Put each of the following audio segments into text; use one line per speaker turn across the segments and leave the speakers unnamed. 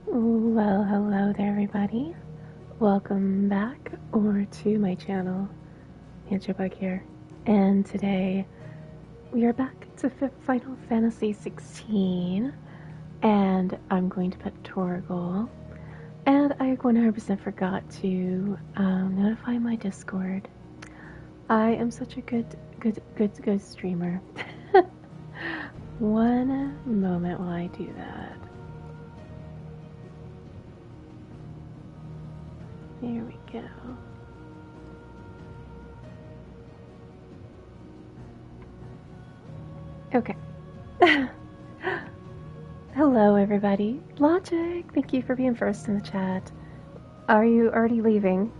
Well, hello there, everybody. Welcome back or to my channel. Manjobug here. And today we are back to Final Fantasy XVI. And I'm going to put Torgal. And I 100% forgot to notify my Discord. I am such a good streamer. One moment while I do that. There we go. Okay. Hello, everybody. Logic, thank you for being first in the chat. Are you already leaving?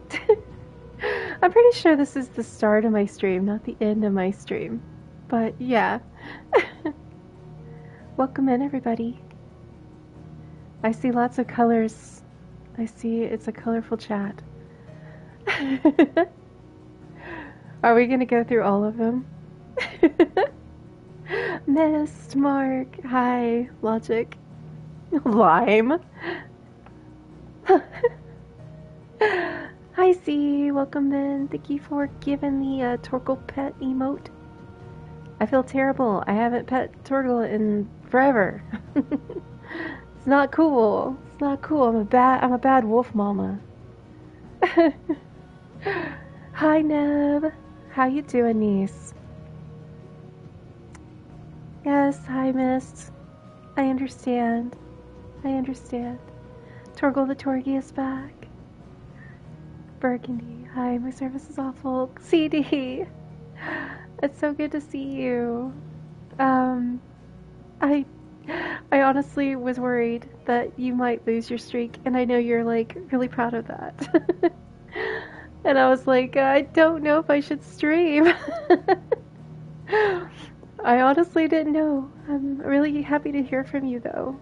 I'm pretty sure this is the start of my stream, not the end of my stream. But yeah. Welcome in, everybody. I see lots of colors. I see it's a colorful chat. Are we gonna go through all of them? Mist, Mark, hi, Logic, Lime. Hi, C, welcome in. Thank you for giving the Torgal pet emote. I feel terrible. I haven't pet Torgal in forever. It's not cool. It's not cool. I'm a bad wolf mama. Hi, Neb. How you doing, niece? Yes, hi, Mist. I understand. I understand. Torgal the Torgy is back. Burgundy. Hi, my service is awful. CD. It's so good to see you. I honestly was worried that you might lose your streak, and I know you're like really proud of that. And I was like, I don't know if I should stream. I honestly didn't know. I'm really happy to hear from you, though.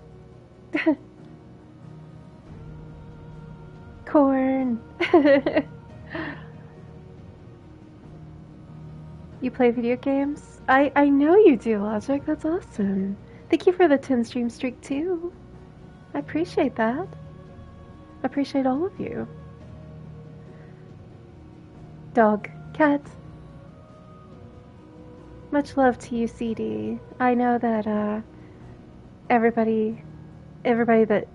Corn. You play video games? I know you do, Logic. That's awesome. Thank you for the 10 stream streak, too. I appreciate that. I appreciate all of you. Dog. Cat. Much love to you, CD. I know that everybody that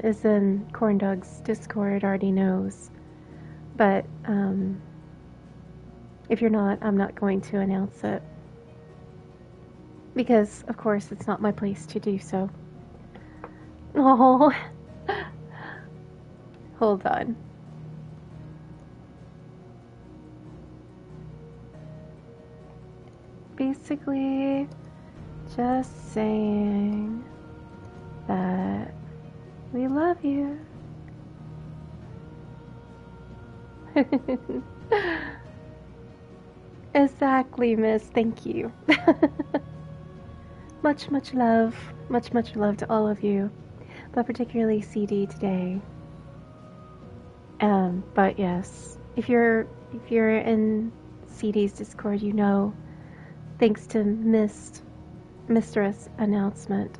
is in Corn Dog's Discord already knows. But if you're not, I'm not going to announce it. Because, of course, it's not my place to do so. Oh. Hold on. Basically, just saying that we love you. Exactly, miss. Thank you. Much love. Much love to all of you. But particularly CD today. But yes, if you're in CD's Discord, you know, thanks to Mistress announcement.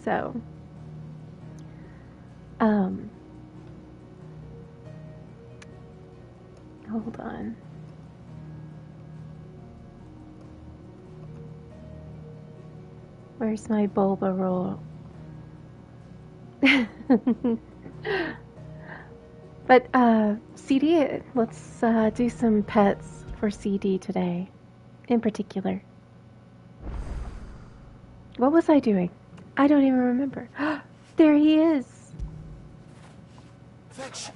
So, hold on. Where's my boba roll? But, CD, let's do some pets for CD today, in particular. What was I doing? I don't even remember. There he is!
Fetch.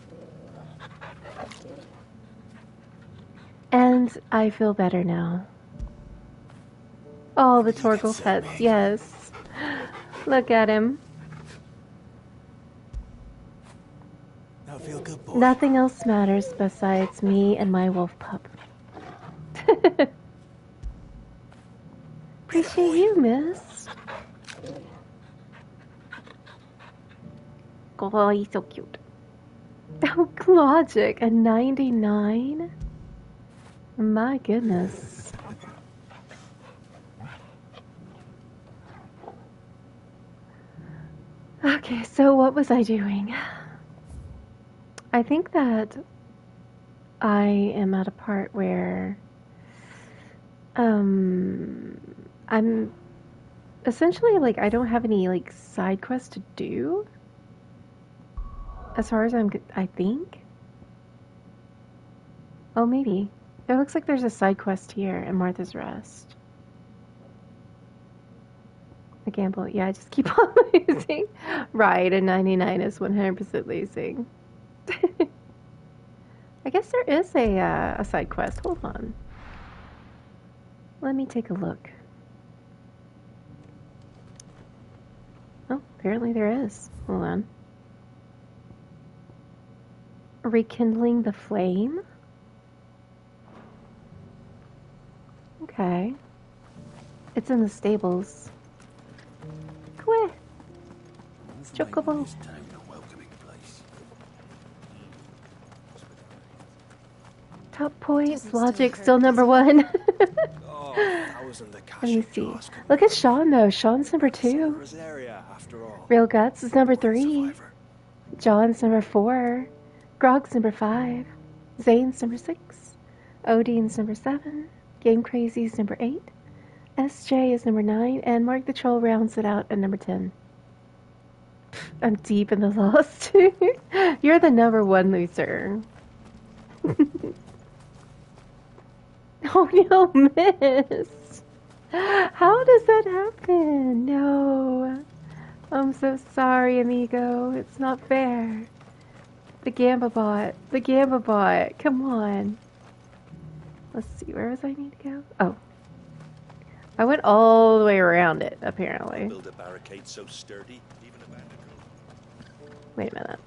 And I feel better now. Oh, the Torgal pets, yes. Look at him.
Now feel good, boy.
Nothing else matters besides me and my wolf pup. Appreciate you, miss. Oh, he's so cute. Oh, Logic, a 99? My goodness. Okay, so what was I doing? I think that I am at a part where I'm essentially like I don't have any like side quests to do. As far as I think. Oh, maybe. It looks like there's a side quest here in Martha's Rest. The gamble, yeah, just keep on losing. Right, and 99 is 100% losing. I guess there is a side quest. Hold on. Let me take a look. Oh, apparently there is. Hold on. Rekindling the flame? Okay. It's in the stables. Quit. Chocobo. Top points. Logic still number 1. Let me see. Look at Sean though. Sean's number 2. Real Guts is number 3. John's number 4. Grog's number 5. Zane's number 6. Odine's number 7. Game Crazy's number 8. SJ is number 9. And Mark the Troll rounds it out at number 10. I'm deep in the lost. You're the number 1 loser. Oh no, miss! How does that happen? No. I'm so sorry, amigo. It's not fair. The Gamba bot. The Gamba bot. Come on. Let's see, where was I need to go? Oh. I went all the way around it, apparently.
Build a barricade so sturdy, even a bandicoot.
Wait a minute.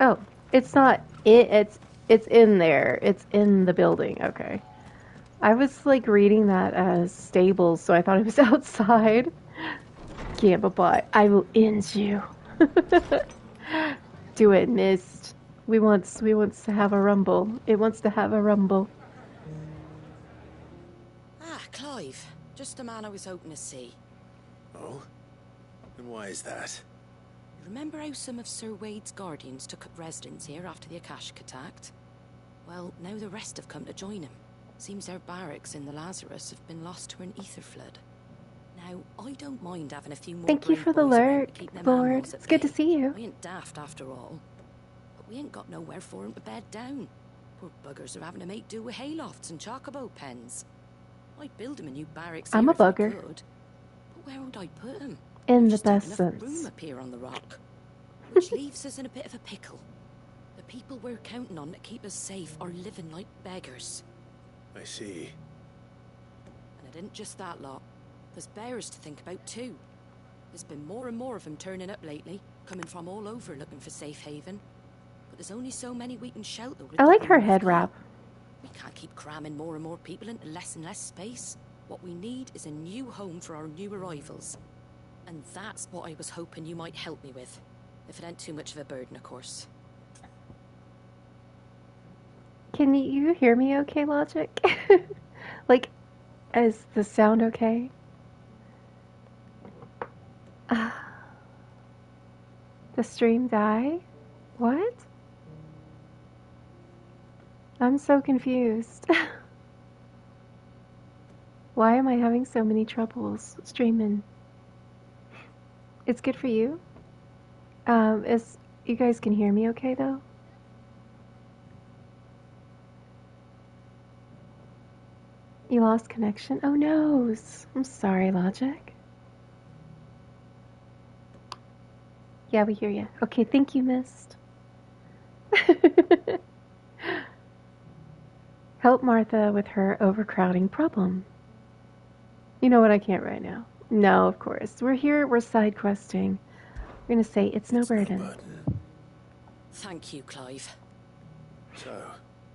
Oh, it's not it. It's in there. It's in the building. Okay. I was like reading that as stables, so I thought it was outside. Gamba bot, I will end you. Do it, Mist. We wants to have a rumble. It wants to have a rumble.
Ah, Clive. Just the man I was hoping to see.
Oh? And why is that?
Remember how some of Sir Wade's guardians took up residence here after the Akashic attacked? Well, now the rest have come to join him. Seems their barracks in the Lazarus have been lost to an ether flood. Now, I don't mind having a few more.
Thank you for the lurk, Lord. It's good to see you.
We ain't daft after all. But we ain't got nowhere for him to bed down. Poor buggers are having to make do with haylofts and chocobo pens. I'd build him a new barracks
I'm
here
a
if I
bugger.
could. But where would I put him?
In the
Just
best
ain't enough
sense.
room up here on the rock. Which leaves us in a bit of a pickle. The people we're counting on to keep us safe are living like beggars.
I see.
And it isn't just that lot. There's bears to think about too. There's been more and more of them turning up lately, coming from all over looking for safe haven. But there's only so many we can shelter with.
I like
the
her
room we've
head
got.
wrap.
We can't keep cramming more and more people into less and less space. What we need is a new home for our new arrivals. And that's what I was hoping you might help me with. If it ain't too much of a burden, of course.
Can you hear me okay, Logic? Like, is the sound okay? The stream die? What? I'm so confused. Why am I having so many troubles streaming? It's good for you? You guys can hear me okay though? You lost connection? Oh no! I'm sorry, Logic. Yeah, we hear you. Okay, thank you, Mist. Help Martha with her overcrowding problem. You know what? I can't right now. No, of course. We're here. We're side questing. We're gonna say it's no burden.
Thank you, Clive.
So,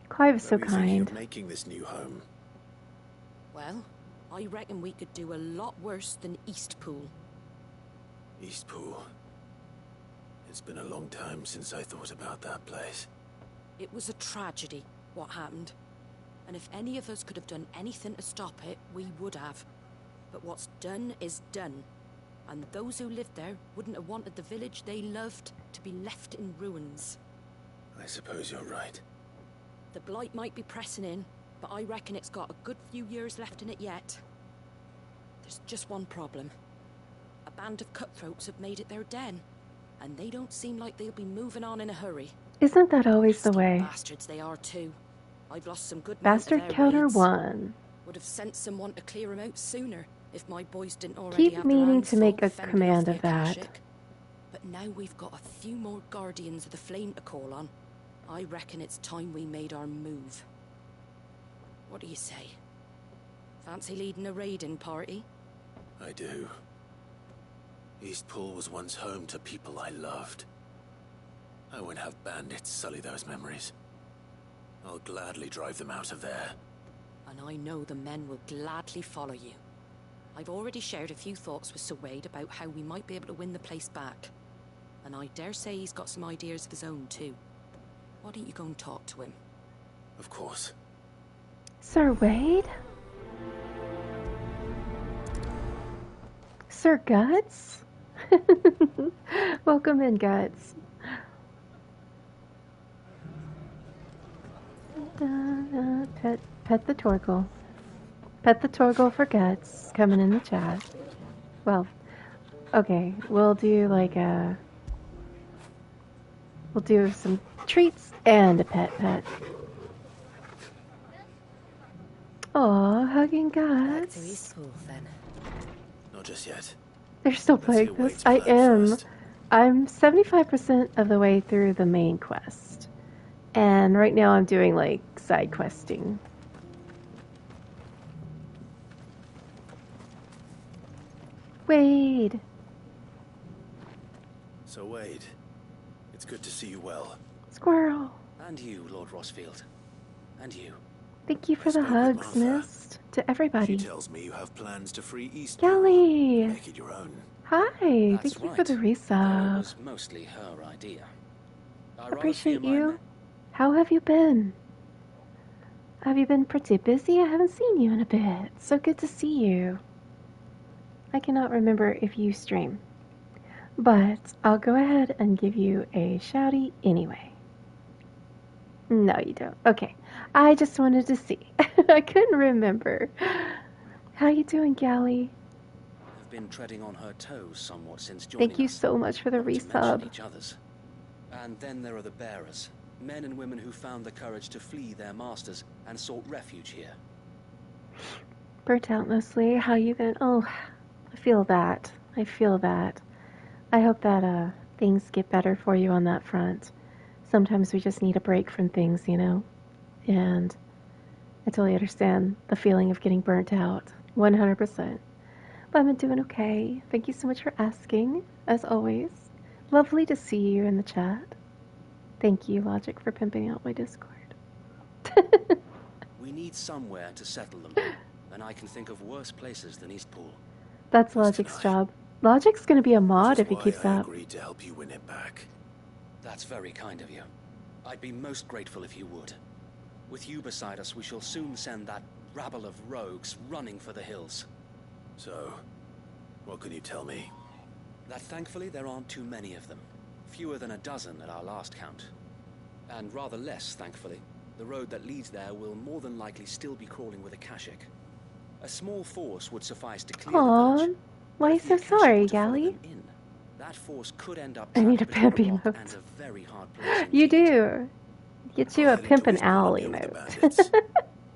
Clive is so
where are you thinking
kind.
of making this new home?
Well, I reckon we could do a lot worse than Eastpool.
Eastpool. It's been a long time since I thought about that place.
It was a tragedy, what happened. And if any of us could have done anything to stop it, we would have. But what's done is done. And those who lived there wouldn't have wanted the village they loved to be left in ruins.
I suppose you're right.
The blight might be pressing in, but I reckon it's got a good few years left in it yet. There's just one problem. A band of cutthroats have made it their den, and they don't seem like they'll be moving on in a hurry.
Isn't that always the way?
Bastards they are too. I've lost some good men to
Bastard
their
counter
raids.
1.
Would have sent someone to clear him out sooner if my boys didn't already
Keep
have their
meaning
hands
to
full
make a
fending
command
off
of
the
that.
Akashic. But now we've got a few more guardians of the flame to call on. I reckon it's time we made our move. What do you say? Fancy leading a raiding party?
I do. Eastpool was once home to people I loved. I won't have bandits sully those memories. I'll gladly drive them out of there.
And I know the men will gladly follow you. I've already shared a few thoughts with Sir Wade about how we might be able to win the place back. And I dare say he's got some ideas of his own too. Why don't you go and talk to him?
Of course.
Sir Wade? Sir Guts? Welcome in, Guts. Pet the Torgal. Pet the Torgal for Guts. Coming in the chat. Well, okay, we'll do like a... We'll do some treats and a pet. Aw, hugging Guts.
To Eastpool, then.
Not just yet.
They're still
Let's
playing
hear
this.
Wade's
I
plan
am.
first.
I'm 75% of the way through the main quest. And right now I'm doing like side questing. Wade.
So Wade, it's good to see you well.
Squirrel.
And you, Lord Rossfield. And you.
Thank you for
I
the
spoke with
hugs,
Martha.
Mist. To everybody.
She tells me you have plans to free Eastpool.
Gally.
Make it your own.
Hi.
That's
Thank you for the
right. Though it
resub.
was mostly her idea. I rather
Appreciate
fear my
you. How have you been? Have you been pretty busy? I haven't seen you in a bit. So good to see you. I cannot remember if you stream, but I'll go ahead and give you a shouty anyway. No, you don't. Okay. I just wanted to see. I couldn't remember. How you doing, Gally?
Have been treading on her toes somewhat since joining
Thank you
us,
so much for the
not to mention
resub.
each other's. And then there are the bearers, men and women who found the courage to flee their masters and sought refuge here.
Burnt out mostly. How you been? Oh, I feel that. I feel that. I hope that things get better for you on that front. Sometimes we just need a break from things, you know? And I totally understand the feeling of getting burnt out. 100%. But I've been doing okay. Thank you so much for asking, as always. Lovely to see you in the chat. Thank you, Logic, for pimping out my Discord.
We need somewhere to settle them, and I can think of worse places than Eastpool.
That's Logic's job. Logic's gonna be a mod if he
Which is
keeps
why I
up.
agreed to help you win it back.
That's very kind of you. I'd be most grateful if you would. With you beside us, we shall soon send that rabble of rogues running for the hills.
So, what can you tell me?
That thankfully there aren't too many of them. Fewer than a dozen at our last count. And rather less, thankfully. The road that leads there will more than likely still be crawling with Akashic. A small force would suffice to clear the
Aw,
village.
why are you
If the
so
Akashic
sorry,
were to follow
Gally?
them in, that force could end up
I need a
trapped between
pimp
rock
emote.
and a very hard place
You
indeed.
do. Get you
I'll
a
head
pimp
into
and
Eastpool
alley
and deal with the
mode.
bandits.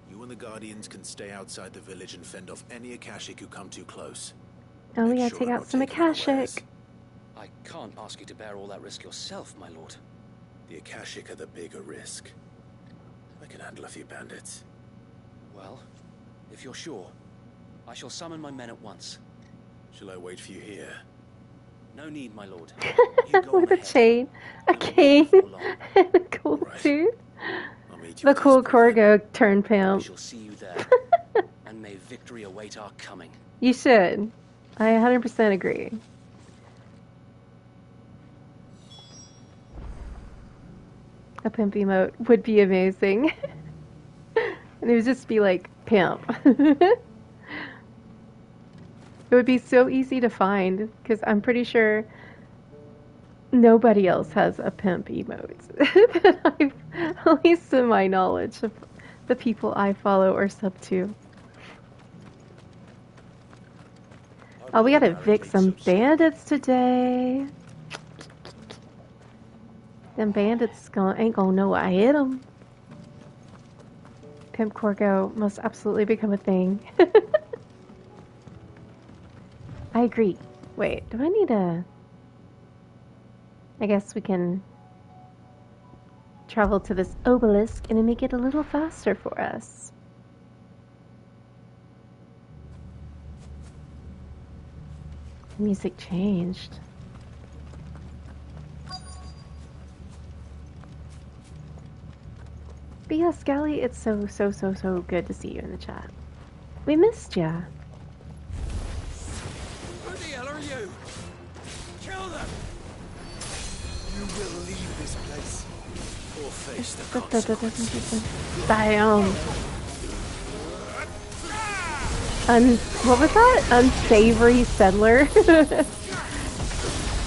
You and the Guardians can stay outside the village and fend off any Akashic who come too close.
Oh, we
Make
gotta
sure
take
I'm
out
not
some
taken unawares.
Akashic.
I can't ask you to bear all that risk yourself, my lord.
The Akashic are the bigger risk. I can handle a few bandits.
Well, if you're sure, I shall summon my men at once.
Shall I wait for you here?
No need, my lord. You go
With
on
a
ahead.
chain, a
I will wait
cane,
before long.
and a cool
Right.
tooth.
I'll meet you
The
at
cool
Eastpool then.
Corgo turn
I
pimp.
shall see you there. And may victory await our coming.
You should. I 100% agree. A pimp emote would be amazing. And it would just be like, pimp. It It would be so easy to find, because I'm pretty sure nobody else has a pimp emote. That at least in my knowledge of the people I follow or sub to. Oh, we gotta evict some bandits today. Them bandits ain't gonna know I hit them. Pimp Corgo must absolutely become a thing. I agree. Wait, do I need a... I guess we can travel to this obelisk and make it a little faster for us. The music changed. But yeah, Scally, it's so good to see you in the chat. We missed ya.
Who the hell are you? Kill them! You will leave this place.
Or face the consequences.
Damn. What was that? Unsavory settler?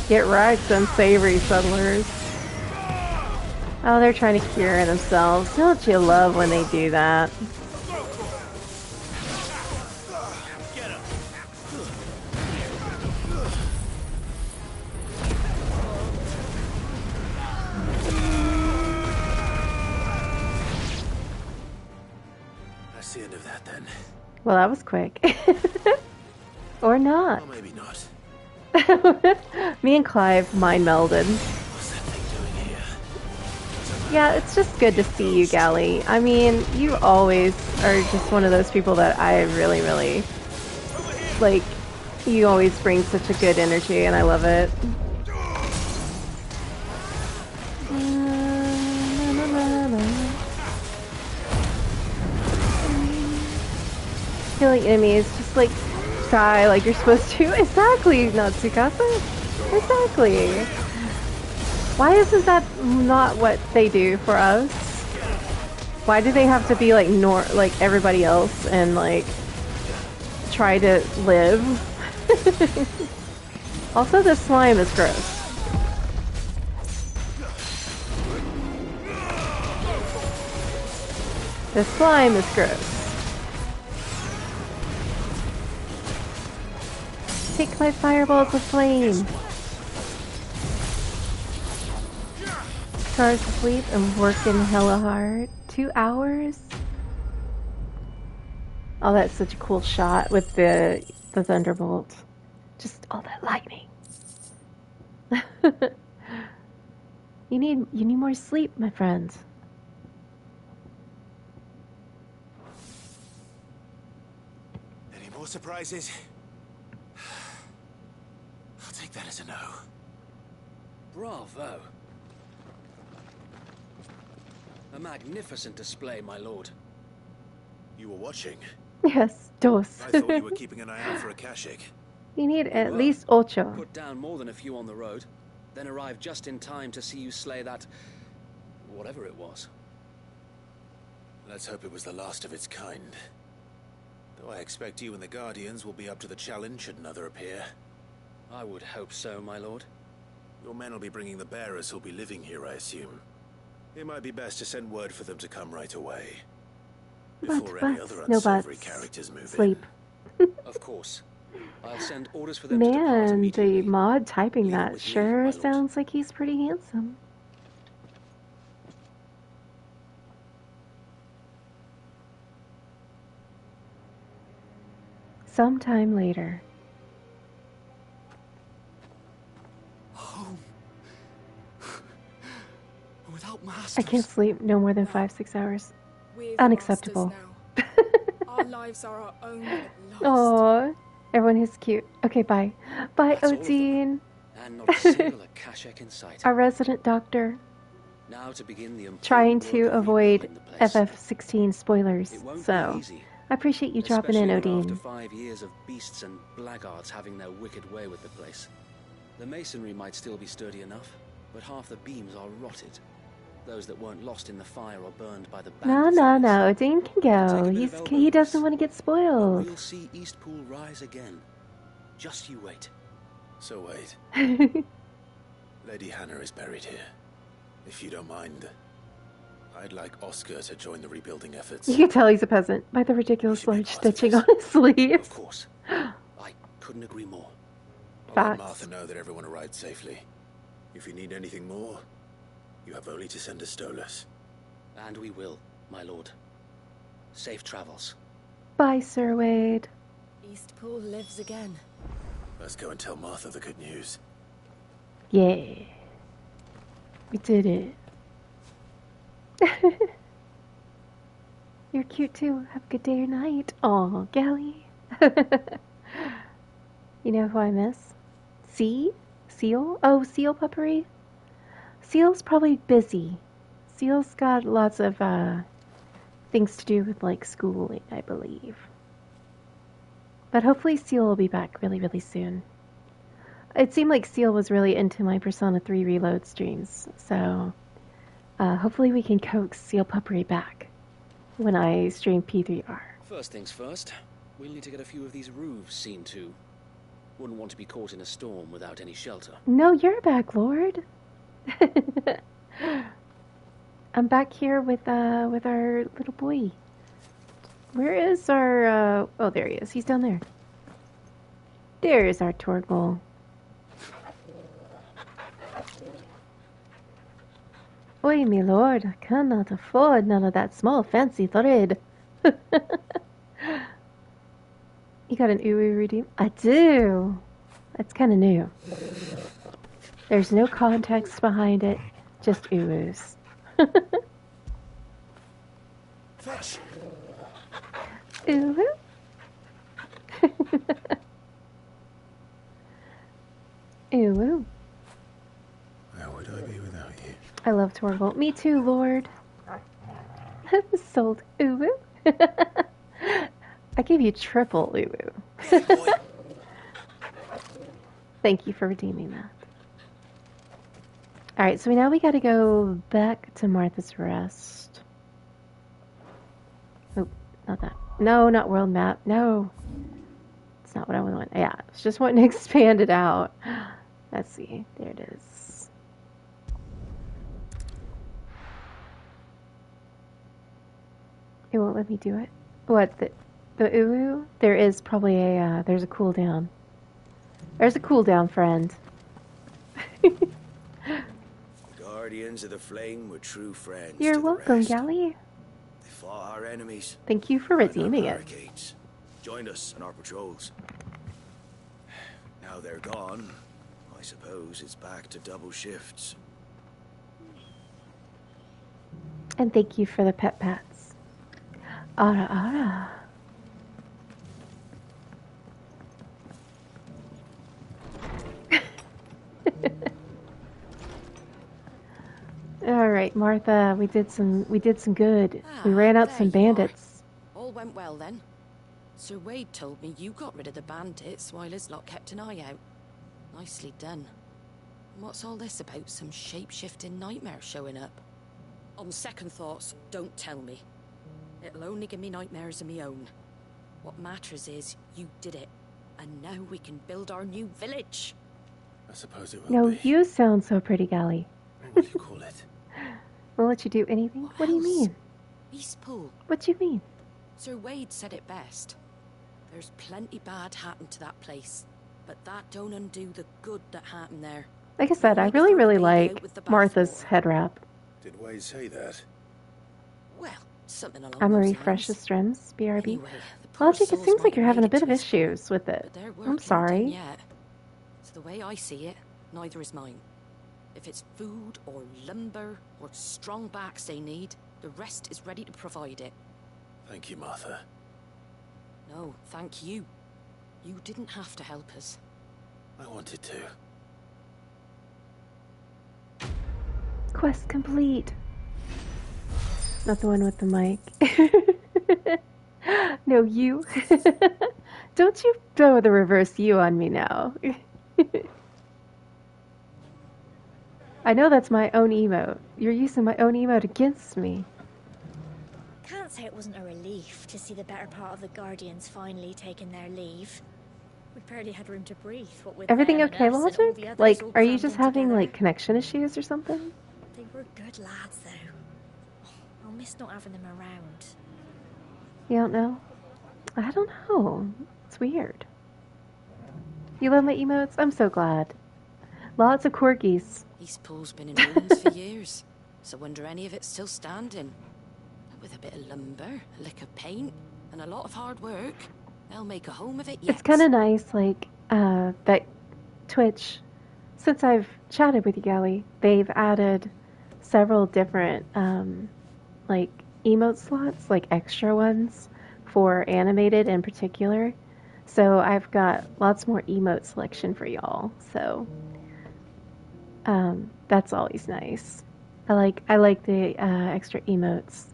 Get wrecked, unsavory settlers. Oh, they're trying to cure themselves. Don't you love when they do that?
That's the end of that then.
Well, that was quick. Or not.
Or maybe not.
Me and Clive mind melded.
What's that thing doing here?
Yeah, it's just good to see you, Gally. I mean, you always are just one of those people that I really, like, you always bring such a good energy, and I love it. Killing enemies, just like, die like you're supposed to. Exactly, Natsukasa. Exactly. Why isn't that not what they do for us? Why do they have to be like like everybody else and like try to live? Also, the slime is gross. The slime is gross. Take my fireballs of flame. Car's asleep and working hella hard. 2 hours? Oh, that's such a cool shot with the thunderbolt. Just all that lightning. You need more sleep, my friend.
Any more surprises? I'll take that as a no.
Bravo. A magnificent display, my lord.
You were watching?
Yes, dos.
I thought you were keeping an eye out for a Kashik.
You need at least ocho.
Put down more than a few on the road, then arrived just in time to see you slay that... whatever it was.
Let's hope it was the last of its kind. Though I expect you and the Guardians will be up to the challenge should another appear.
I would hope so, my lord.
Your men will be bringing the bearers who'll be living here, I assume. It might be best to send word for them to come right away. Before any other unsavory characters move
Sleep.
in. Of course. I'll send orders for them to depart
Man,
immediately.
the mod typing
Leave it
that
with me,
sure
my lord.
sounds like he's pretty handsome. Sometime later.
Home. Without masters.
I can't sleep no more than 5-6 hours.
We're
Unacceptable.
masters now. Our lives are our own at last.
Aww. Everyone is cute. Okay, bye. Bye,
That's all of them.
Odin.
And not a single Akashic in sight.
Our resident doctor.
Now to begin the important
Trying
work
to
of
avoid
rebuilding the place.
FF16 spoilers.
It won't
So,
be easy.
I appreciate you dropping in,
Especially when
Odin.
after 5 years of beasts and blackguards having their wicked way with the place. The masonry might still be sturdy enough, but half the beams are rotted. Those that weren't lost in the fire or burned by the
No,
bandits.
Odin can
Take a
go.
bit of elbow
He doesn't
grease.
want to get
But
spoiled.
we'll see Eastpool rise again. Just you wait.
So wait. Lady Hannah is buried here. If you don't mind, I'd like Oscar to join the rebuilding efforts.
You can tell he's a peasant by the ridiculous large stitching on his sleeves.
Of course. I couldn't agree more.
I'll let Martha know that everyone arrived safely. If you need anything more, you have only to send a Stolas.
And we will, my lord. Safe travels.
Bye, Sir Wade.
Eastpool lives again.
Let's go and tell Martha the good news.
Yeah. We did it. You're cute too. Have a good day or night. Aw, Gally. You know who I miss? Seal? Oh, Seal Puppery? Seal's probably busy. Seal's got lots of things to do with like schooling, I believe. But hopefully Seal will be back really, really soon. It seemed like Seal was really into my Persona 3 Reload streams, so hopefully we can coax Seal Puppery back when I stream P3R.
First things first, we'll need to get a few of these roofs seen to. Wouldn't want to be caught in a storm without any shelter.
No, you're back, Lord. I'm back here with our little boy. Where is our oh, there he is. He's down there. There is our Torgal. Oi, me lord, I cannot afford none of that small fancy thread. You got an uwu redeem? I do. That's kind of new. There's no context behind it, just uwus.
Fetch.
Uwu? Uwu.
Where would I be without you?
I love Torgal. Me too, Lord. Sold uwu. I gave you triple uwu. Thank you for redeeming that. Alright, so now we gotta go back to Martha's Rest. Oh, not that. No, not world map. No. It's not what I want. Yeah, it's just wanting to expand it out. Let's see. There it is. It won't let me do it. What? The uwu? There is probably a, there's a cooldown. There's a cooldown, friend.
Guardians of the Flame were true friends.
You're welcome, Gally.
They fought our enemies.
Thank you for redeeming it.
Joined us on our patrols. Now they're gone. I suppose it's back to double shifts.
And thank you for the pet pats. Ara ara. All right, Martha, we did some good. We ran out some bandits.
All went well then. Sir Wade told me you got rid of the bandits while his lot kept an eye out. Nicely done. And what's all this about some shape-shifting nightmare showing up? On second thoughts, don't tell me. It'll only give me nightmares of my own. What matters is you did it, and now we can build our new village.
I suppose it will
No,
be.
you sound so pretty, Gally.
What do you call it?
We'll let you do anything? What do you mean?
Eastpool.
What do you mean?
Sir Wade said it best. There's plenty bad happened to that place, but that don't undo the good that happened there.
Like I said, I really, really like Martha's head wrap.
Did Wade say that?
Well, something along
I'm gonna
those
refresh the
lines.
streams, BRB.
Anyway, the poor
Logic, it
souls
seems like
might
you're having a
make
bit
to
of
his farm,
issues with it.
but their work
I'm
ain't
sorry.
done yet. So the way I see it, neither is mine. If it's food or lumber or strong backs they need, the rest is ready to provide it.
Thank you, Martha.
No, thank you. You didn't have to help us.
I wanted to.
Quest complete. Not the one with the mic. No, you. Don't you throw the reverse you on me now. I know that's my own emote. You're using my own emote against me.
Can't say it wasn't a relief to see the better part of the Guardians finally taking their leave. We barely had room to breathe. What with
Everything
them and
okay,
us and all
Logic?
the others
Like,
all
are you
crammed
just
in
having,
together.
like, connection issues or something?
They were good lads, though. I'll miss not having them around.
You don't know? I don't know. It's weird. You love my emotes? I'm so glad. Lots of corgis.
East Pool's been in ruins for years, so wonder any of it's still standing. But with a bit of lumber, a lick of paint, and a lot of hard work, they'll make a home of it yet.
It's kind of nice, like, that Twitch, since I've chatted with you, Gally, they've added several different, like, emote slots, like extra ones for animated in particular. So I've got lots more emote selection for y'all. So that's always nice. I like the extra emotes.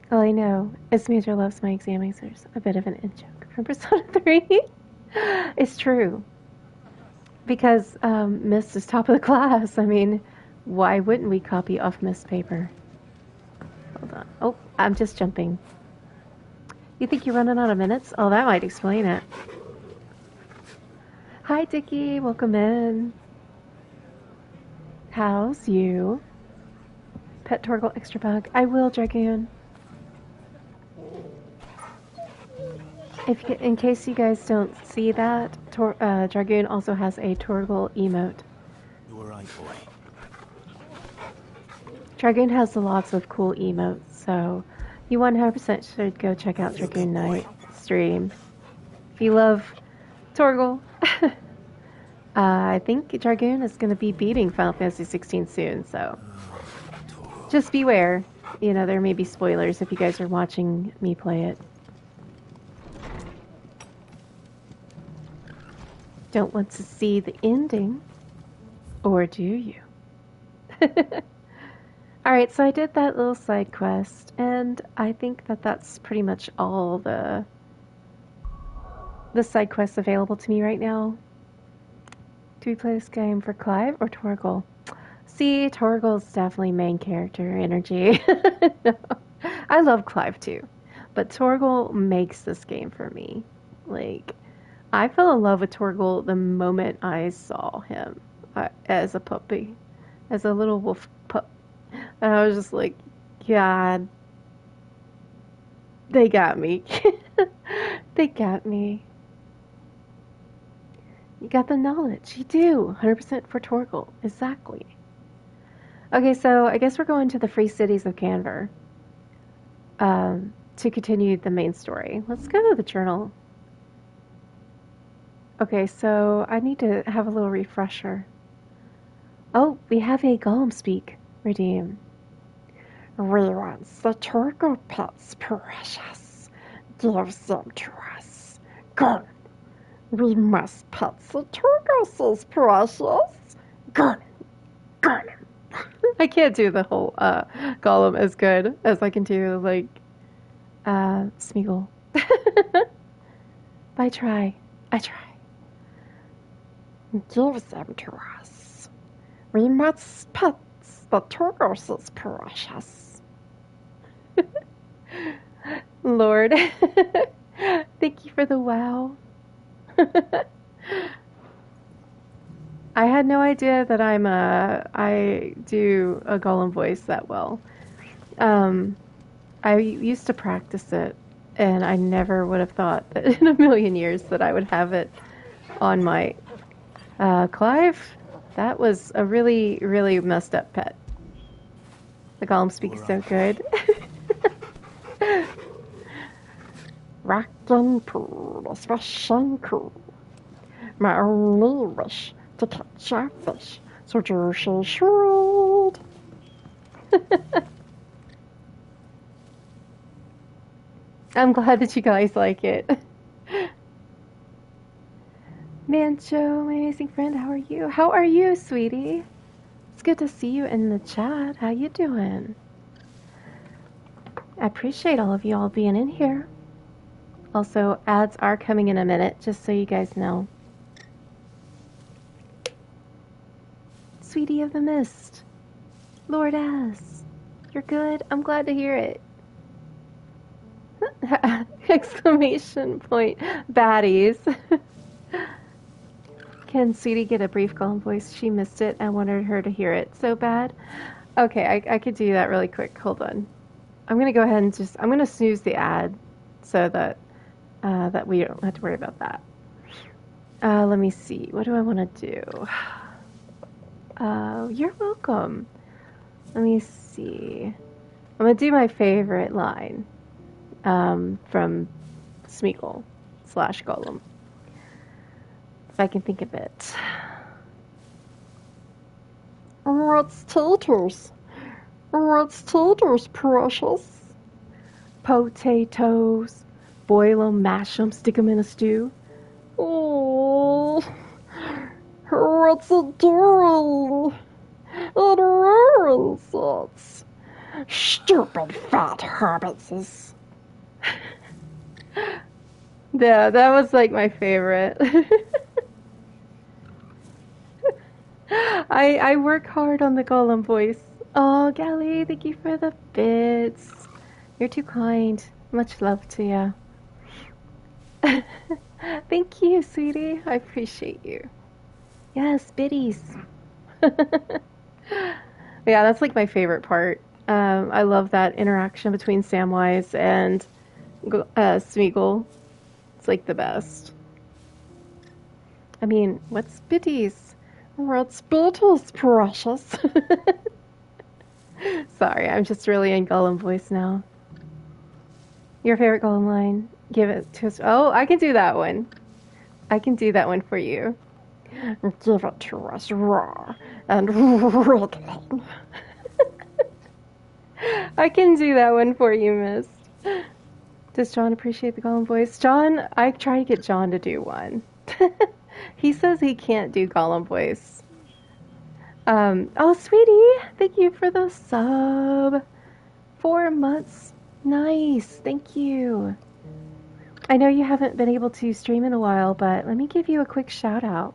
Oh, I know. Ismander loves my examiners. A bit of an in-joke from Persona 3. It's true. Because Mist is top of the class. I mean, why wouldn't we copy off Mist paper? Hold on. Oh, I'm just jumping. You think you're running out of minutes? Oh, that might explain it. Hi, Dickie. Welcome in. How's you? Pet Torgal Extra Bug. I will, Dragoon. In case you guys don't see that, Dragoon also has a Torgal emote.
You alright, boy?
Dragoon has lots of cool emotes, so you 100% should go check out Dragoon Knight stream. If you love Torgal, I think Dragoon is going to be beating Final Fantasy 16 soon, so just beware. You know, there may be spoilers if you guys are watching me play it. Don't want to see the ending, or do you? Alright, so I did that little side quest, and I think that that's pretty much all the side quests available to me right now. Do we play this game for Clive or Torgal? See, Torgal's definitely main character energy. No, I love Clive too, but Torgal makes this game for me. Like, I fell in love with Torgal the moment I saw him as a puppy, as a little wolf pup. And I was just like, God, they got me. They got me. You got the knowledge. You do. 100% for Torgal. Exactly. Okay, so I guess we're going to the Free Cities of Canver to continue the main story. Let's go to the journal. Okay, so I need to have a little refresher. Oh, we have a Golem speak. Redeem. Reruns. The Torgal pets precious. Gives them to us. Good. We must pet the Torgal precious. Good. Good. I can't do the whole Golem as good as I can do, like, Smeagol. I try. Gives them to us. We must pet the Torgal precious. Lord. Thank you for the wow. I had no idea that I do a Golem voice that well. I used to practice it, and I never would have thought that in a million years that I would have it on my Clive. That was a really, really messed up pet. The Golem speak is so good. Rockin' pool, especially cool. My only wish to catch a fish, so Jersey shrewd. I'm glad that you guys like it. Mancho, my amazing friend, how are you? How are you, sweetie? It's good to see you in the chat. How you doing? I appreciate all of you all being in here. Also, ads are coming in a minute, just so you guys know. Sweetie of the Mist. Lord S. You're good? I'm glad to hear it. Exclamation point. Baddies. Can Sweetie get a brief golem voice? She missed it. I wanted her to hear it so bad. Okay, I could do that really quick. Hold on. I'm gonna go ahead and I'm gonna snooze the ad so that that we don't have to worry about that. Let me see. What do I want to do? You're welcome. Let me see. I'm gonna do my favorite line from Smeagol/Gollum. If I can think of it. What's taters? What's taters, precious? Potatoes. Boil 'em, mash 'em, stick 'em in a stew. Oh, what's adorable? It rules. Stupid fat hobbitses. Yeah, that was like my favorite. I work hard on the Gollum voice. Oh, Gally, thank you for the bits. You're too kind. Much love to you. Thank you, sweetie. I appreciate you. Yes, biddies. Yeah, that's like my favorite part. I love that interaction between Samwise and Smeagol. It's like the best. I mean, what's biddies? What's biddies, precious? Sorry, I'm just really in Gollum voice now. Your favorite Gollum line? Give it to us. Oh, I can do that one. I can do that one for you. Give it to us raw and wriggling. I can do that one for you, miss. Does John appreciate the Gollum voice? John, I try to get John to do one. He says he can't do Gollum voice. Oh, sweetie, thank you for the sub. 4 months. Nice, thank you. I know you haven't been able to stream in a while, but let me give you a quick shout out.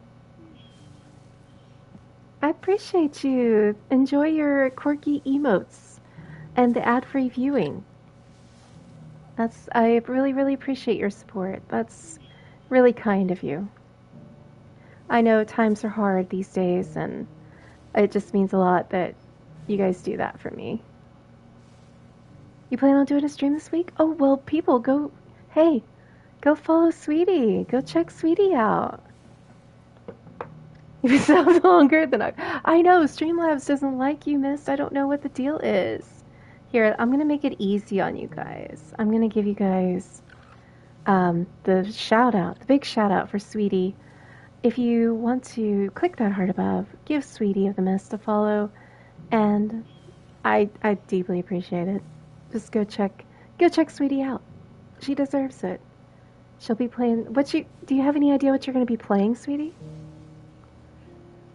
I appreciate you. Enjoy your quirky emotes and the ad-free viewing. I really, really appreciate your support. That's really kind of you. I know times are hard these days, and it just means a lot that you guys do that for me. You plan on doing a stream this week? Oh, well, people, go follow Sweetie. Go check Sweetie out. You sound longer than I know, Streamlabs doesn't like you, miss. I don't know what the deal is. Here, I'm going to make it easy on you guys. I'm going to give you guys the shout out, the big shout out for Sweetie. If you want to click that heart above, give Sweetie of the Mist a follow, and I deeply appreciate it. Just go check Sweetie out. She deserves it. She'll be playing. Do you have any idea what you're going to be playing, Sweetie?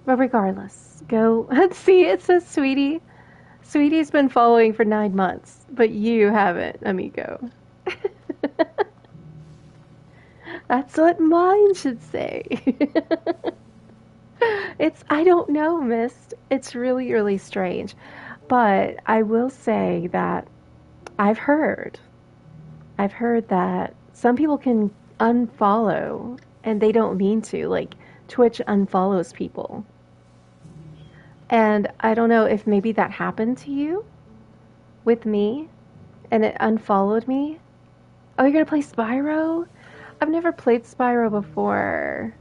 But regardless, go. See, it says Sweetie. Sweetie's been following for 9 months, but you haven't, amigo. That's what mine should say. I don't know, Mist. It's really, really strange. But I will say that I've heard that some people can unfollow and they don't mean to. Like, Twitch unfollows people. And I don't know if maybe that happened to you with me and it unfollowed me. Oh, you're going to play Spyro? I've never played Spyro before.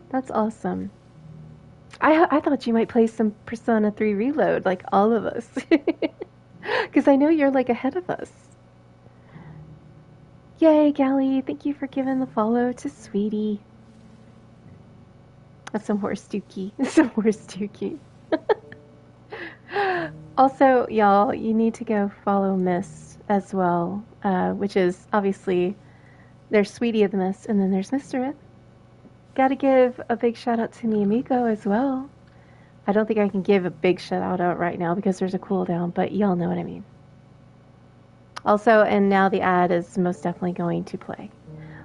That's awesome. I thought you might play some Persona 3 Reload, like all of us. Because I know you're like ahead of us. Yay, Gally. Thank you for giving the follow to Sweetie. That's some horse dookie. Some horse dookie. Also, y'all, you need to go follow Miss as well, which is obviously there's Sweetie of the Mist, and then there's Mr. Myth. Gotta give a big shout out to mi amigo as well. I don't think I can give a big shout out right now because there's a cooldown, but y'all know what I mean. Also, and now the ad is most definitely going to play.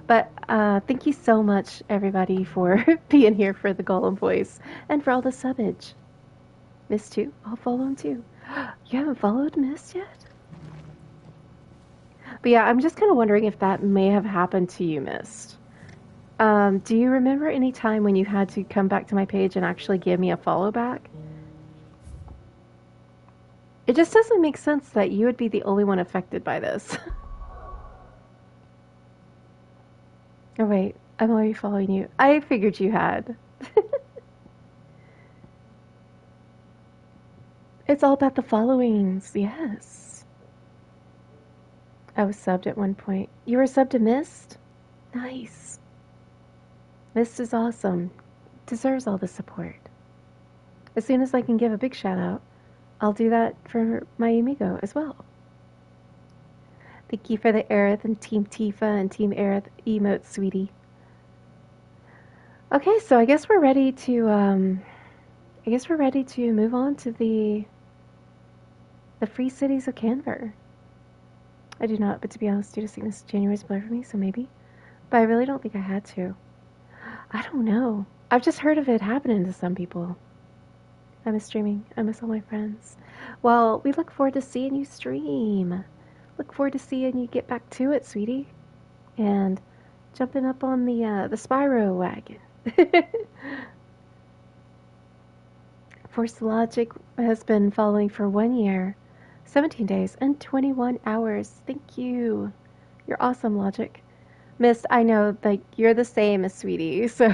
But thank you so much, everybody, for being here for the Gollum voice and for all the subbage. Miss too? I'll follow him too. You haven't followed Miss yet? But yeah, I'm just kind of wondering if that may have happened to you, Mist. Do you remember any time when you had to come back to my page and actually give me a follow back? It just doesn't make sense that you would be the only one affected by this. Oh wait, I'm already following you. I figured you had. It's all about the followings, yes. I was subbed at one point. You were subbed to Mist? Nice. Mist is awesome. Deserves all the support. As soon as I can give a big shout out, I'll do that for my amigo as well. Thank you for the Aerith and Team Tifa and Team Aerith emotes, sweetie. Okay, so I guess we're ready to move on to the free cities of Canver. I do not, but to be honest, due to sickness, January's a blur for me, so maybe. But I really don't think I had to. I don't know. I've just heard of it happening to some people. I miss streaming. I miss all my friends. Well, we look forward to seeing you stream. Look forward to seeing you get back to it, sweetie. And jumping up on the Spyro wagon. Force Logic has been following for 1 year, 17 days, and 21 hours. Thank you. You're awesome, Logic. Mist, I know, like, you're the same as Sweetie, so...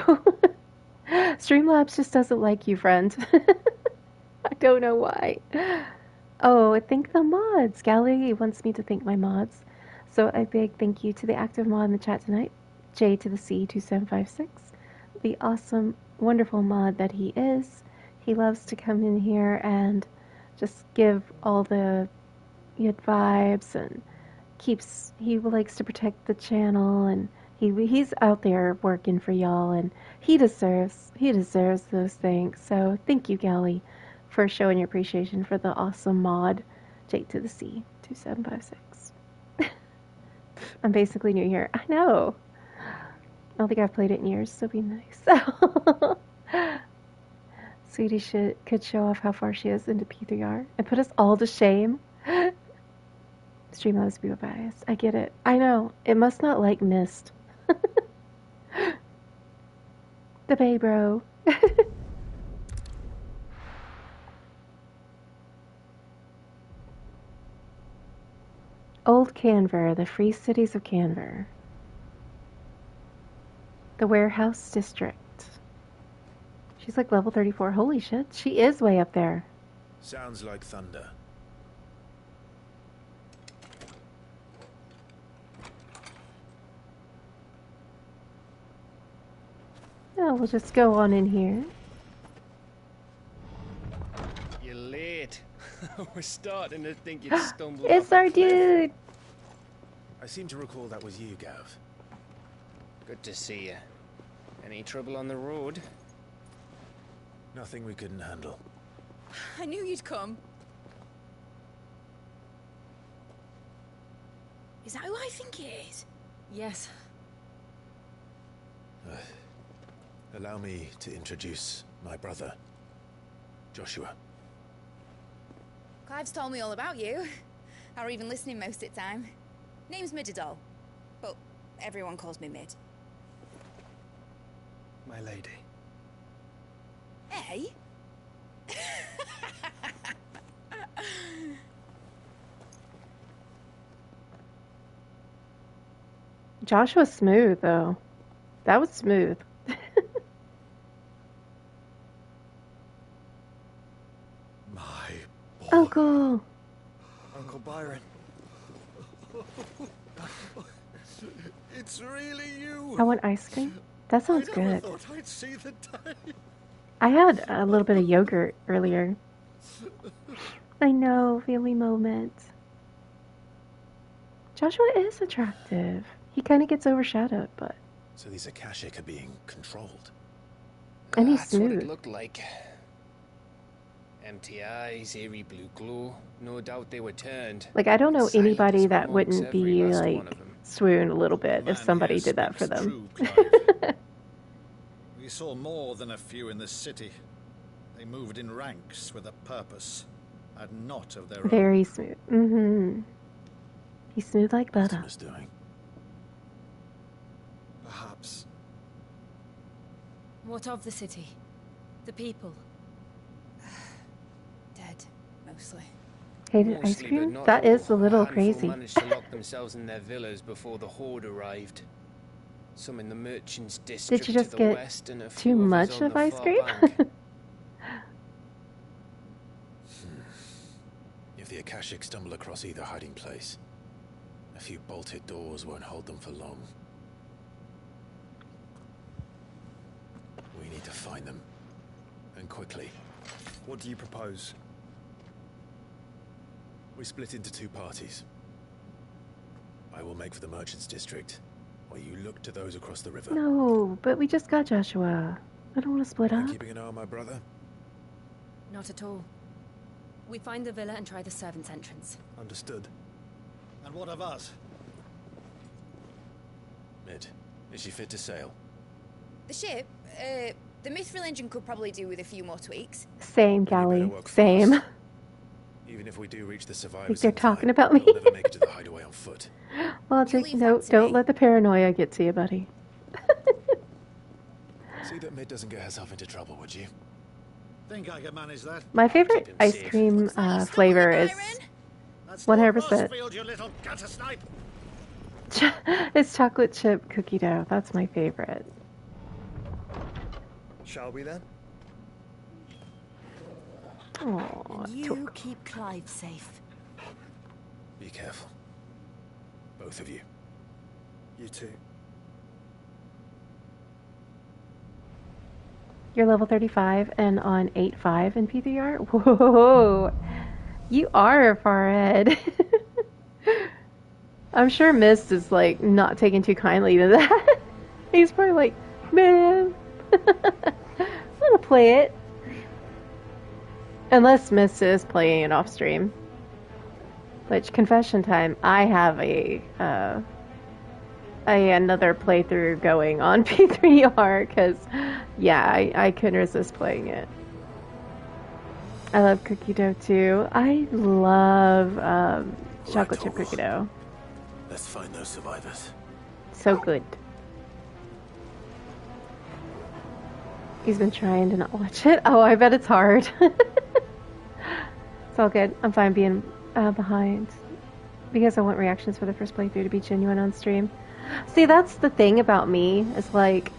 Streamlabs just doesn't like you, friend. I don't know why. Oh, thank the mods. Gally wants me to thank my mods. So a big thank you to the active mod in the chat tonight, J to the C2756, the awesome, wonderful mod that he is. He loves to come in here and just give all the good vibes, and he likes to protect the channel, and he's out there working for y'all, and he deserves those things. So thank you, Gally, for showing your appreciation for the awesome mod, J to the C 2756. I'm basically new here. I know. I don't think I've played it in years, so be nice. Sweetie could show off how far she is into P3R and put us all to shame. Streamlabs be biased. I get it. I know. It must not like Mist. The Bay Bro. Old Canver, the free cities of Canver. The Warehouse District. She's like level 34. Holy shit, she is way up there.
Sounds like thunder.
Oh, we'll just go on in here.
You're late. We're starting to think you'd stumbled
It's
off a
our
cliff.
dude.
I seem to recall that was you, Gav.
Good to see you. Any trouble on the road?
Nothing we couldn't handle.
I knew you'd come. Is that who I think it is?
Yes.
Allow me to introduce my brother, Joshua.
Clive's told me all about you. Or even listening most of the time. Name's Mididol, but everyone calls me Mid.
My lady.
Hey?
Joshua's smooth, though. That was smooth.
My boy.
Uncle!
Uncle Byron. It's really you.
I want ice cream. That sounds
I never
good.
thought I'd see the day.
I had a little bit of yogurt earlier. I know, family moment. Joshua is attractive. He kind of gets overshadowed, but...
So these Akashic are being controlled.
And he's
That's what
smooth.
it looked like. Empty eyes, eerie blue glow. No doubt they were turned.
Like, I don't know
Silent
anybody
as
that
monks,
wouldn't
every
be,
last
like,
one of 'em.
swoon a little bit
The
if
man
somebody
here
did that for
speaks
them.
true, Clive. We saw more than a few in this city. They moved in ranks with a purpose, and not of their own.
Very smooth. Mm-hmm. He's smooth like butter.
What's doing?
Perhaps.
What of the city? The people?
Dead, mostly.
Hated ice
Mostly, but
cream?
not
That
all.
is a little
handful
crazy.
managed to lock themselves in their villas before the horde arrived. Some in the merchants' district
Did you just
to the
get
west and a
too
few
much
others on
of
the
ice
far
cream?
bank.
If the Akashic stumble across either hiding place, a few bolted doors won't hold them for long. We need to find them. And quickly.
What do you propose?
We split into two parties. I will make for the merchants' district, while you look to those across the river.
No, but we just got Joshua. I don't want to split
Are
up.
you keeping an eye on my brother?
Not at all. We find the villa and try the servants' entrance.
Understood. And what of us?
Mid, is she fit to sail?
The ship, the Mithril engine could probably do with a few more tweaks.
Same, Callie. Same.
Even if we do reach the
I
survivors,
think they're
in
talking
time,
about me.
we'll never make it to the hideaway on foot.
Well,
You
Jake,
leave
no,
that to
don't
me.
let the paranoia get to you, buddy.
See that Mid doesn't get herself into trouble, would you?
Think I can manage that?
My favorite
Keep him
ice
safe.
cream flavor is
That's
100%.
Field, you little gutter snipe.
it's chocolate chip cookie dough. That's my favorite.
Shall we then?
Oh,
You keep Clive safe.
Be careful. Both of you.
You too.
you're level 35 and on 8.5 in P3R? Whoa! You are far ahead. I'm sure Mist is like not taking too kindly to that. He's probably like, man, I'm gonna play it. Unless Mist is playing it off stream. Which, confession time, I have another playthrough going on P3R because, yeah, I couldn't resist playing it. I love cookie dough too. I love chocolate chip cookie dough.
Let's find those survivors.
So good. He's been trying to not watch it. Oh, I bet it's hard. It's all good. I'm fine being behind. Because I want reactions for the first playthrough to be genuine on stream. See, that's the thing about me. Is like,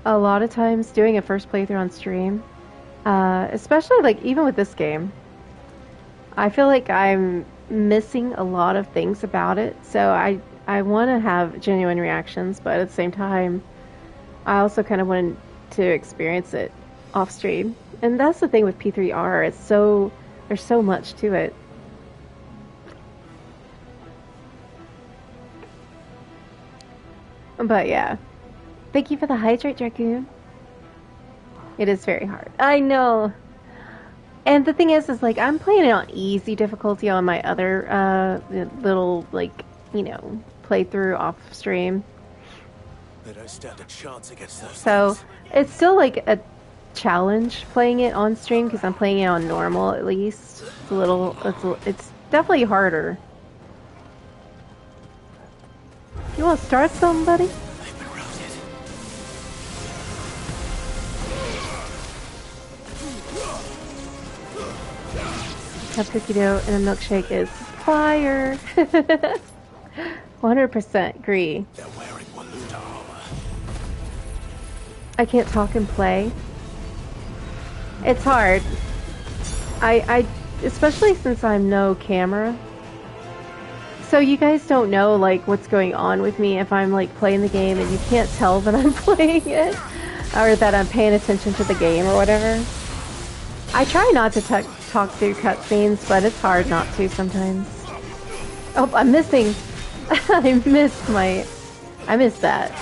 a lot of times doing a first playthrough on stream, especially like even with this game, I feel like I'm missing a lot of things about it. So I want to have genuine reactions, but at the same time, I also kind of want to experience it off stream. And that's the thing with P3R. There's so much to it. But yeah. Thank you for the hydrate, Dragoon. It is very hard. I know. And the thing is like, I'm playing it on easy difficulty on my other little, like, you know, playthrough off stream.
They don't stand a chance against those
So,
things.
it's still like a challenge playing it on stream because I'm playing it on normal at least. It's definitely harder. You want to start something, buddy?
They've been routed.
Have cookie dough and a milkshake is fire. 100% agree.
They're wearing Waluda armor.
I can't talk and play. It's hard. I especially since I'm no camera. So you guys don't know like what's going on with me if I'm like playing the game and you can't tell that I'm playing it or that I'm paying attention to the game or whatever. I try not to talk through cutscenes, but it's hard not to sometimes. Oh, I'm missing. I missed that.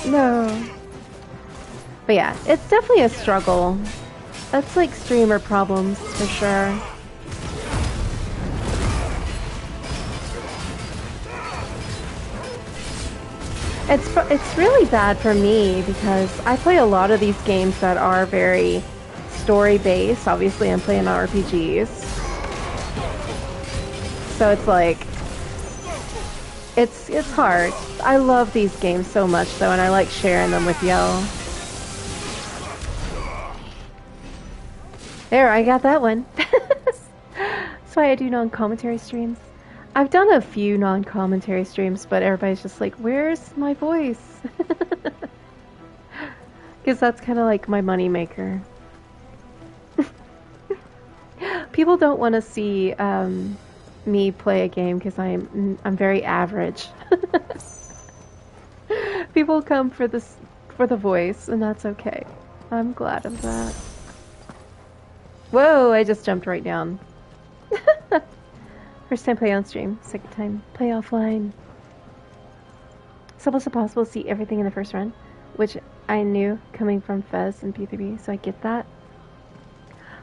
No. But yeah, it's definitely a struggle. That's like streamer problems for sure. It's really bad for me because I play a lot of these games that are very story-based. Obviously, I'm playing RPGs. So it's like, It's hard. I love these games so much though, and I like sharing them with y'all. There, I got that one. That's why I do non-commentary streams. I've done a few non-commentary streams, but everybody's just like, where's my voice? Because that's kind of like my moneymaker. People don't want to see me play a game because I'm very average. People come for the voice, and that's okay. I'm glad of that. Whoa! I just jumped right down. First time play on stream, second time play offline. It's almost impossible to see everything in the first run, which I knew coming from Fez and P3B, so I get that.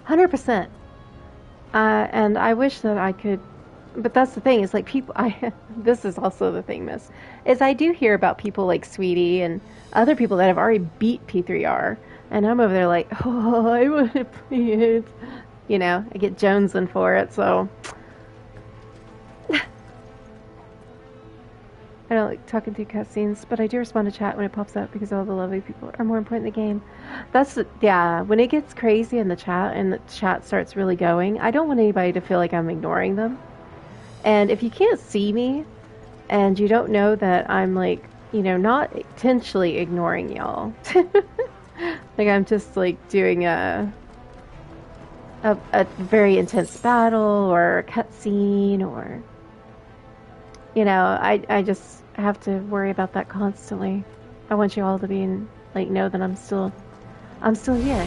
100%. And I wish that I could, but that's the thing, is like people, this is also the thing, miss, is I do hear about people like Sweetie and other people that have already beat P3R, and I'm over there like, oh, I want to play it. You know, I get jonesing for it, so. I don't like talking through cutscenes, but I do respond to chat when it pops up because all the lovely people are more important in the game. That's, yeah, when it gets crazy in the chat and the chat starts really going, I don't want anybody to feel like I'm ignoring them. And if you can't see me and you don't know that I'm like, you know, not intentionally ignoring y'all. Like I'm just like doing a very intense battle or a cutscene or, you know, I just have to worry about that constantly. I want you all to be like know that I'm still here.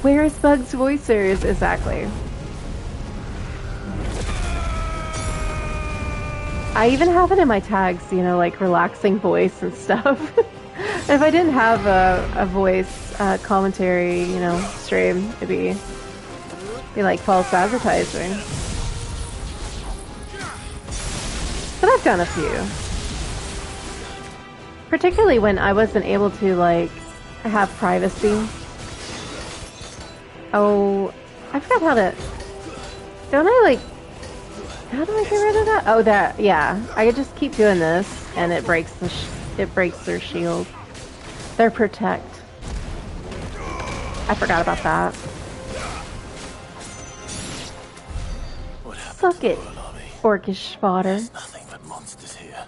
Where is Bug's voicers? Exactly. I even have it in my tags, you know, like relaxing voice and stuff. And if I didn't have a voice commentary, you know, stream, it'd be like false advertising. But I've done a few. Particularly when I wasn't able to, like, have privacy. Oh, I forgot how to... Don't I, like... How do I get rid of that? Oh, that, yeah. I could just keep doing this, and it breaks their shield. Their protect. I forgot about that. Suck it, orcish fodder.
There's nothing but monsters here.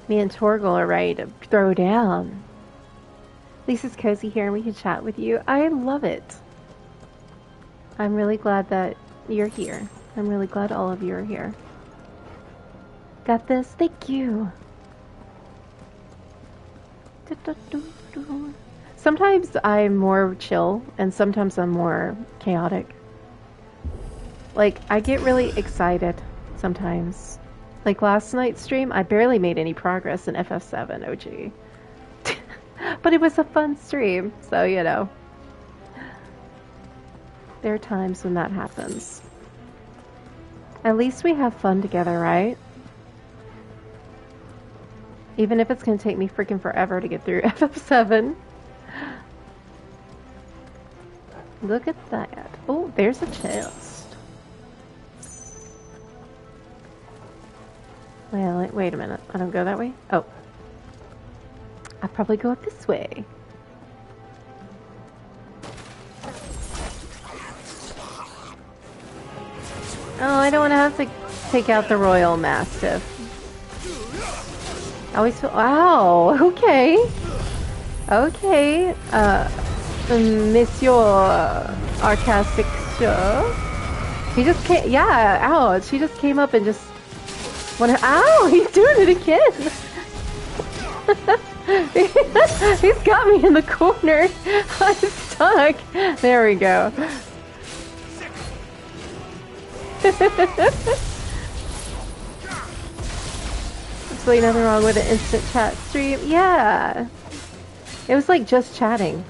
Me and Torgal are ready to throw down. Lisa's cozy here and we can chat with you. I love it. I'm really glad that you're here. I'm really glad all of you are here. Got this? Thank you. Sometimes I'm more chill and sometimes I'm more chaotic. Like, I get really excited sometimes. Like last night's stream, I barely made any progress in FF7 OG. But it was a fun stream, so you know. There are times when that happens. At least we have fun together, right? Even if it's gonna take me freaking forever to get through FF7. Look at that. Oh, there's a chest. Well, wait a minute. I don't go that way? Oh. I probably go up this way. Oh, I don't want to have to take out the Royal Mastiff. I always feel... Wow, okay. Okay. Monsieur Arcastic Show. He just came... Yeah, ouch. He just came up and just... Ow! He's doing it again! He's got me in the corner! I'm stuck! There we go. Absolutely nothing wrong with an instant chat stream. Yeah! It was like just chatting.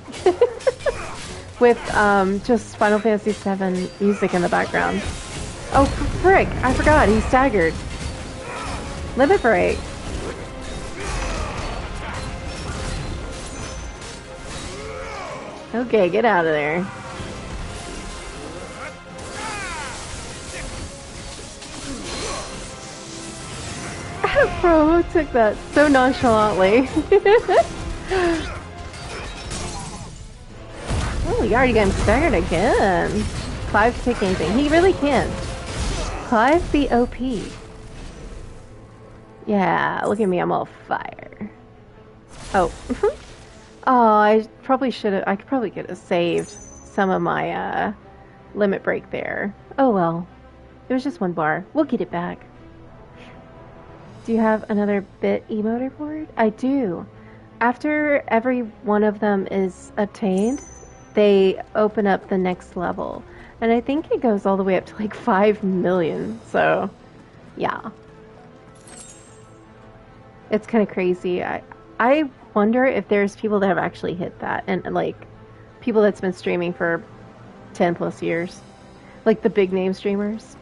With just Final Fantasy VII music in the background. Oh, frick! I forgot, he staggered. Limit break. Okay, get out of there. Bro, who took that so nonchalantly? Oh, you already got him staggered again. Clive can take anything. He really can. Clive be OP. Yeah, look at me, I'm all fire. Oh. Oh, I probably should have. I probably could have saved some of my limit break there. Oh well. It was just one bar. We'll get it back. Do you have another bit emote reward? I do. After every one of them is obtained, they open up the next level. And I think it goes all the way up to like 5 million. So, yeah. It's kind of crazy. I wonder if there's people that have actually hit that. And like, people that's been streaming for 10 plus years. Like the big name streamers.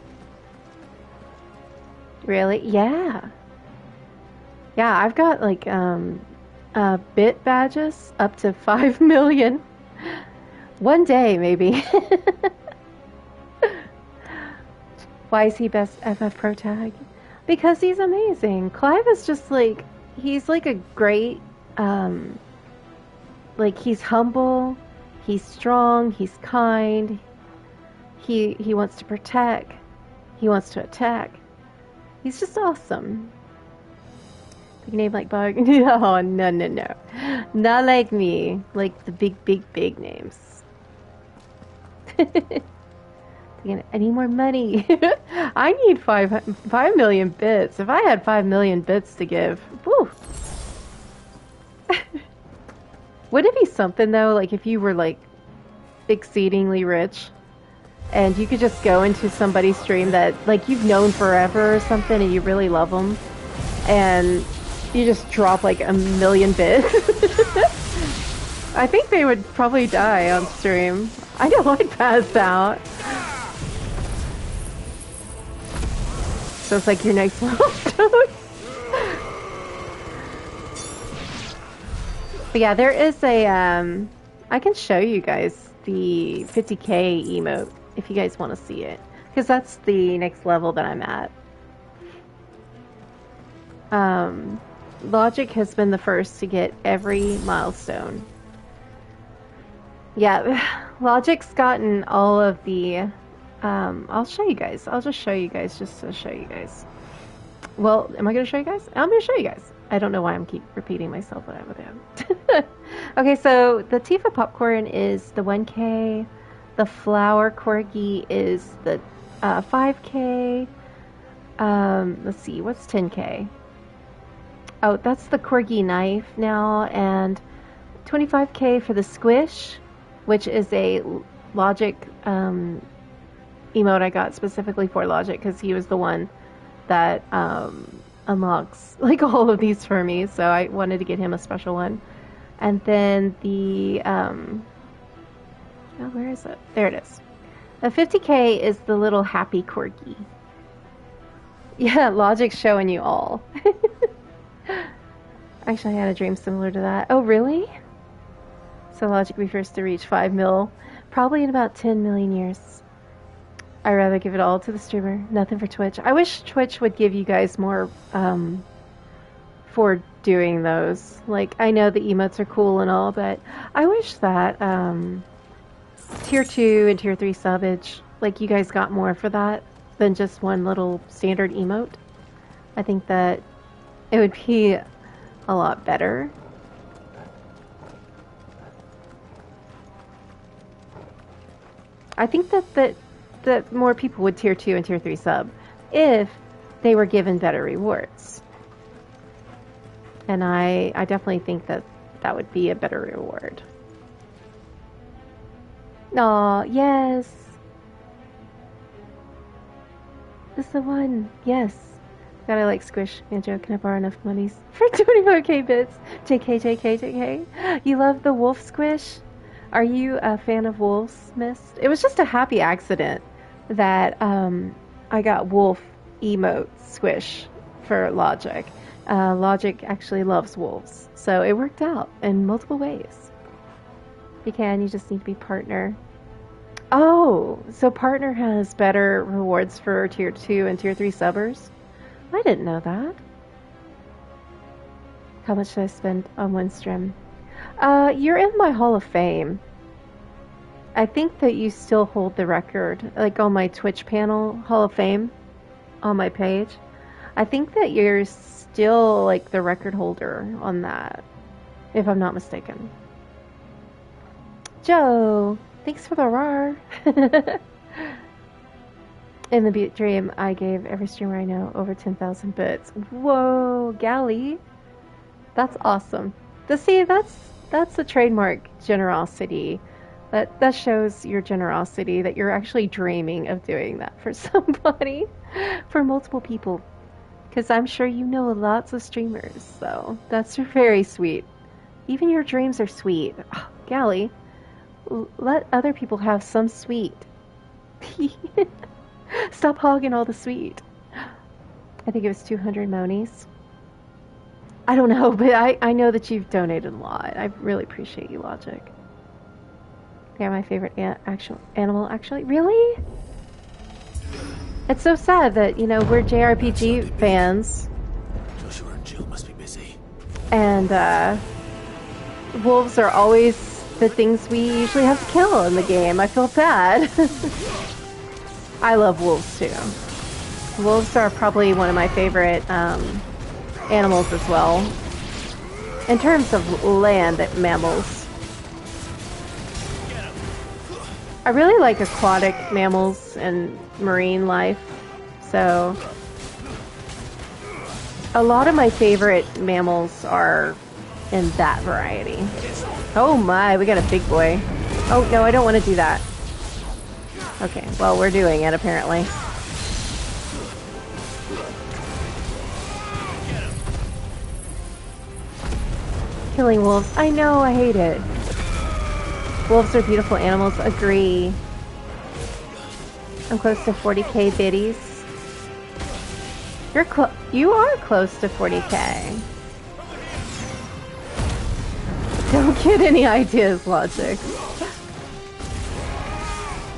Really? Yeah. Yeah, I've got like, bit badges up to 5 million. One day, maybe. Why is he best FF Pro Tag? Because he's amazing. Clive is just like, he's like a great, like he's humble, he's strong, he's kind, he wants to protect, he wants to attack. He's just awesome. Big name like Bug? No, no, no, no. Not like me. Like the big names. Any more money? I need 5 million bits. If I had 5 million bits to give, whew. Wouldn't it be something though, like if you were like exceedingly rich and you could just go into somebody's stream that like you've known forever or something and you really love them and you just drop like 1 million bits? I think they would probably die on stream. I know I'd pass out. So it's like your next milestone. But yeah, there is a, I can show you guys the 50k emote if you guys want to see it. Because that's the next level that I'm at. Logic has been the first to get every milestone. Yeah, Logic's gotten all of the, I'll show you guys. I'll just show you guys just to show you guys. Well, am I going to show you guys? I'm going to show you guys. I don't know why I'm keep repeating myself what I have. Okay, so the Tifa popcorn is the 1k. The flower corgi is the 5k. Let's see, what's 10k? Oh, that's the corgi knife now, and 25k for the squish, which is a Logic emote I got specifically for Logic because he was the one that unlocks like all of these for me, so I wanted to get him a special one. And then the oh, where is it? There it is. The 50k is the little happy corgi. Yeah, Logic's showing you all. Actually, I had a dream similar to that. Oh, really? So Logic will be first to reach 5 mil, probably in about 10 million years. I'd rather give it all to the streamer. Nothing for Twitch. I wish Twitch would give you guys more for doing those. Like, I know the emotes are cool and all, but I wish that tier 2 and tier 3 subbage, like you guys got more for that than just one little standard emote. I think that it would be a lot better. I think that more people would tier 2 and tier 3 sub if they were given better rewards. And I definitely think that that would be a better reward. Aw, yes. This is the one. Yes. Gotta like squish. Manjo, can I borrow enough monies for 25k bits? JK, JK, JK. You love the wolf squish? Are you a fan of Wolf's Mist? It was just a happy accident that I got wolf emote squish for Logic. Logic actually loves wolves, so it worked out in multiple ways. You just need to be partner. Oh, so partner has better rewards for tier 2 and tier 3 subbers? I didn't know that. How much did I spend on one stream? You're in my Hall of Fame. I think that you still hold the record, like on my Twitch panel, Hall of Fame, on my page. I think that you're still like the record holder on that, if I'm not mistaken. Joe, thanks for the RAR. In the Butte Dream, I gave every streamer I know over 10,000 bits. Whoa, Galley. That's awesome. See, that's a trademark generosity. That shows your generosity, that you're actually dreaming of doing that for somebody, for multiple people. Because I'm sure you know lots of streamers, so that's very sweet. Even your dreams are sweet. Oh, Gally, let other people have some sweet. Stop hogging all the sweet. I think it was 200 monies. I don't know, but I know that you've donated a lot. I really appreciate you, Logic. They're my favorite animal, actually. Really? It's so sad that, you know, we're JRPG fans.
Joshua and Jill must be busy.
And, wolves are always the things we usually have to kill in the game. I feel bad. I love wolves, too. Wolves are probably one of my favorite, animals as well. In terms of land mammals. I really like aquatic mammals and marine life, so a lot of my favorite mammals are in that variety. Oh my, we got a big boy. Oh no, I don't want to do that. Okay, well, we're doing it apparently. Killing wolves. I know, I hate it. Wolves are beautiful animals. Agree. I'm close to 40k biddies. You are close to 40k. Don't get any ideas, Logic.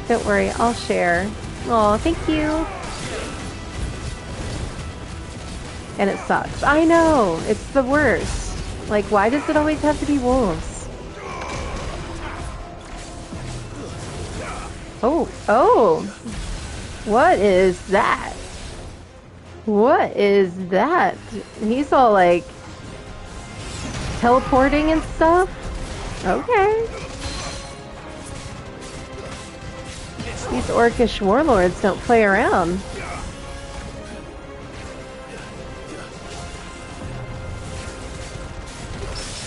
Don't worry, I'll share. Oh, thank you. And it sucks. I know, it's the worst. Like, why does it always have to be wolves? Oh, what is that? What is that? He's all like teleporting and stuff? Okay. These orcish warlords don't play around.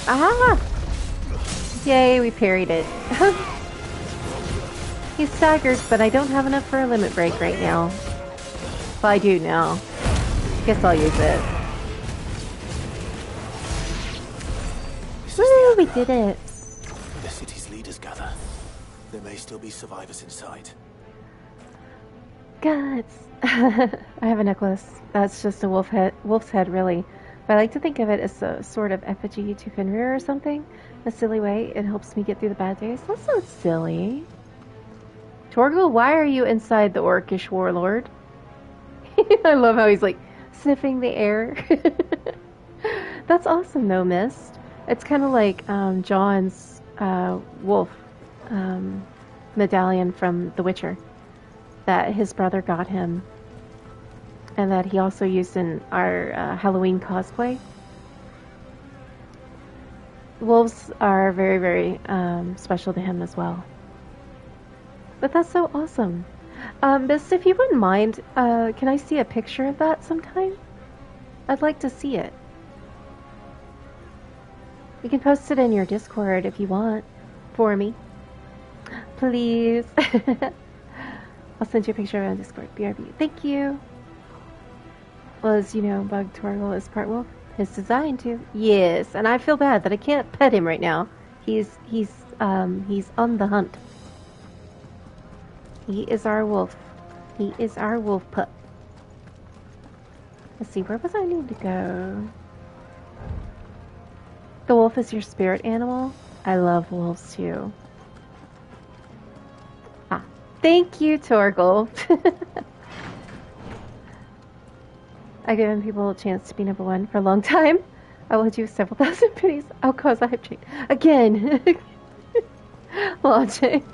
Ah! Yay, we parried it. He's staggered, but I don't have enough for a limit break right now. Well, I do now. Guess I'll use it. Woo, we did it.
The city's leaders gather. There may still be survivors inside.
Guts. I have a necklace. That's just a wolf's head, really. But I like to think of it as a sort of effigy to Fenrir or something. In a silly way, it helps me get through the bad days. That's not silly. Torgal, why are you inside the orcish warlord? I love how he's like sniffing the air. That's awesome though, Mist. It's kind of like John's wolf medallion from The Witcher that his brother got him, and that he also used in our Halloween cosplay. Wolves are very, very special to him as well. But that's so awesome. Mist, if you wouldn't mind, can I see a picture of that sometime? I'd like to see it. You can post it in your Discord if you want, for me. Please. I'll send you a picture on Discord. BRB. Thank you. Well, as you know, Bug Torgal is part wolf. His design too. Yes, and I feel bad that I can't pet him right now. He's on the hunt. He is our wolf. He is our wolf pup. Let's see, where was I need to go? The wolf is your spirit animal? I love wolves too. Ah, thank you, Torgal. I've given people a chance to be number one for a long time. I will hit you with several thousand pennies. I'll cause a hype train. Again! Logic.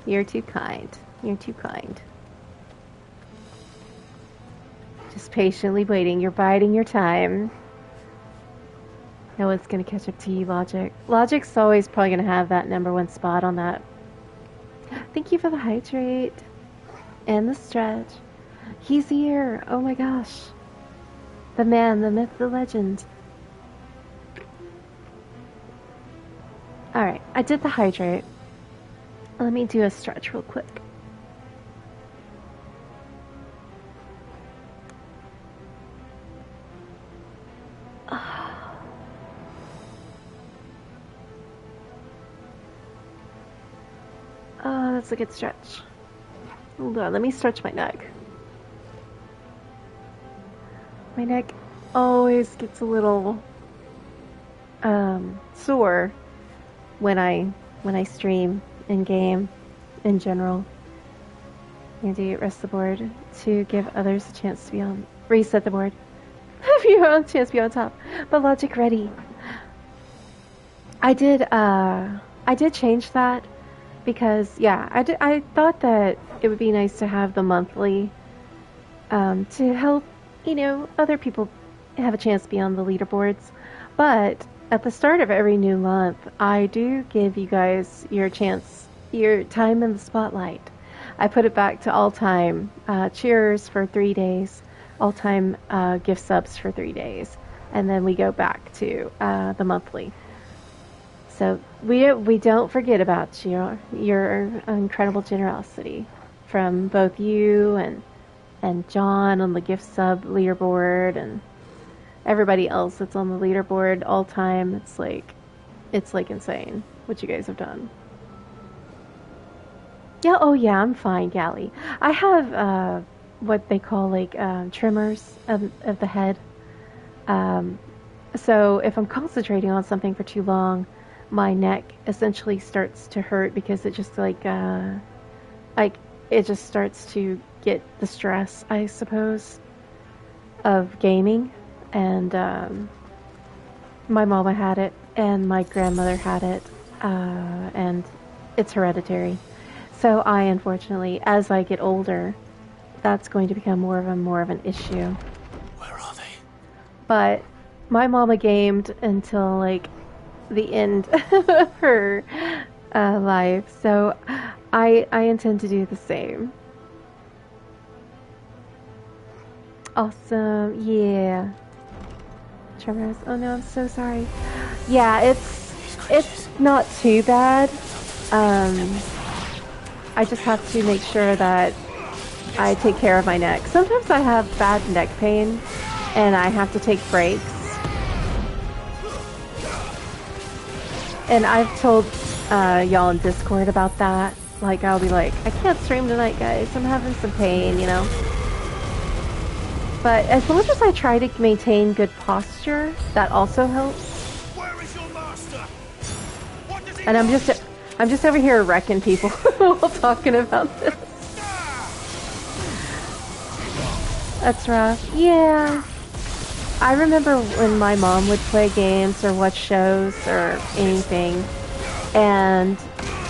You're too kind. You're too kind. Just patiently waiting. You're biding your time. No one's gonna catch up to you, Logic. Logic's always probably gonna have that #1 spot on that. Thank you for the hydrate. And the stretch. He's here! Oh my gosh. The man, the myth, the legend. Alright, I did the hydrate. Let me do a stretch real quick. Oh, that's a good stretch. Hold on, let me stretch my neck. My neck always gets a little sore when I stream in game in general. You do rest the board to give others a chance to be on. Reset the board. If you have a chance to be on top. But Logic ready. I did change that because yeah, I thought that it would be nice to have the monthly to help, you know, other people have a chance to be on the leaderboards. But at the start of every new month, I do give you guys your chance, your time in the spotlight. I put it back to all-time cheers for 3 days, all-time gift subs for 3 days, and then we go back to the monthly. So we don't forget about your incredible generosity from both you and John on the gift sub leaderboard and everybody else that's on the leaderboard all time. It's like insane what you guys have done. Yeah, oh yeah, I'm fine, Gally. I have what they call like tremors of the head. So if I'm concentrating on something for too long, my neck essentially starts to hurt because it just like it just starts to get the stress, I suppose, of gaming. And my mama had it, and my grandmother had it, and it's hereditary. So I, unfortunately, as I get older, that's going to become more of an issue.
Where are they?
But my mama gamed until like the end of her life, so I intend to do the same. Awesome, yeah. Tremors. Oh no, I'm so sorry. Yeah, it's not too bad. I just have to make sure that I take care of my neck. Sometimes I have bad neck pain and I have to take breaks. And I've told y'all in Discord about that. Like, I'll be like, I can't stream tonight, guys. I'm having some pain, you know? But as long as I try to maintain good posture, that also helps.
Where is your master? What does he
And I'm just over here wrecking people while talking about this. That's rough. Yeah. I remember when my mom would play games or watch shows or anything, and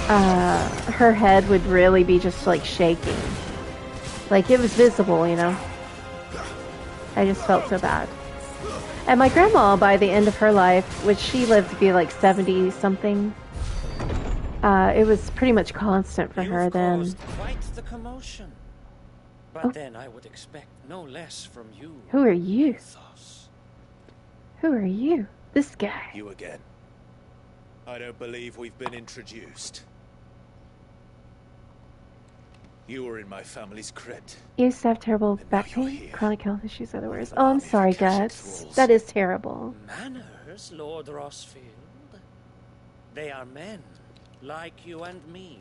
her head would really be just like shaking. Like it was visible, you know? I just felt so bad. And my grandma, by the end of her life, which she lived to be like 70 something, it was pretty much constant for her then.
Caused quite the commotion. But then I would expect no less from you.
Who are you? Who are you? This guy.
You again. I don't believe we've been introduced. You were in my family's crypt.
You used to have terrible back pain, chronic health issues, other words. Oh, I'm sorry, Guts. That is terrible.
Manners, Lord Rossfield. They are men, like you and me.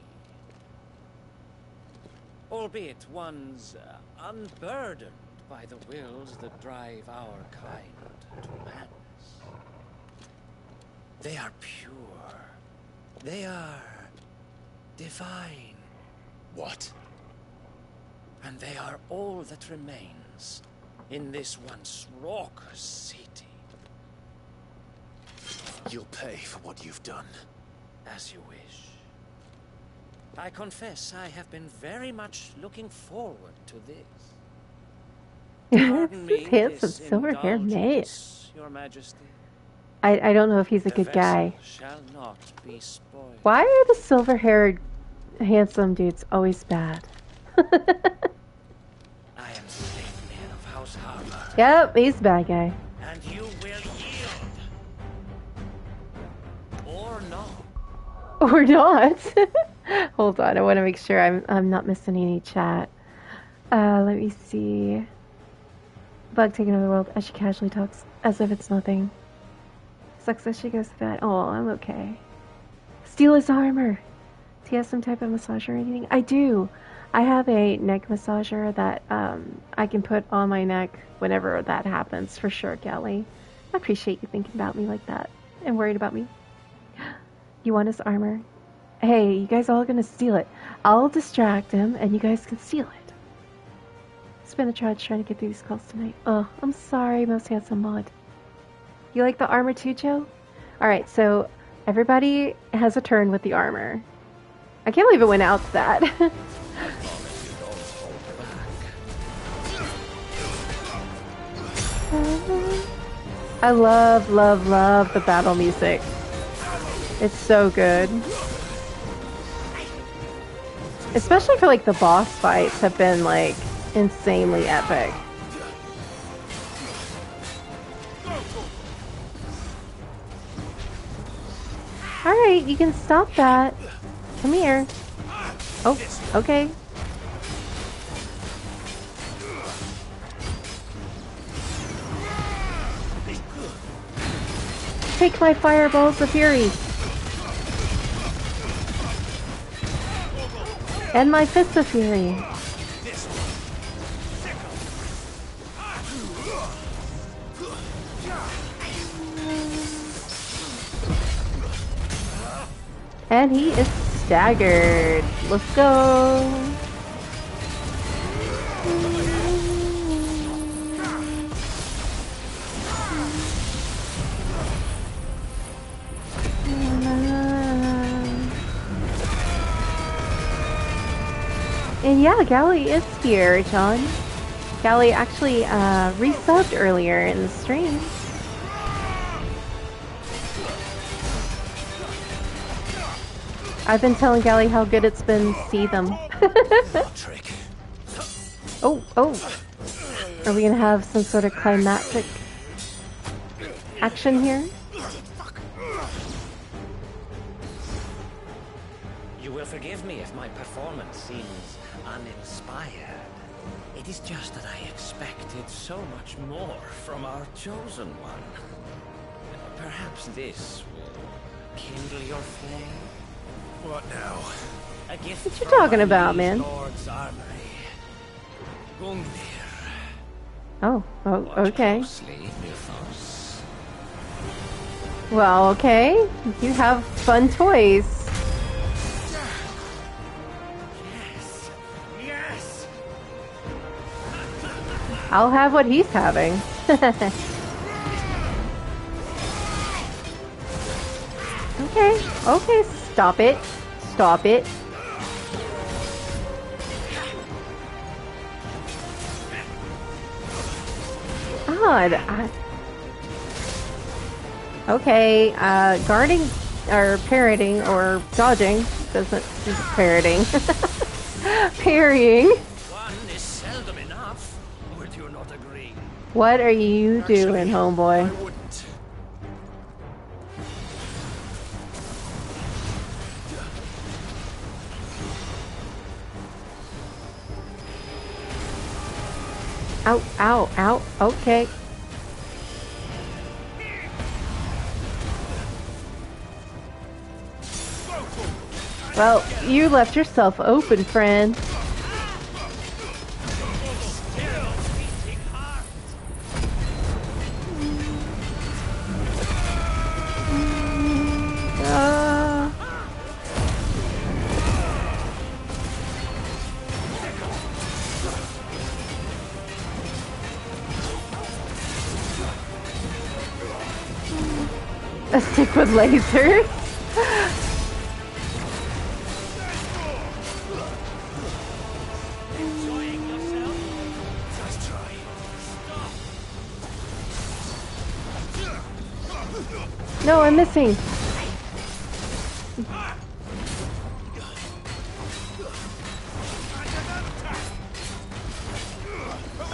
Albeit one's unburdened by the wills that drive our kind to madness. They are pure. They are divine.
What?
And they are all that remains in this once raucous city.
You'll pay for what you've done.
As you wish. I confess I have been very much looking forward to this. Pardon me,
handsome
this
silver-haired man.
indulgence, Your Majesty.
I don't know if he's a good guy.
Shall not be spoiled.
Why are the silver-haired handsome dudes always bad?
I am the late man of House Harbor.
Yep, he's a bad guy.
And you will yield. Or not.
Or not. Hold on, I want to make sure I'm not missing any chat. Let me see. Bug taking over the world as she casually talks as if it's nothing. Sucks that she goes to bed. Oh, I'm okay. Steal his armor. Do you have some type of massager or anything? I do. I have a neck massager that I can put on my neck whenever that happens, for sure, Kelly. I appreciate you thinking about me like that and worried about me. You want his armor? Hey, you guys all gonna steal it. I'll distract him and you guys can steal it. It's been a trudge trying to get through these calls tonight. Oh, I'm sorry, most handsome mod. You like the armor too, Joe? Alright, so everybody has a turn with the armor. I can't believe it went out to that. I love, love, love the battle music. It's so good. Especially for like the boss fights have been like insanely epic. Alright, you can stop that. Come here. Oh, okay. Take my fireballs of fury. And my fists of fury. And he is staggered. Let's go. And yeah, Gally is here, John. Gally actually resubbed earlier in the stream. I've been telling Gally how good it's been to see them. Oh. Are we gonna have some sort of climactic action here?
You will forgive me if my performance seems uninspired. It is just that I expected so much more from our chosen one. Perhaps this will kindle your flame.
What now?
A gift
what you talking about, man?
Lord's armory.
Oh, okay.
Closely, Mythos.
Well, okay. You have fun toys.
Yes.
I'll have what he's having. Okay, stop it. Stop it. God. Okay, guarding, or parroting, or dodging, doesn't, parroting. Parrying.
One is seldom enough. Would you not agree?
What are you doing, homeboy?
I wouldn't.
Ow, ow, ow, okay. Well, you left yourself open, friend. A stick with lasers? No, I'm missing.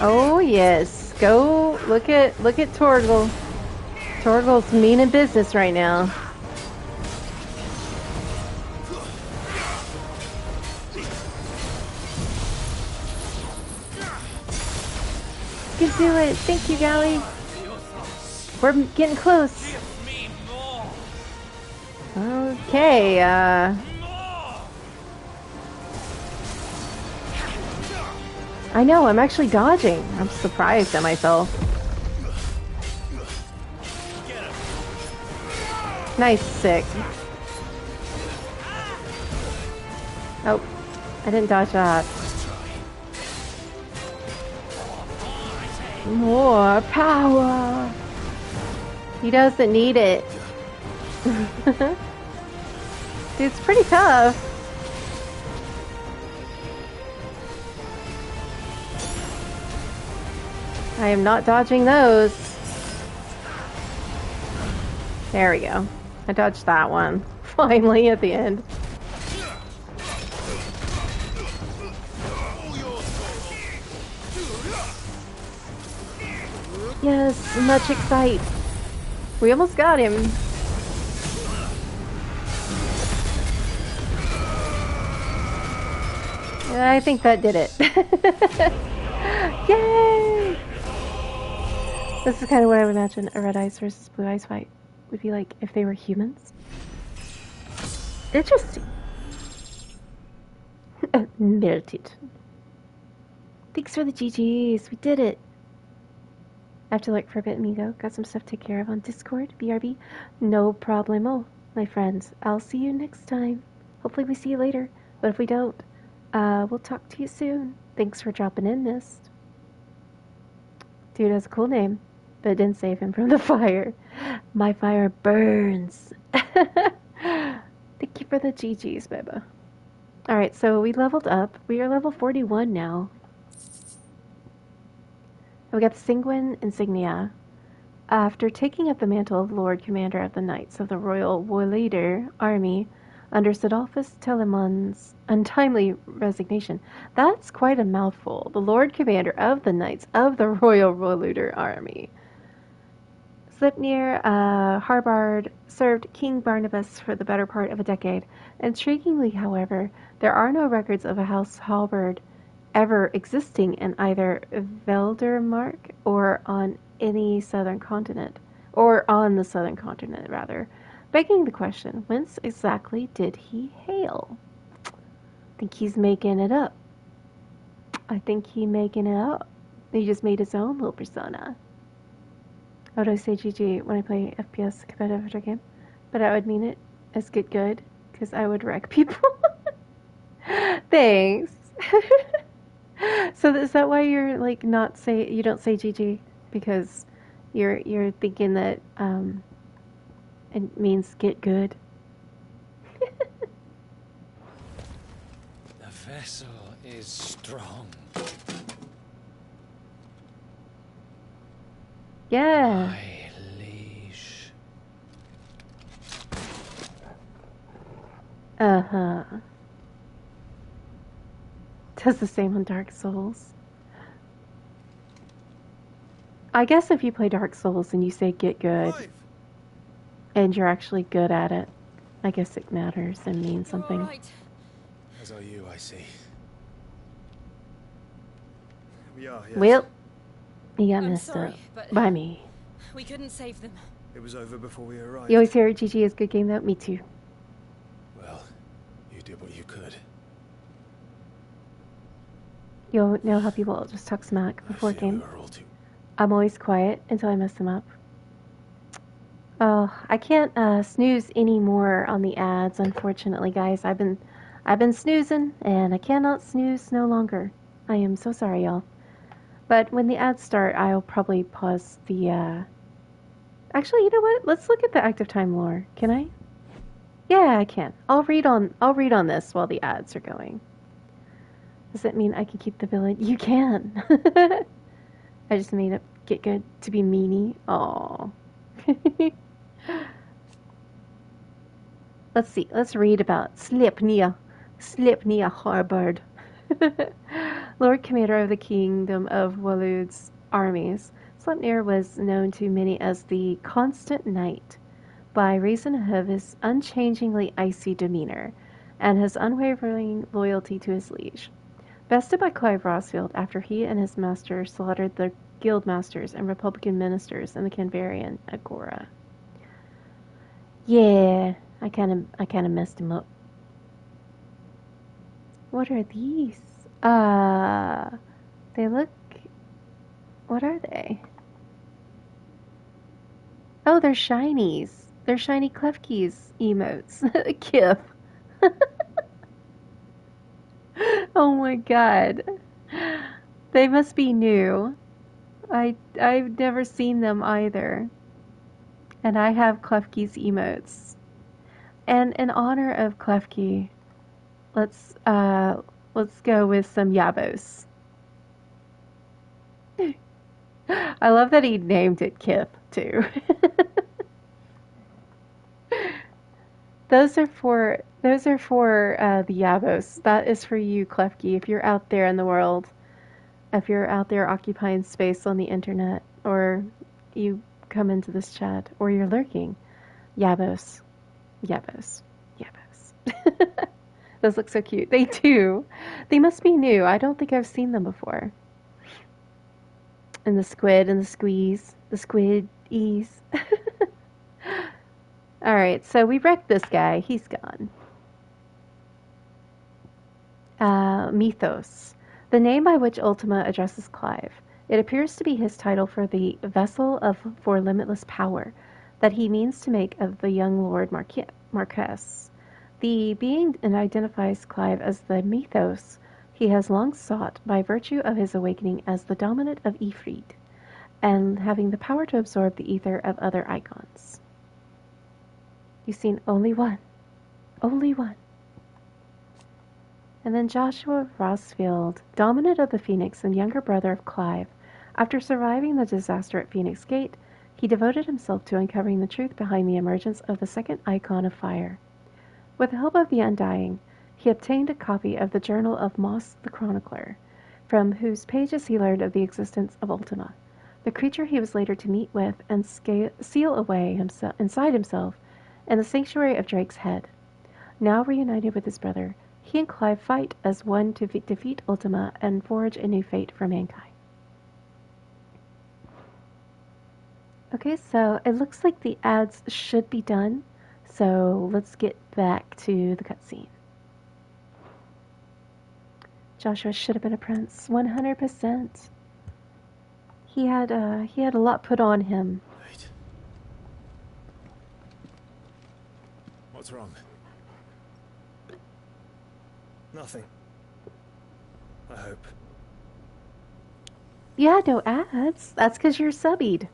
Oh yes, go look at Torgal. Torgal's meaning business right now. You can do it. Thank you, Gally. We're getting close. Okay, I know, I'm actually dodging. I'm surprised at myself. Nice, sick. Oh, I didn't dodge that. More power. He doesn't need it. Dude's pretty tough. I am not dodging those. There we go. I dodged that one. Finally at the end. Yes, much excite. We almost got him. I think that did it. Yay! This is kind of what I would imagine a red eyes versus blue eyes fight would be like if they were humans. Interesting. Melted. Thanks for the GGs. We did it. I have to look for a bit, amigo. Got some stuff to take care of on Discord. BRB. No problemo, my friends. I'll see you next time. Hopefully we see you later. But if we don't, we'll talk to you soon. Thanks for dropping in, Mist. Dude has a cool name, but it didn't save him from the fire. My fire burns. Thank you for the GGs, baby. Alright, so we leveled up. We are level 41 now. We got the Sanguine Insignia. After taking up the mantle of Lord Commander of the Knights of the Royal Warleader Army under Sidolphus Telemon's untimely resignation. That's quite a mouthful. The Lord Commander of the Knights of the Royal Warleader Army. Slipnir Harbard served King Barnabas for the better part of a decade. Intriguingly, however, there are no records of a House Harbard ever existing in either Veldermark or on any southern continent, or on the southern continent, rather, begging the question, whence exactly did he hail? I think he's making it up. I think he's making it up. He just made his own little persona. How would I say GG when I play FPS competitive video game? But I would mean it as get good, because I would wreck people. Thanks. So is that why you're like you don't say GG? Because you're thinking that it means get good.
The vessel is strong.
Yeah.
My liege.
Uh-huh. Does the same on Dark Souls. I guess if you play Dark Souls and you say get good, and you're actually good at it, I guess it matters and means something.
Right.
As are you, I see. We are, yes.
Well, you got
I'm
messed
sorry,
up
but
by me.
we couldn't save them.
It was over before we arrived.
You always hear GG is a good game though? Me too.
Well, you did what you could.
You'll know how people just talk smack before a
I feel
game.
we were all too...
I'm always quiet until I mess them up. Oh, I can't snooze anymore on the ads, unfortunately, guys. I've been snoozing, and I cannot snooze no longer. I am so sorry, y'all. But when the ads start, I'll probably pause the Actually, you know what? Let's look at the active time lore. Can I? Yeah, I can. I'll read on this while the ads are going. Does that mean I can keep the villain? You can. I just made up Get Good to be meanie. Aww. Let's see. Let's read about Sleipnir Harbard. Lord Commander of the Kingdom of Walud's armies. Sleipnir was known to many as the Constant Knight by reason of his unchangingly icy demeanor and his unwavering loyalty to his liege. Bested by Clive Rosfield after he and his master slaughtered the guildmasters and Republican ministers in the Canvarian Agora. Yeah, I kind of messed him up. What are these? They look... What are they? Oh, they're shinies. They're shiny Klefki's emotes. Kif. Oh my god. They must be new. I've never seen them either. And I have Klefki's emotes. And in honor of Klefki, let's go with some Yabos. I love that he named it Kif too. Those are for the Yabos. That is for you, Klefki. If you're out there in the world, if you're out there occupying space on the internet, or you come into this chat, or you're lurking, Yabos. Those look so cute. They do. They must be new. I don't think I've seen them before. And the squid and the squeeze. The squid ease. Alright, so we wrecked this guy. He's gone. Mythos. The name by which Ultima addresses Clive. It appears to be his title for the vessel for limitless power that he means to make of the young Lord Marquess. The being identifies Clive as the Mythos he has long sought by virtue of his awakening as the dominant of Ifrit, and having the power to absorb the ether of other icons. You've seen only one. Only one. And then Joshua Rosfield, dominant of the Phoenix and younger brother of Clive, after surviving the disaster at Phoenix Gate, he devoted himself to uncovering the truth behind the emergence of the second icon of fire. With the help of the Undying, he obtained a copy of the Journal of Moss the Chronicler, from whose pages he learned of the existence of Ultima, the creature he was later to meet with and seal away inside himself in the sanctuary of Drake's Head. Now reunited with his brother, he and Clive fight as one to defeat Ultima and forge a new fate for mankind. Okay, so it looks like the ads should be done, so let's get back to the cutscene. Joshua should have been a prince, 100%. He had a lot put on him.
Wait. What's wrong?
Nothing. I hope.
Yeah, no ads. That's because you're subbied.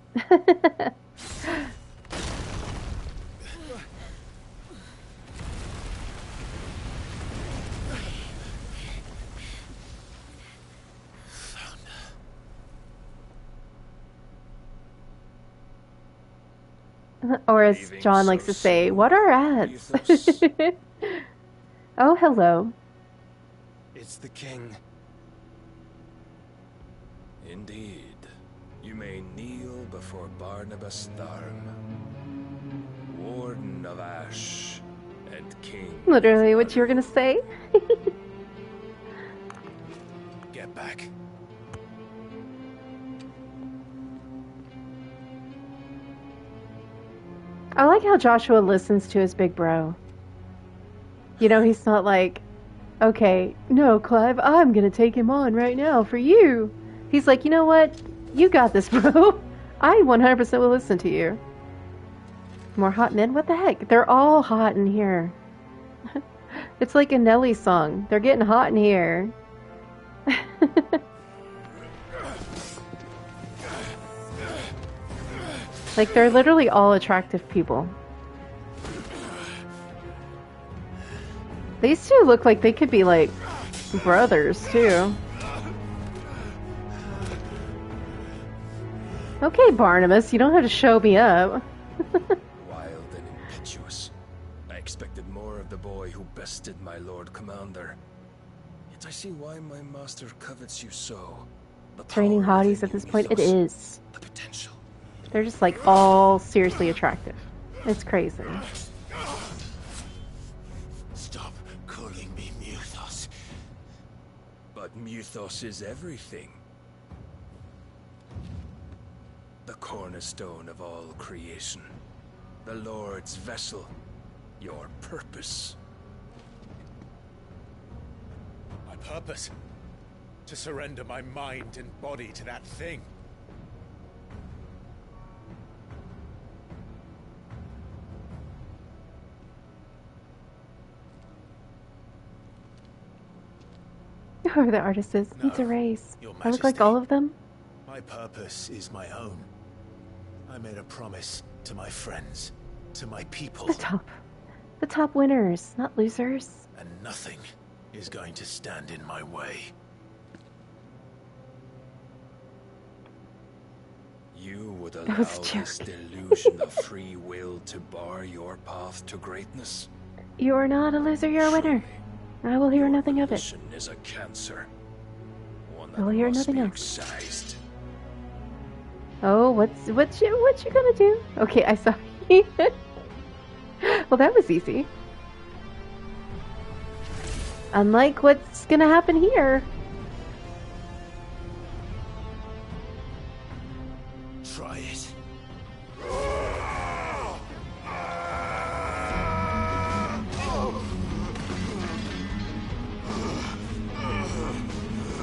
Or as John likes to say, what are ads? Oh, hello.
It's the king.
Indeed. You may kneel before Barnabas Tharm, Warden of Ash and King.
Literally what you were gonna say.
Get back.
I like how Joshua listens to his big bro. You know, he's not like, okay, no, Clive, I'm gonna take him on right now for you. He's like, you know what? You got this, bro. I 100% will listen to you. More hot men? What the heck? They're all hot in here. It's like a Nelly song. They're getting hot in here. Like, they're literally all attractive people. These two look like they could be, like, brothers, too. Okay, Barnabas, you don't have to show me up.
Wild and impetuous. I expected more of the boy who bested my Lord Commander. Yet I see why my master covets you so.
Training hotties at this point, it is.
The potential.
They're just, like, all seriously attractive. It's crazy.
Stop calling me Muthos. But Muthos is everything. The cornerstone of all creation. The Lord's vessel. Your purpose.
My purpose? To surrender my mind and body to that thing.
Whoever the artist is needs a raise. I look like all of them.
My purpose is my own. I made a promise to my friends, to my people.
The top winners, not losers.
And nothing is going to stand in my way.
You would allow this delusion of free will to bar your path to greatness?
You are not a loser, you're a winner. I will hear nothing of it.
Is a cancer. One
I will hear nothing else.
Excised.
Oh, what you gonna do? Okay, I saw you. Well, that was easy. Unlike what's gonna happen here.
Try it.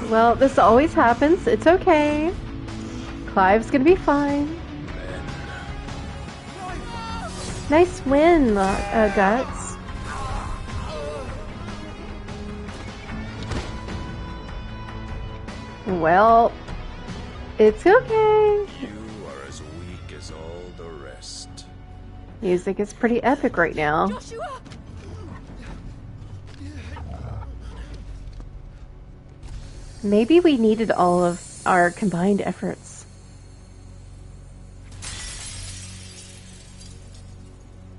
Well, this always happens. It's okay. Clive's gonna be fine. Nice win, Guts. Well, it's okay.
You are as weak as all the rest.
Music is pretty epic right now.
Joshua!
Maybe we needed all of our combined efforts.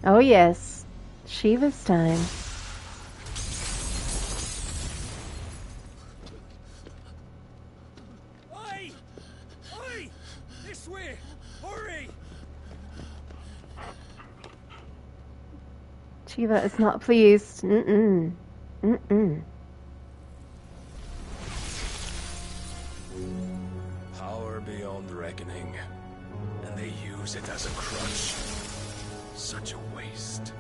Oh yes, Shiva's time.
Oi! Oi! This way! Hurry!
Shiva is not pleased. Mm-mm. Mm-mm.
Power beyond reckoning, and they use it as a crutch. Such a waste.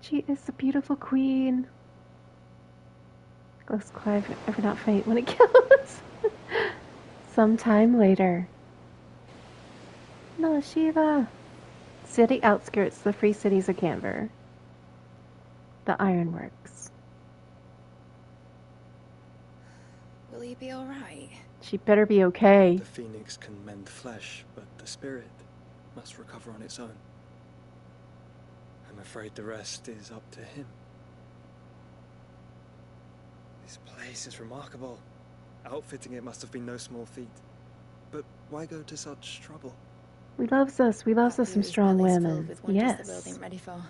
She is the beautiful queen. Lest Clive ever not faint when it kills. Sometime later. No, Shiva. City outskirts, the free cities of Canberra. The ironworks.
Will you be alright?
She better be okay.
The phoenix can mend flesh, but the spirit must recover on its own. I'm afraid the rest is up to him. This place is remarkable. Outfitting it must have been no small feat. But why go to such trouble?
We loves us. We loves us some strong women. Yes.
The building ready for.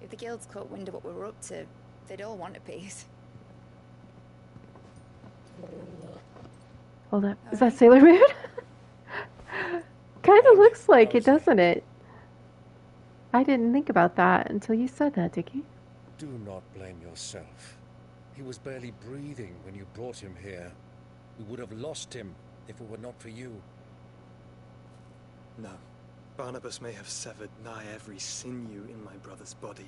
If the guilds caught wind of what we were up to, they'd all want a piece.
Hold up. Is that Sailor Moon? Kind of looks like it, doesn't it? I didn't think about that until you said that, Dickie.
Do not blame yourself. He was barely breathing when you brought him here. We would have lost him if it were not for you.
No. Barnabas may have severed nigh every sinew in my brother's body.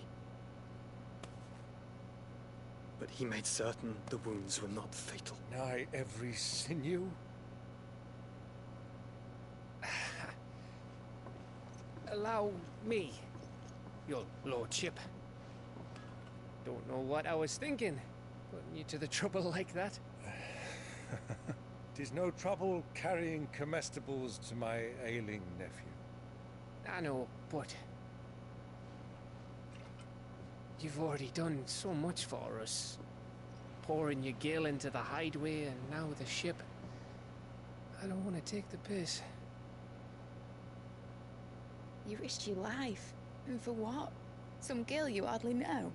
But he made certain the wounds were not fatal.
Nigh every sinew?
Allow me, your lordship. Don't know what I was thinking. Putting you to the trouble like that?
It is no trouble carrying comestibles to my ailing nephew.
I know, but you've already done so much for us. Pouring your gill into the hideaway and now the ship. I don't want to take the piss.
You risked your life. And for what? Some girl you hardly know.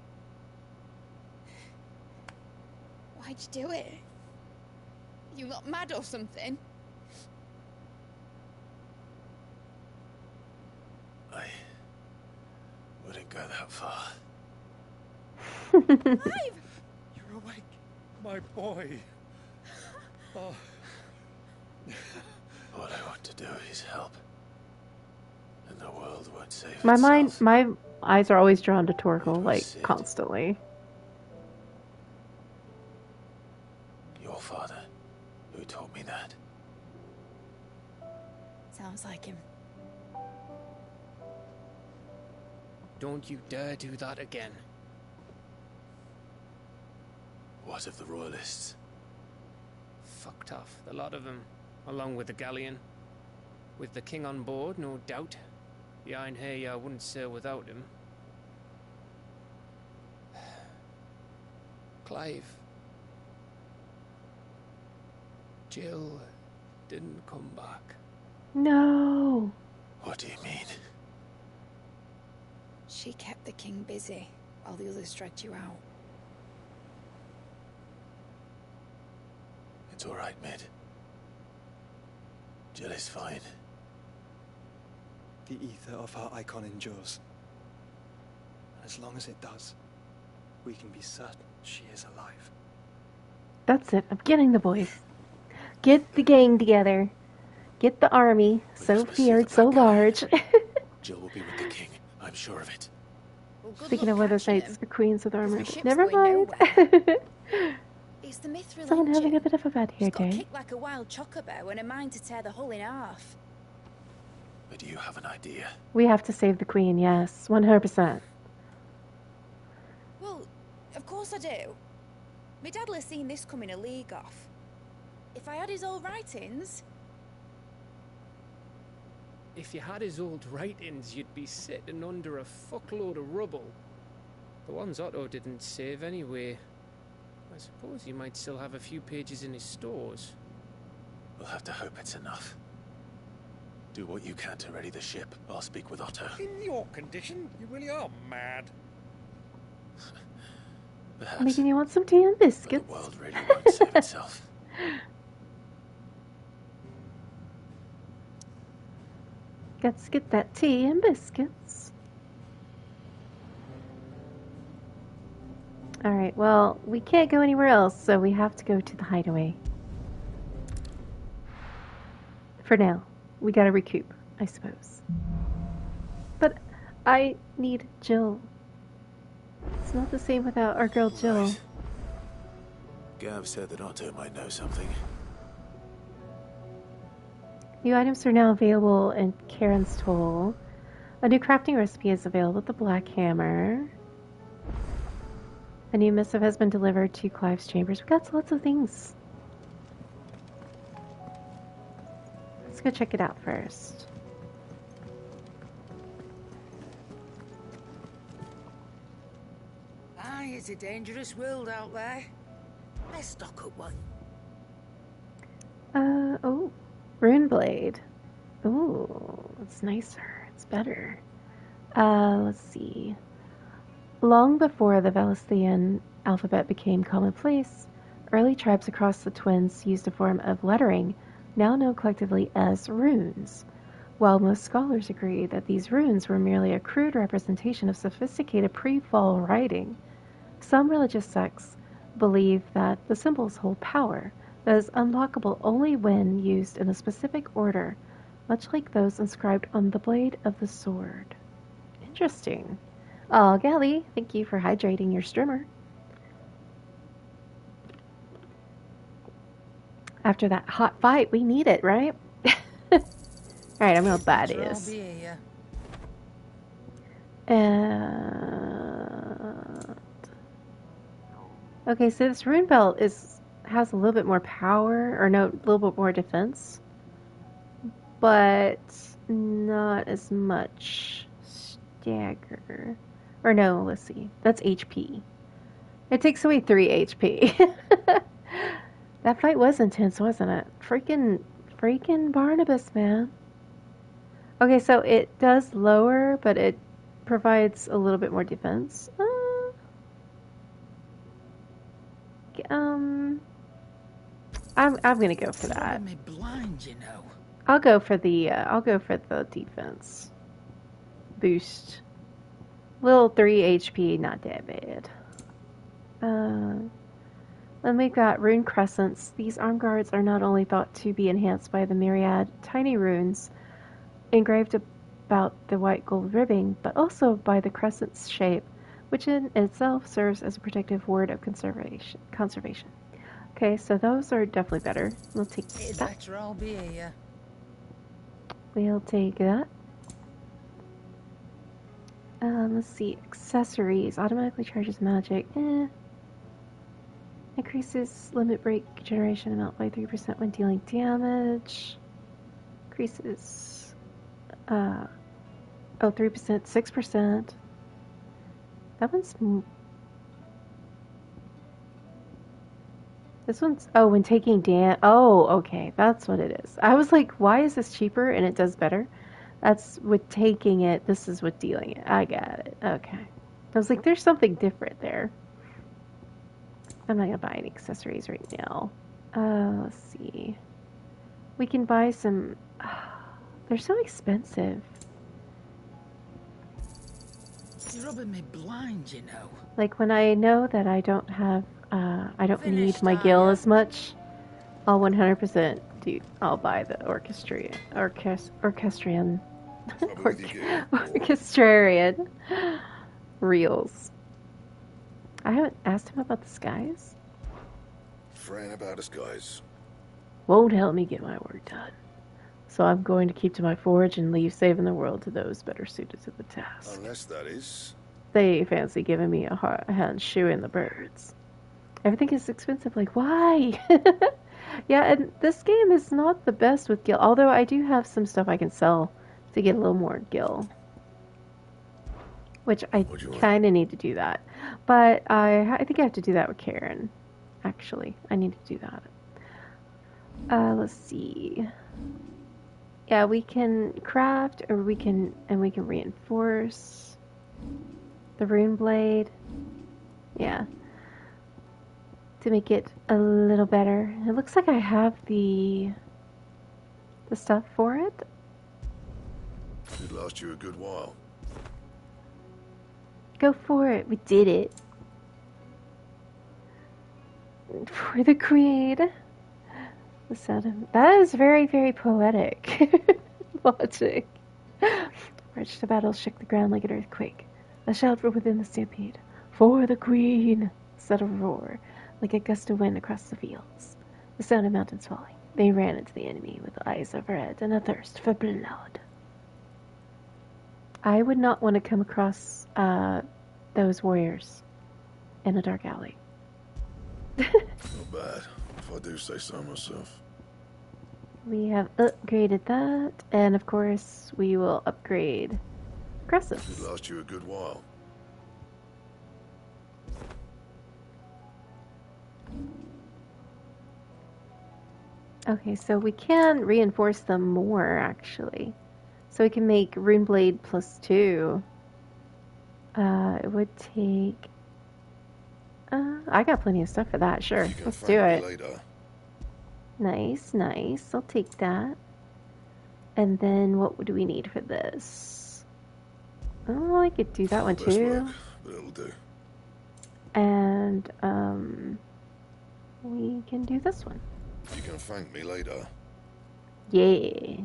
Why'd you do it? You not mad or something?
I wouldn't go that far.
Clive!
You're awake, my boy. Oh.
All I want to do is help. And the world won't save
My
itself.
my eyes are always drawn to Torgal, like, constantly.
Your father, who taught me that.
Sounds like him.
Don't you dare do that again.
What of the royalists?
Fucked off, the lot of them, along with the galleon. With the king on board, no doubt. Behind here, I wouldn't sail without him. Clive. Jill didn't come back.
No.
What do you mean?
She kept the king busy while the others dragged you out.
It's all right, Mid. Jill is fine.
The ether of her icon endures. And as long as it does, we can be certain she is alive.
That's it. I'm getting the boys. Get the gang together. Get the army, so feared, so large.
Jill will be with the king. I'm sure of it.
Well,
Speaking of whether knights or queens with armor.
ship's
Never
going
mind.
It's the Mithril
Someone having
engine.
a bit of a bad hair
It's got a
day.
kick like a wild chocobo and a mind to tear the hull in half.
But do you have an idea?
We have to save the queen, yes. 100%.
Well, of course I do. My dad'll have seen this coming a league off. If I had his old writings...
If you had his old writings, you'd be sitting under a fuckload of rubble. The ones Otto didn't save anyway. I suppose he might still have a few pages in his stores.
We'll have to hope it's enough. Do what you can to ready the ship. I'll speak with Otto.
In your condition, you really are mad.
Perhaps.
Making you want some tea and biscuits.
The world really won't save itself.
Let's get that tea and biscuits. Alright, well, we can't go anywhere else, so we have to go to the hideaway. For now. We gotta recoup, I suppose. But I need Jill. It's not the same without our girl Jill.
Right. Gav said that Otto might know something.
New items are now available in Karen's Toll. A new crafting recipe is available with the Black Hammer. A new missive has been delivered to Clive's chambers. We got lots of things. Let's go check it out first.
Aye, it's a dangerous world out there. Let's stock up one.
Oh. Rune Blade. Ooh, it's nicer. It's better. Let's see. Long before the Velestian alphabet became commonplace, early tribes across the Twins used a form of lettering now known collectively as runes. While most scholars agree that these runes were merely a crude representation of sophisticated pre-fall writing, some religious sects believe that the symbols hold power that is unlockable only when used in a specific order, much like those inscribed on the blade of the sword. Interesting. Oh, Gally, thank you for hydrating your streamer. After that hot fight, we need it, right? Alright, I'm gonna buy this. And Okay, so this rune belt has a little bit more power, or no, a little bit more defense, but not as much stagger. Or no, let's see. That's HP. It takes away 3 HP. That fight was intense, wasn't it? Freaking Barnabas, man. Okay, so it does lower, but it provides a little bit more defense. I'm gonna go for that. I'll go for the defense boost. Little 3 HP, not that bad. Then we've got rune crescents. These arm guards are not only thought to be enhanced by the myriad tiny runes engraved about the white gold ribbing, but also by the crescent's shape, which in itself serves as a protective ward of conservation. Okay, so those are definitely better. We'll take that.
I'll be here.
We'll take that. Let's see. Accessories. Automatically charges magic. Increases limit break generation amount by 3% when dealing damage. Increases 3%, 6%. That one's this one's when taking okay, that's what it is. I was like, why is this cheaper and it does better? That's with taking it, this is with dealing it. I got it. Okay. I was like, there's something different there. I'm not gonna buy any accessories right now. Let's see. We can buy some. They're so expensive.
You're rubbing me blind, you know.
Like when I know that I don't have, I don't need my gil as much, I'll 100% I'll buy the orchestrian reels. I haven't asked him about the skies.
Fran about the skies.
Won't help me get my work done. So I'm going to keep to my forge and leave saving the world to those better suited to the task.
Unless that is.
They fancy giving me a hand shoeing the birds. Everything is expensive, like why? Yeah, and this game is not the best with gil, although I do have some stuff I can sell to get a little more gil. Which I kind of need to do that. But I think I have to do that with Karen. Actually, I need to do that. Let's see. Yeah, we can craft, or we can reinforce the rune blade. Yeah. To make it a little better. It looks like I have the stuff for it.
It last you a good while.
Go for it. We did it. For the queen. The sound of that is very, very poetic. Logic. March to battle, shook the ground like an earthquake. A shout from within the stampede. For the queen! Set a roar, like a gust of wind across the fields. The sound of mountains falling. They ran into the enemy with eyes of red and a thirst for blood. I would not want to come across those warriors in a dark alley.
Not bad, if I do say so myself.
We have upgraded that, and of course we will upgrade aggressive.
It last you a good while.
Okay, so we can reinforce them more, actually. So we can make Runeblade +2. It would take... I got plenty of stuff for that, sure. Let's do it.
Later.
Nice, nice. I'll take that. And then what do we need for this? Oh, I could do that one too.
Work, but it'll do.
And, we can do this one.
You can thank me later.
Yeah.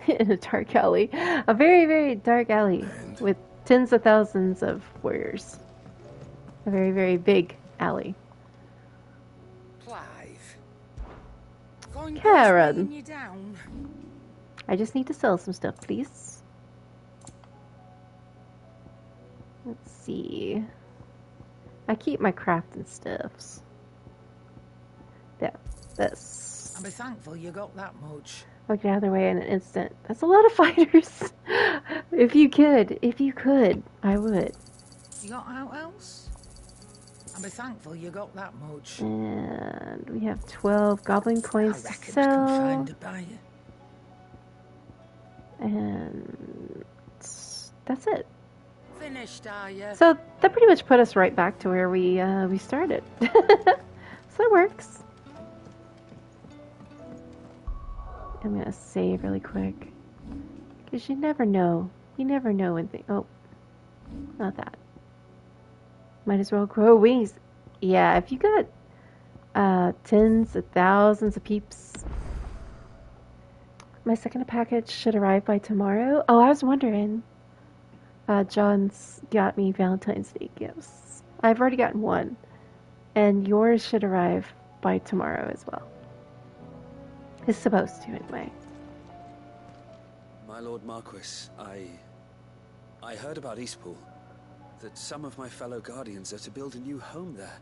In a dark alley. A very, very dark alley with tens of thousands of warriors. A very, very big alley. Karen.
You down.
I just need to sell some stuff, please. Let's see. I keep my crafting stuffs. Yeah, this.
I'll be thankful you got that much.
I'll get out of their way in an instant. That's a lot of fighters. If you could, I would.
You got out else? I'll be thankful you got that much.
And we have 12 goblin coins to
Can
sell.
find a buyer.
And that's it.
Finished, are you?
So that pretty much put us right back to where we started. So it works. I'm gonna save really quick, because you never know. You never know when things. Oh, not that. Might as well grow wings. Yeah, if you got tens of thousands of peeps. My second package should arrive by tomorrow. Oh, I was wondering. John's got me Valentine's Day gifts. I've already gotten one, and yours should arrive by tomorrow as well. It's supposed to, anyway.
My Lord Marquis, I heard about Eastpool. That some of my fellow guardians are to build a new home there,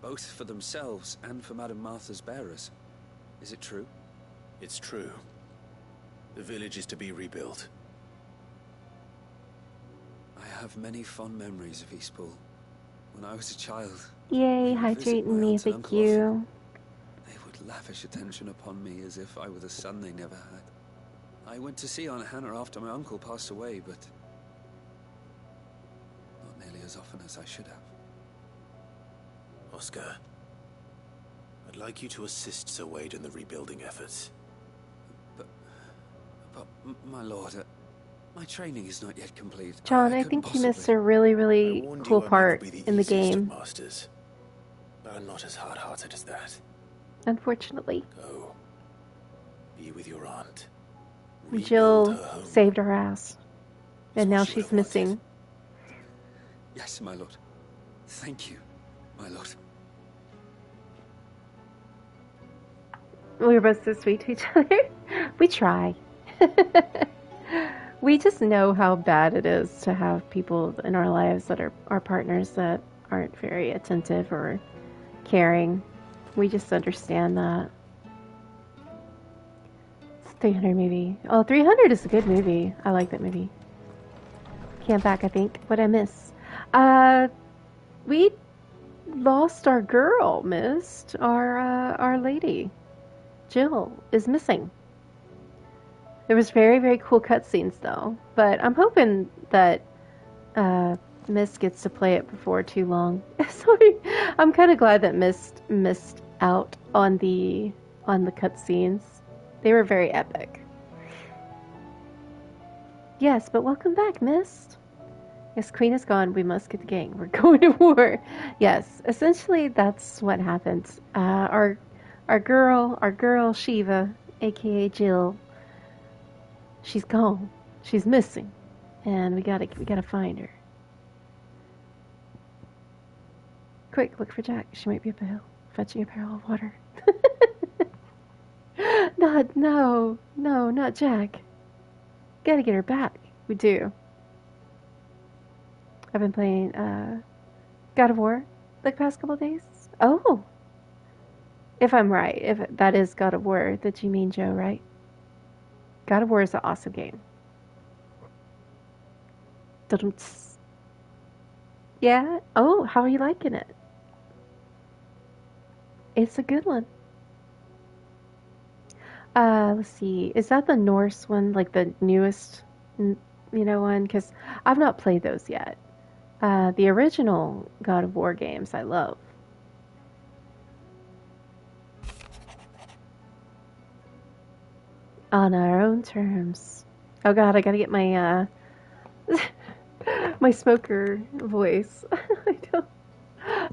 both for themselves and for Madame Martha's bearers. Is it true?
It's true. The village is to be rebuilt.
I have many fond memories of Eastpool. When I was a child...
Yay, hydrating me, thank you.
They would lavish attention upon me as if I were the son they never had. I went to see Aunt Hannah after my uncle passed away, but... not nearly as often as I should have.
Oscar, I'd like you to assist Sir Wade in the rebuilding efforts.
But my lord, my training is not yet complete.
John, I think you missed a really, really cool part in the game.
Masters, but I'm not as hard-hearted as that.
Unfortunately.
Go. Be with your aunt.
Jill saved her ass. And now she's missing.
Yes, my lord. Thank you, my lord.
We were both so sweet to each other. We try. We just know how bad it is to have people in our lives that are our partners that aren't very attentive or caring. We just understand that. It's a 300 movie. Oh, 300 is a good movie. I like that movie. Came back, I think. What'd I miss? We lost our girl, missed. Our lady. Jill is missing. There was very, very cool cutscenes, though. But I'm hoping that Mist gets to play it before too long. Sorry, I'm kind of glad that Mist missed out on the cutscenes. They were very epic. Yes, but welcome back, Mist. Yes, Queen is gone. We must get the gang. We're going to war. Yes, essentially that's what happened. Our girl Shiva, aka Jill. She's gone. She's missing, and we gotta find her. Quick, look for Jack. She might be up a hill, fetching a barrel of water. Not Jack. Gotta get her back. We do. I've been playing God of War the past couple of days. Oh, if I'm right, if that is God of War that you mean, Joe, right? God of War is an awesome game. Yeah? Oh, how are you liking it? It's a good one. Let's see. Is that the Norse one, like the newest, one? Because I've not played those yet. The original God of War games I love. On our own terms. Oh god, I gotta get my my smoker voice.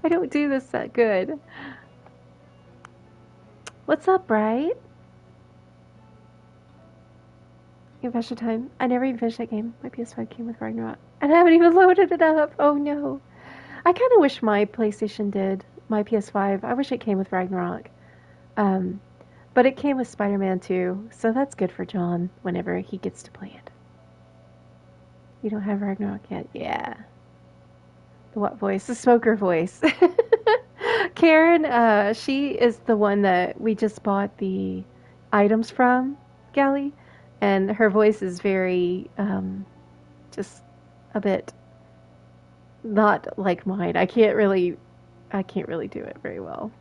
I don't do this that good. What's up, right? Confession time. I never even finished that game. My PS5 came with Ragnarok. And I haven't even loaded it up. Oh no. I kinda wish my PlayStation did. My PS5. I wish it came with Ragnarok. But it came with Spider-Man 2, so that's good for John whenever he gets to play it. You don't have Ragnarok yet? Yeah. The what voice? The smoker voice. Karen, she is the one that we just bought the items from, Gally, and her voice is very, just a bit not like mine. I can't really do it very well.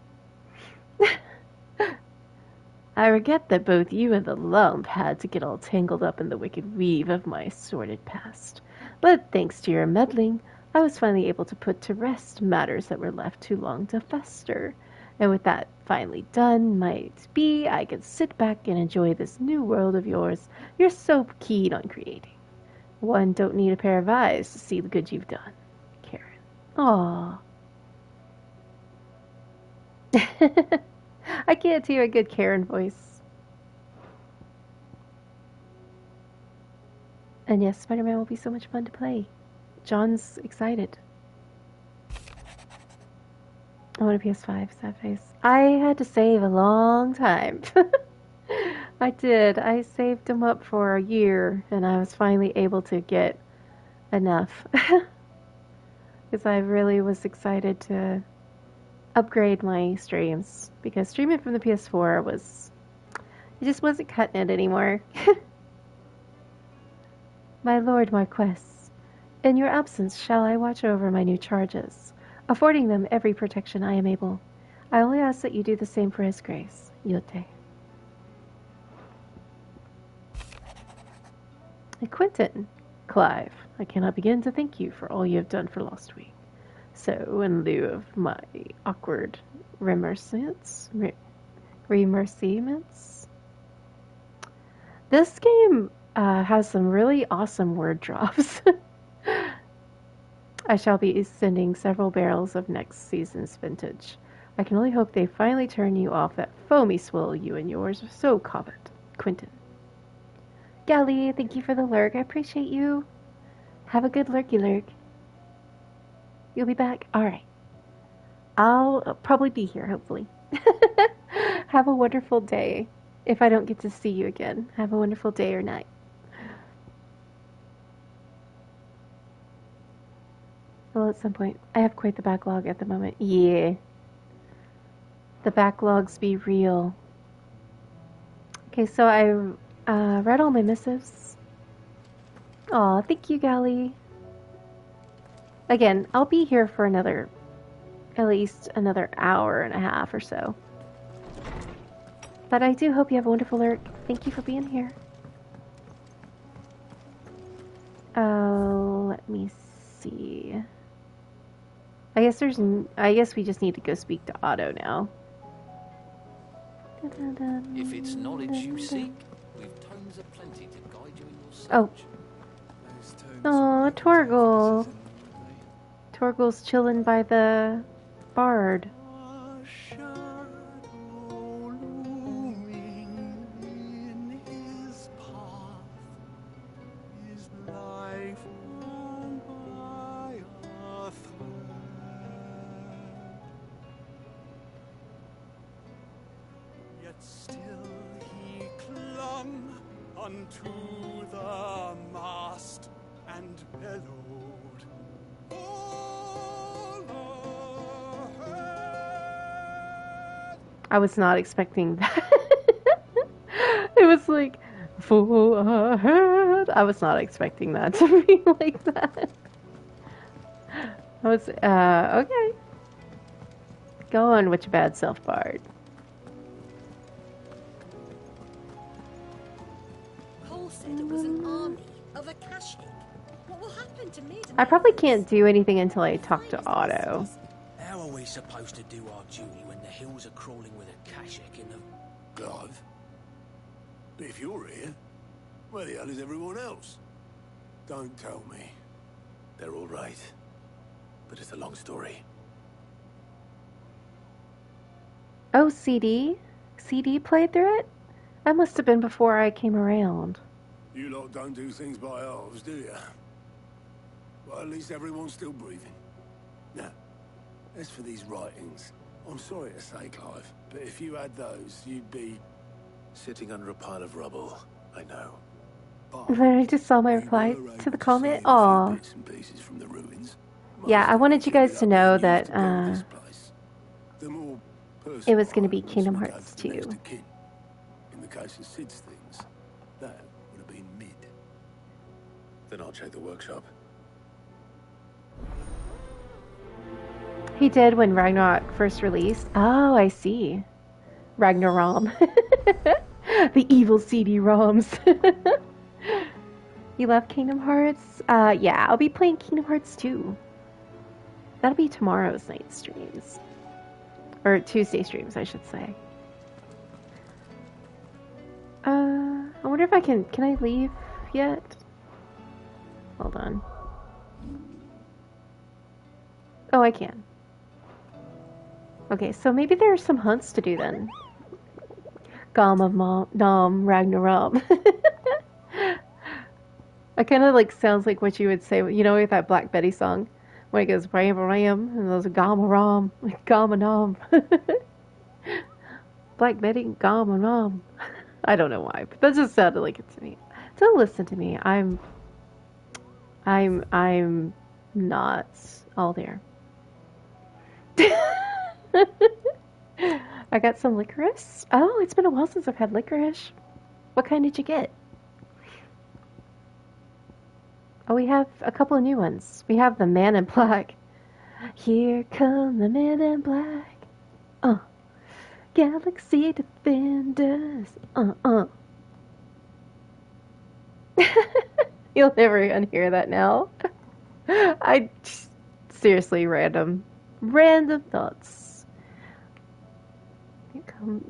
I regret that both you and the lump had to get all tangled up in the wicked weave of my sordid past. But thanks to your meddling, I was finally able to put to rest matters that were left too long to fester. And with that finally done, might be I could sit back and enjoy this new world of yours you're so keen on creating. One don't need a pair of eyes to see the good you've done, Karen. Aww. I can't do a good Karen voice. And yes, Spider-Man will be so much fun to play. John's excited. I want a PS5, sad face. I had to save a long time. I did. I saved them up for a year, and I was finally able to get enough. Because I really was excited to upgrade my streams. Because streaming from the PS4 it just wasn't cutting it anymore. My Lord Marquess, in your absence shall I watch over my new charges, affording them every protection I am able. I only ask that you do the same for His Grace, Yote. And Quentin, Clive, I cannot begin to thank you for all you have done for Lost Week. So, in lieu of my awkward remerciements, this game has some really awesome word drops. I shall be sending several barrels of next season's vintage. I can only hope they finally turn you off that foamy swill you and yours so covet. Quentin. Gally, thank you for the lurk. I appreciate you. Have a good lurky lurk. You'll be back? Alright. I'll probably be here, hopefully. Have a wonderful day. If I don't get to see you again, have a wonderful day or night. Well, at some point. I have quite the backlog at the moment. Yeah. The backlogs be real. Okay, so I read all my missives. Aw, thank you, Gally. Again, I'll be here for at least another hour and a half or so. But I do hope you have a wonderful lurk. Thank you for being here. Oh, let me see. I guess we just need to go speak to Otto now.
If it's knowledge you seek, we've tomes aplenty to guide you in your search.
Oh. Aw, Torgal. Torgal's chilling by the bard.
Unto the mast and bellowed all ahead.
I was not expecting that. It was like full ahead. I was not expecting that to be like that. I was okay. Go on with your bad self, Bard.
Said it was an army of Akashic. What will happen to me?
I probably can't do anything until I talk to Otto.
How are we supposed to do our duty when the hills are crawling with Akashic in them?
Clive? But if you're here, where the hell is everyone else? Don't tell me.
They're all right. But it's a long story.
Oh, CD? CD played through it? That must have been before I came around.
You lot don't do things by halves, do you? Well, at least everyone's still breathing. Now, as for these writings, I'm sorry to say, Clive, but if you had those, you'd be...
Sitting under a pile of rubble, I know.
I just saw my reply to the comment. Aww.
Bits and pieces from the ruins.
Yeah, I wanted you guys to know that
The more
it was going to be
personal
Kingdom
items we
Hearts
gave to
2.
next of kin. In the case of Sid's things, that would have been mid.
Then I'll check the workshop.
He did when Ragnarok first released. Oh, I see. Ragnarom. The evil CD-ROMs. You love Kingdom Hearts? Yeah, I'll be playing Kingdom Hearts 2. That'll be tomorrow's night streams. Or Tuesday streams, I should say. I wonder if I can I leave yet? Hold on. Oh, I can. Okay, so maybe there are some hunts to do then. Nom Ragnarom. It kind of like sounds like what you would say, you know, with that Black Betty song when it goes ram ram and those Gama Ram, Gama Nom. Black Betty, Gama Nom. I don't know why, but that just sounded like it to me. Don't listen to me. I'm not all there. I got some licorice. Oh, it's been a while since I've had licorice. What kind did you get? Oh, we have a couple of new ones. We have the Man in Black. Here come the Men in Black. Galaxy Defenders. You'll never unhear that now. I seriously random thoughts.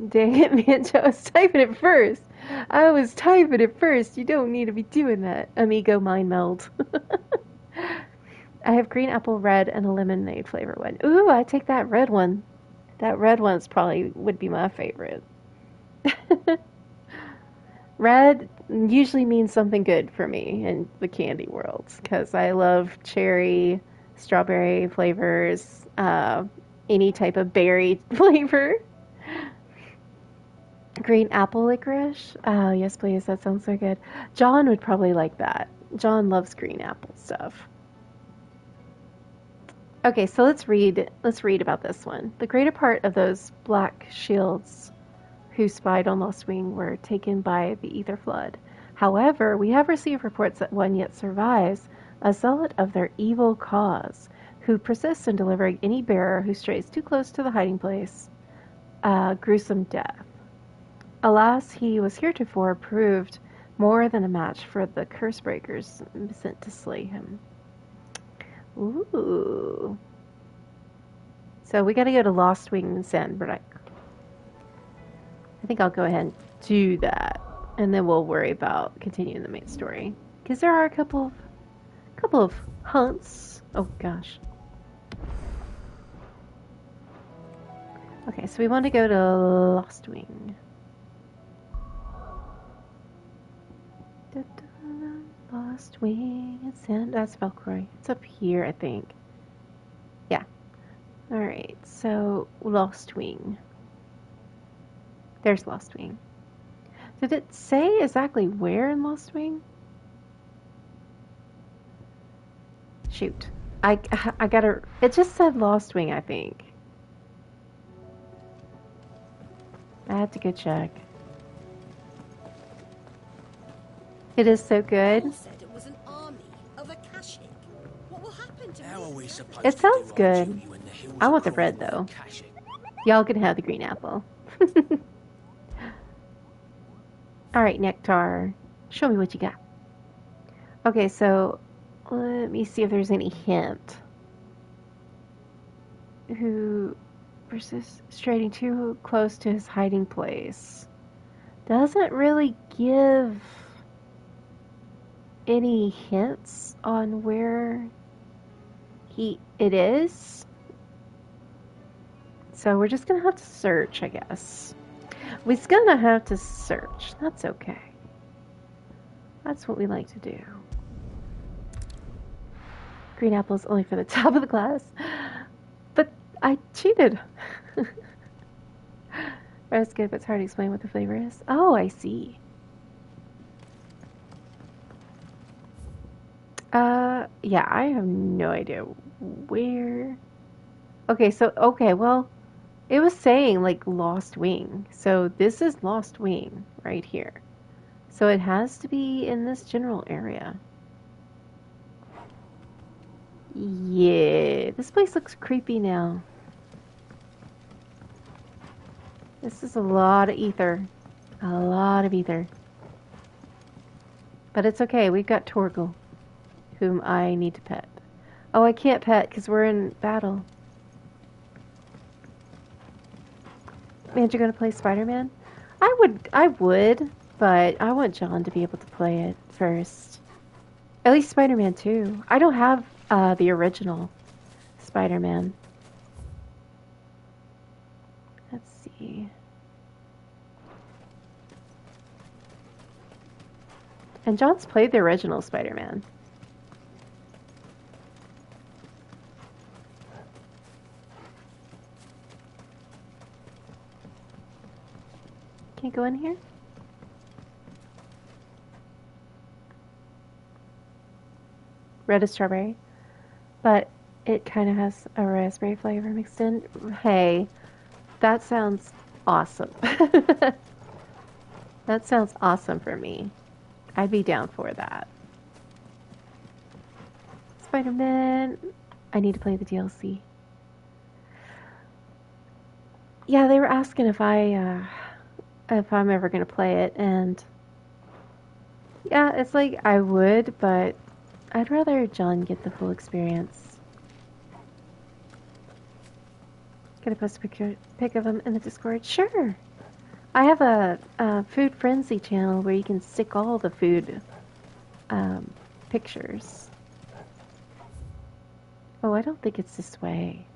Dang it, Manjo, I was typing it first. You don't need to be doing that. Amigo mind meld. I have green apple, red, and a lemonade flavor one. Ooh, I take that red one. That red one's probably would be my favorite. Red usually means something good for me in the candy world because I love cherry, strawberry flavors, any type of berry flavor. Green apple licorice? Oh, yes, please. That sounds so good. John would probably like that. John loves green apple stuff. Okay, so let's read about this one. The greater part of those black shields who spied on Lost Wing were taken by the Ether Flood. However, we have received reports that one yet survives, a zealot of their evil cause, who persists in delivering any bearer who strays too close to the hiding place gruesome death. Alas, he was heretofore proved more than a match for the curse breakers sent to slay him. Ooh. So we gotta go to Lost Wing and Sandbreak. I think I'll go ahead and do that, and then we'll worry about continuing the main story. Because there are a couple of hunts. Oh gosh. Okay, so we want to go to Lost Wing. Lost Wing and Sand. That's Valkyrie. It's up here, I think. Yeah. Alright, so Lost Wing. There's Lost Wing. Did it say exactly where in Lost Wing? Shoot. I gotta... It just said Lost Wing, I think. I have to go check. It is so good.
Said it was an army of Akashic. What will happen to me?
It sounds good. I want the red though. Y'all can have the green apple. Alright, Nectar. Show me what you got. Okay, so let me see if there's any hint. Who persists straying too close to his hiding place. Doesn't really give any hints on where it is. So we're just gonna have to search, I guess. We're gonna have to search. That's okay. That's what we like to do. Green apple is only for the top of the glass. But I cheated. That's good, but it's hard to explain what the flavor is. Oh, I see. Yeah, I have no idea where. Okay, well, it was saying like Lost Wing. So this is Lost Wing right here. So it has to be in this general area. Yeah, this place looks creepy now. This is a lot of ether. A lot of ether. But it's okay, we've got Torgal, whom I need to pet. Oh, I can't pet because we're in battle. Man, you're gonna play Spider-Man? I would, but I want John to be able to play it first. At least Spider-Man 2. I don't have the original Spider-Man. Let's see. And John's played the original Spider-Man. Can you go in here? Red is strawberry, but it kind of has a raspberry flavor mixed in. Hey, that sounds awesome. That sounds awesome for me. I'd be down for that. Spider-Man. I need to play the DLC. Yeah, they were asking if I'm ever gonna play it, and yeah, it's like I would, but I'd rather John get the full experience. Can I post a pic of him in the Discord? Sure. I have a Food Frenzy channel where you can stick all the food pictures. Oh, I don't think it's this way.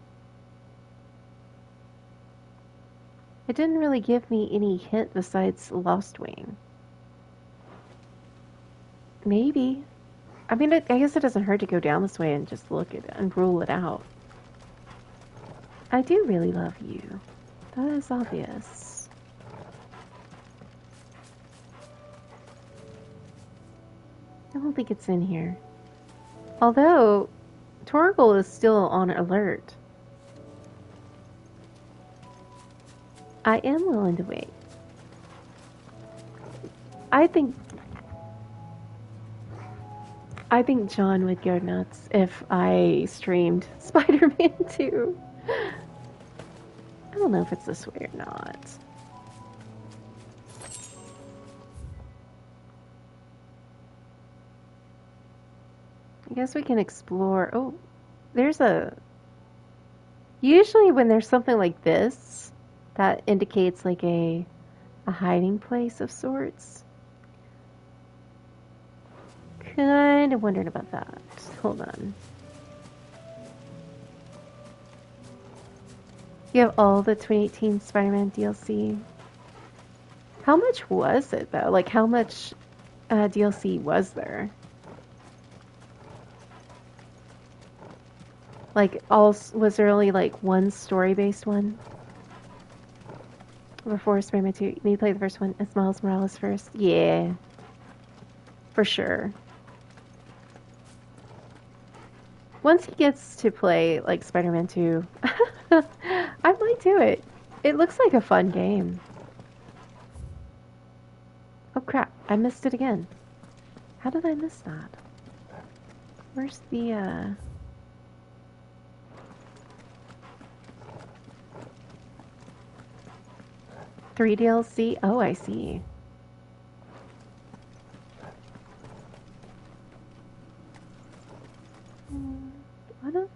It didn't really give me any hint besides Lost Wing. Maybe. I mean, I guess it doesn't hurt to go down this way and just look at it and rule it out. I do really love you. That is obvious. I don't think it's in here. Although, Torgal is still on alert. I am willing to wait. I think John would go nuts if I streamed Spider-Man 2. I don't know if it's this way or not. I guess we can explore. Oh, there's a... Usually when there's something like this, that indicates like a hiding place of sorts. Kind of wondering about that. Hold on. You have all the 2018 Spider-Man DLC. How much was it though? Like how much DLC was there? Like was there only like one story-based one? Before Spider-Man 2, you need to play the first one. It's Miles Morales first. Yeah. For sure. Once he gets to play, like, Spider-Man 2, I might do it. It looks like a fun game. Oh, crap. I missed it again. How did I miss that? Where's the, 3 DLC? Oh, I see. What?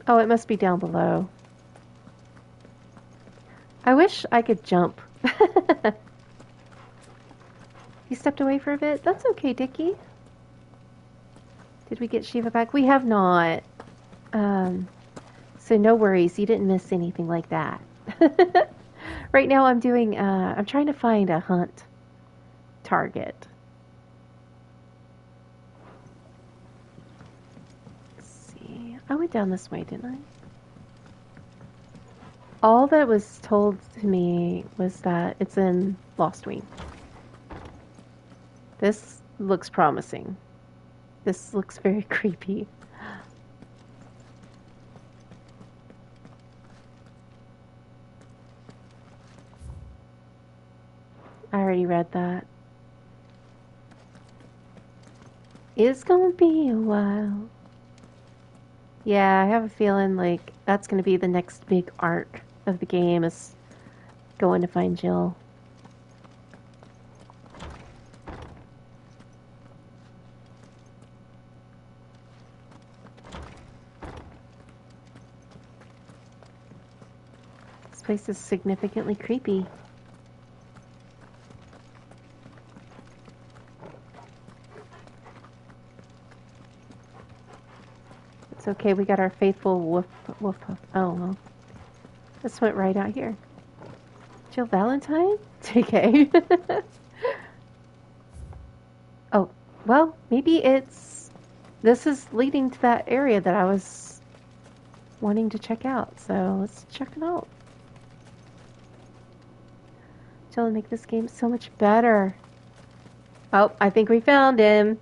Oh, it must be down below. I wish I could jump. You stepped away for a bit? That's okay, Dickie. Did we get Shiva back? We have not. So no worries, you didn't miss anything like that. Right now I'm doing, I'm trying to find a hunt target. Let's see. I went down this way, didn't I? All that was told to me was that it's in Lost Wing. This looks promising. This looks very creepy. I already read that. It's gonna be a while. Yeah, I have a feeling like that's gonna be the next big arc of the game, is going to find Jill. This place is significantly creepy. It's okay, we got our faithful woof woof. Oh well. This went right out here. Jill Valentine? JK. Oh, well, maybe this is leading to that area that I was wanting to check out, so let's check it out. Jill, make this game so much better. Oh, I think we found him.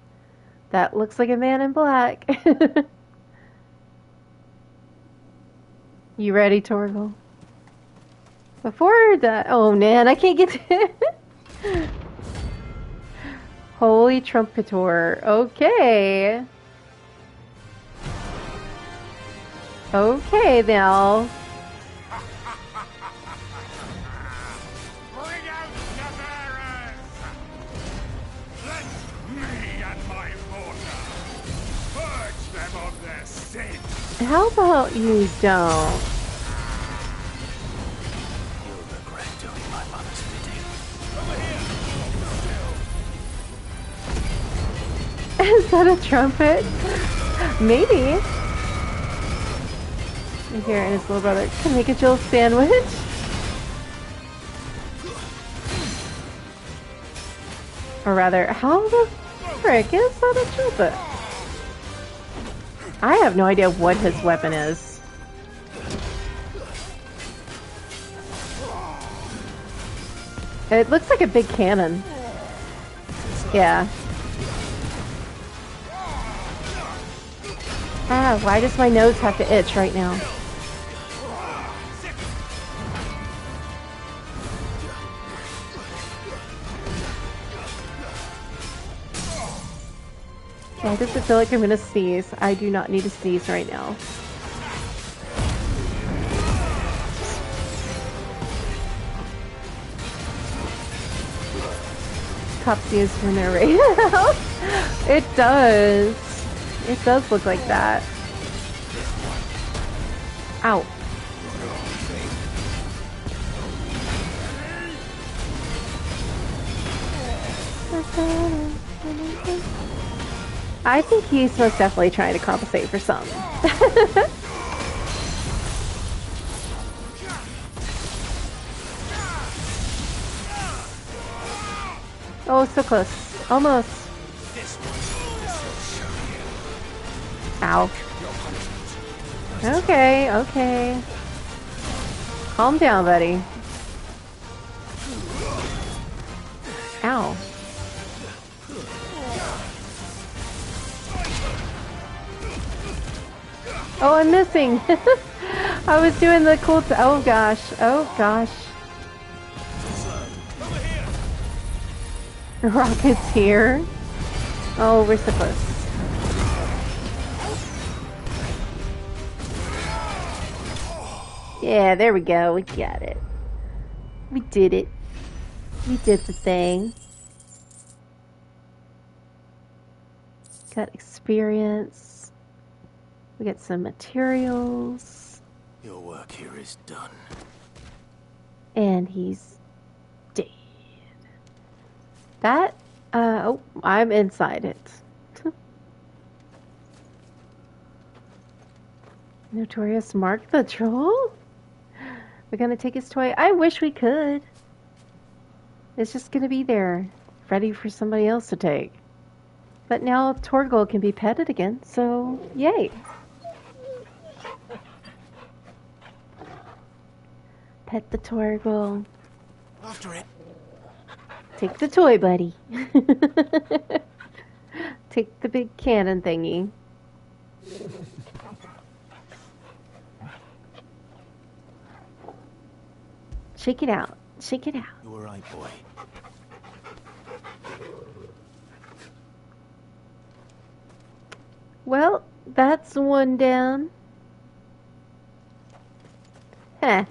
That looks like a man in black. You ready, Torgal? Before that, oh man, I can't get to it. Holy Trumpetor. Okay. Okay, now.
Bring out the bearers! Let me and my mortar purge them of their sin.
How about you don't?
You'll regret doing my mother's bidding. Over here!
Is that a trumpet? Maybe. Here, and his little brother can make a Jill sandwich. Or rather, how the frick is that a trumpet? I have no idea what his weapon is. It looks like a big cannon. Yeah. Ah, why does my nose have to itch right now? Why does it feel like I'm gonna sneeze? I do not need to sneeze right now. Cop sneeze when they're right out. It does. It does look like that. Ow. I think he's most definitely trying to compensate for some. Oh, so close. Almost. Ow. Okay, okay. Calm down, buddy. Ow. Oh, I'm missing. I was doing the cool. Oh gosh. Oh gosh. Rocket's here. Oh, we're so close. Yeah, there we go. We got it. We did it. We did the thing. Got experience. We got some materials.
Your work here is done.
And he's dead. That, oh, I'm inside it. Notorious Mark the Troll? We're gonna take his toy? I wish we could. It's just gonna be there, ready for somebody else to take. But now Torgal can be petted again, so yay. Pet the Torgal.
After it.
Take the toy, buddy. Take the big cannon thingy. Shake it out. Shake it out.
You all right, boy?
Well, that's one down. Huh.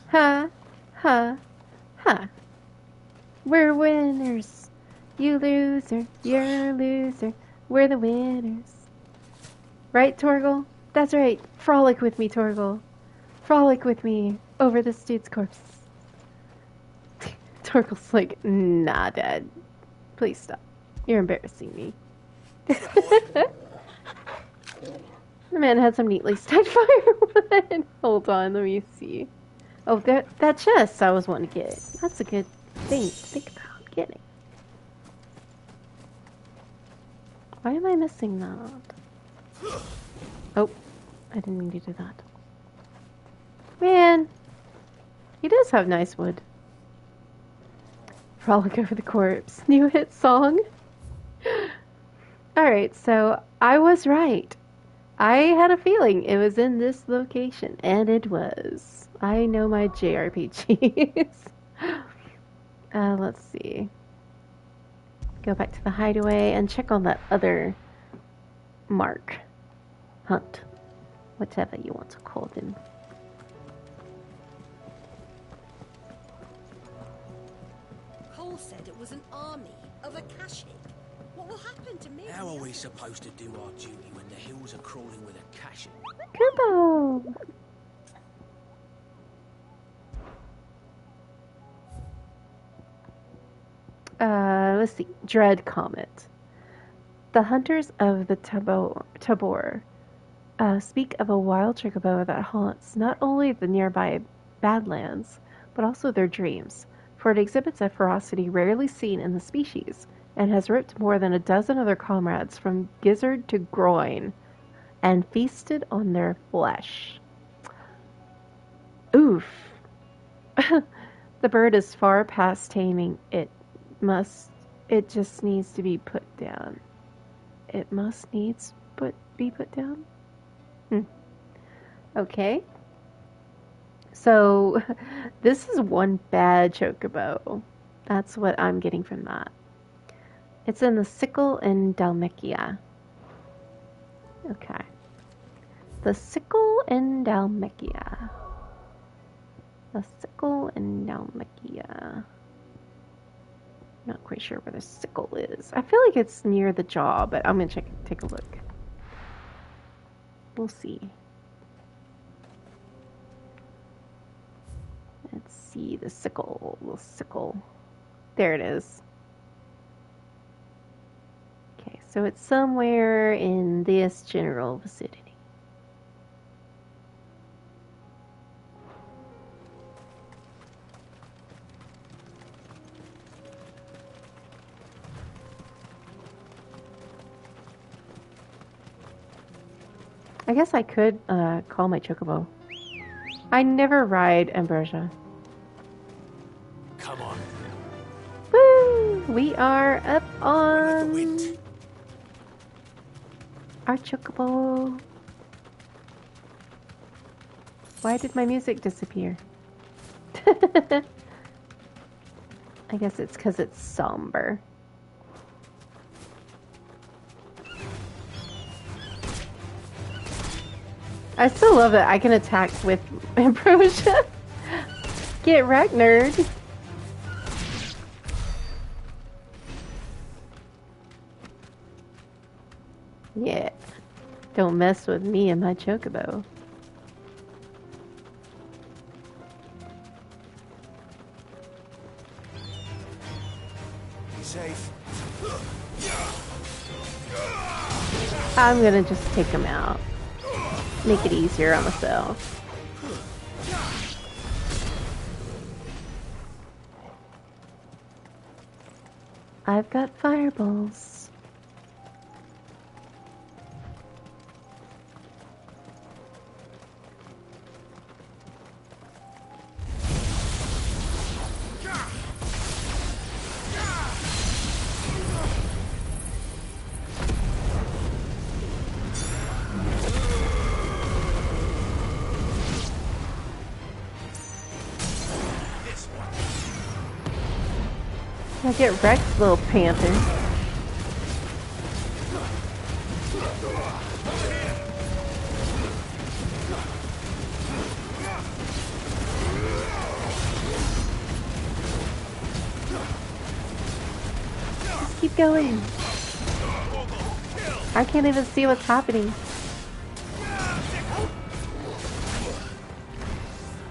Huh. Huh. Huh. We're winners. You loser. You're a loser. We're the winners. Right, Torgal? That's right. Frolic with me, Torgal. Frolic with me over this dude's corpse. Torgal's like, nah, Dad. Please stop. You're embarrassing me. The man had some neatly stacked firewood. Hold on, let me see. Oh, that chest I was wanting to get. That's a good thing to think about getting. Why am I missing that? Oh, I didn't mean to do that. Man, he does have nice wood. Frolic over the corpse. New hit song. Alright, so I was right. I had a feeling it was in this location, and it was. I know my JRPGs. Let's see. Go back to the hideaway and check on that other mark. Hunt. Whatever you want to call them.
Cole said it was an army of Akashic. What will happen to me?
How are we supposed to do our duty when the hills are crawling with Akashic?
Kubo! Let's see. Dread Comet. The hunters of the Tabor speak of a wild chocobo that haunts not only the nearby Badlands, but also their dreams, for it exhibits a ferocity rarely seen in the species, and has ripped more than a dozen of their comrades from gizzard to groin, and feasted on their flesh. Oof. The bird is far past taming. It just needs to be put down. It must needs be put down? Okay. So, this is one bad chocobo. That's what I'm getting from that. It's in the Sickle in Dalmekia. Okay. The Sickle in Dalmekia. The Sickle in Dalmekia. Not quite sure where the Sickle is. I feel like it's near the jaw, but I'm gonna take a look. We'll see. Let's see the Sickle. The Sickle. There it is. Okay, so it's somewhere in this general vicinity. I guess I could call my chocobo. I never ride Ambrosia.
Come on.
Woo! We are up on our chocobo. Why did my music disappear? I guess it's because it's somber. I still love it. I can attack with Ambrosia. Get wrecked, nerd. Yeah. Don't mess with me and my chocobo.
Be safe.
I'm gonna just take him out. Make it easier on myself. I've got fireballs. Now get wrecked, little panther. Just keep going. I can't even see what's happening.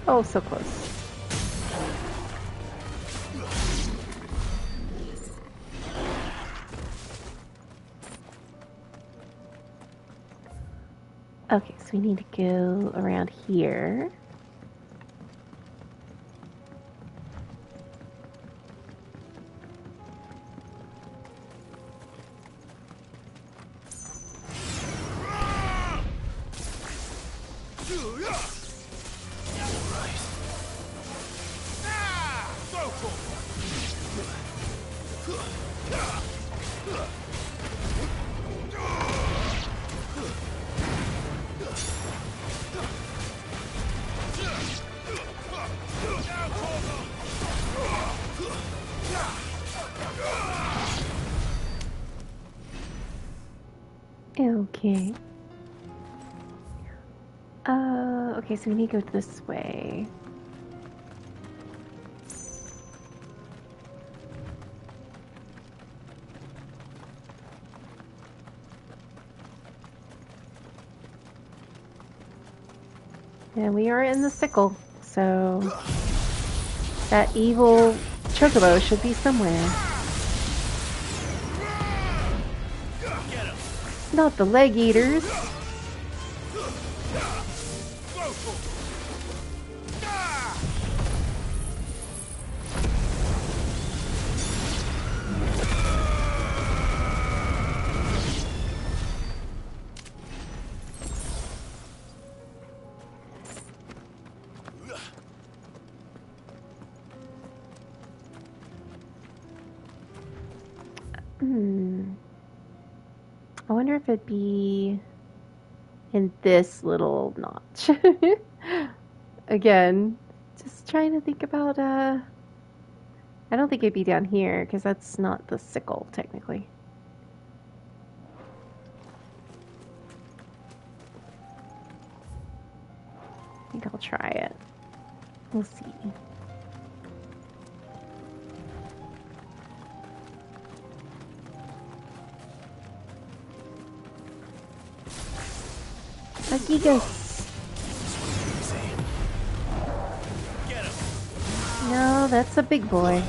Oh, so close. Okay, so we need to go around here. Okay. Okay, so we need to go this way. And we are in the sickle, so that evil chocobo should be somewhere. Not the leg eaters. I wonder if it'd be in this little notch. Again, just trying to think about, I don't think it'd be down here, because that's not the sickle, technically. I think I'll try it. We'll see. Gigas. No, that's a big boy.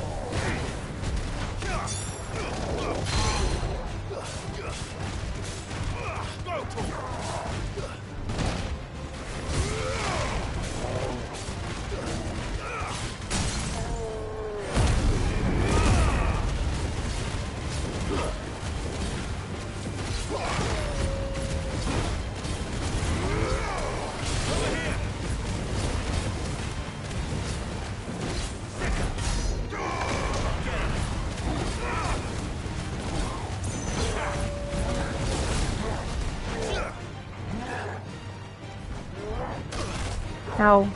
Ow.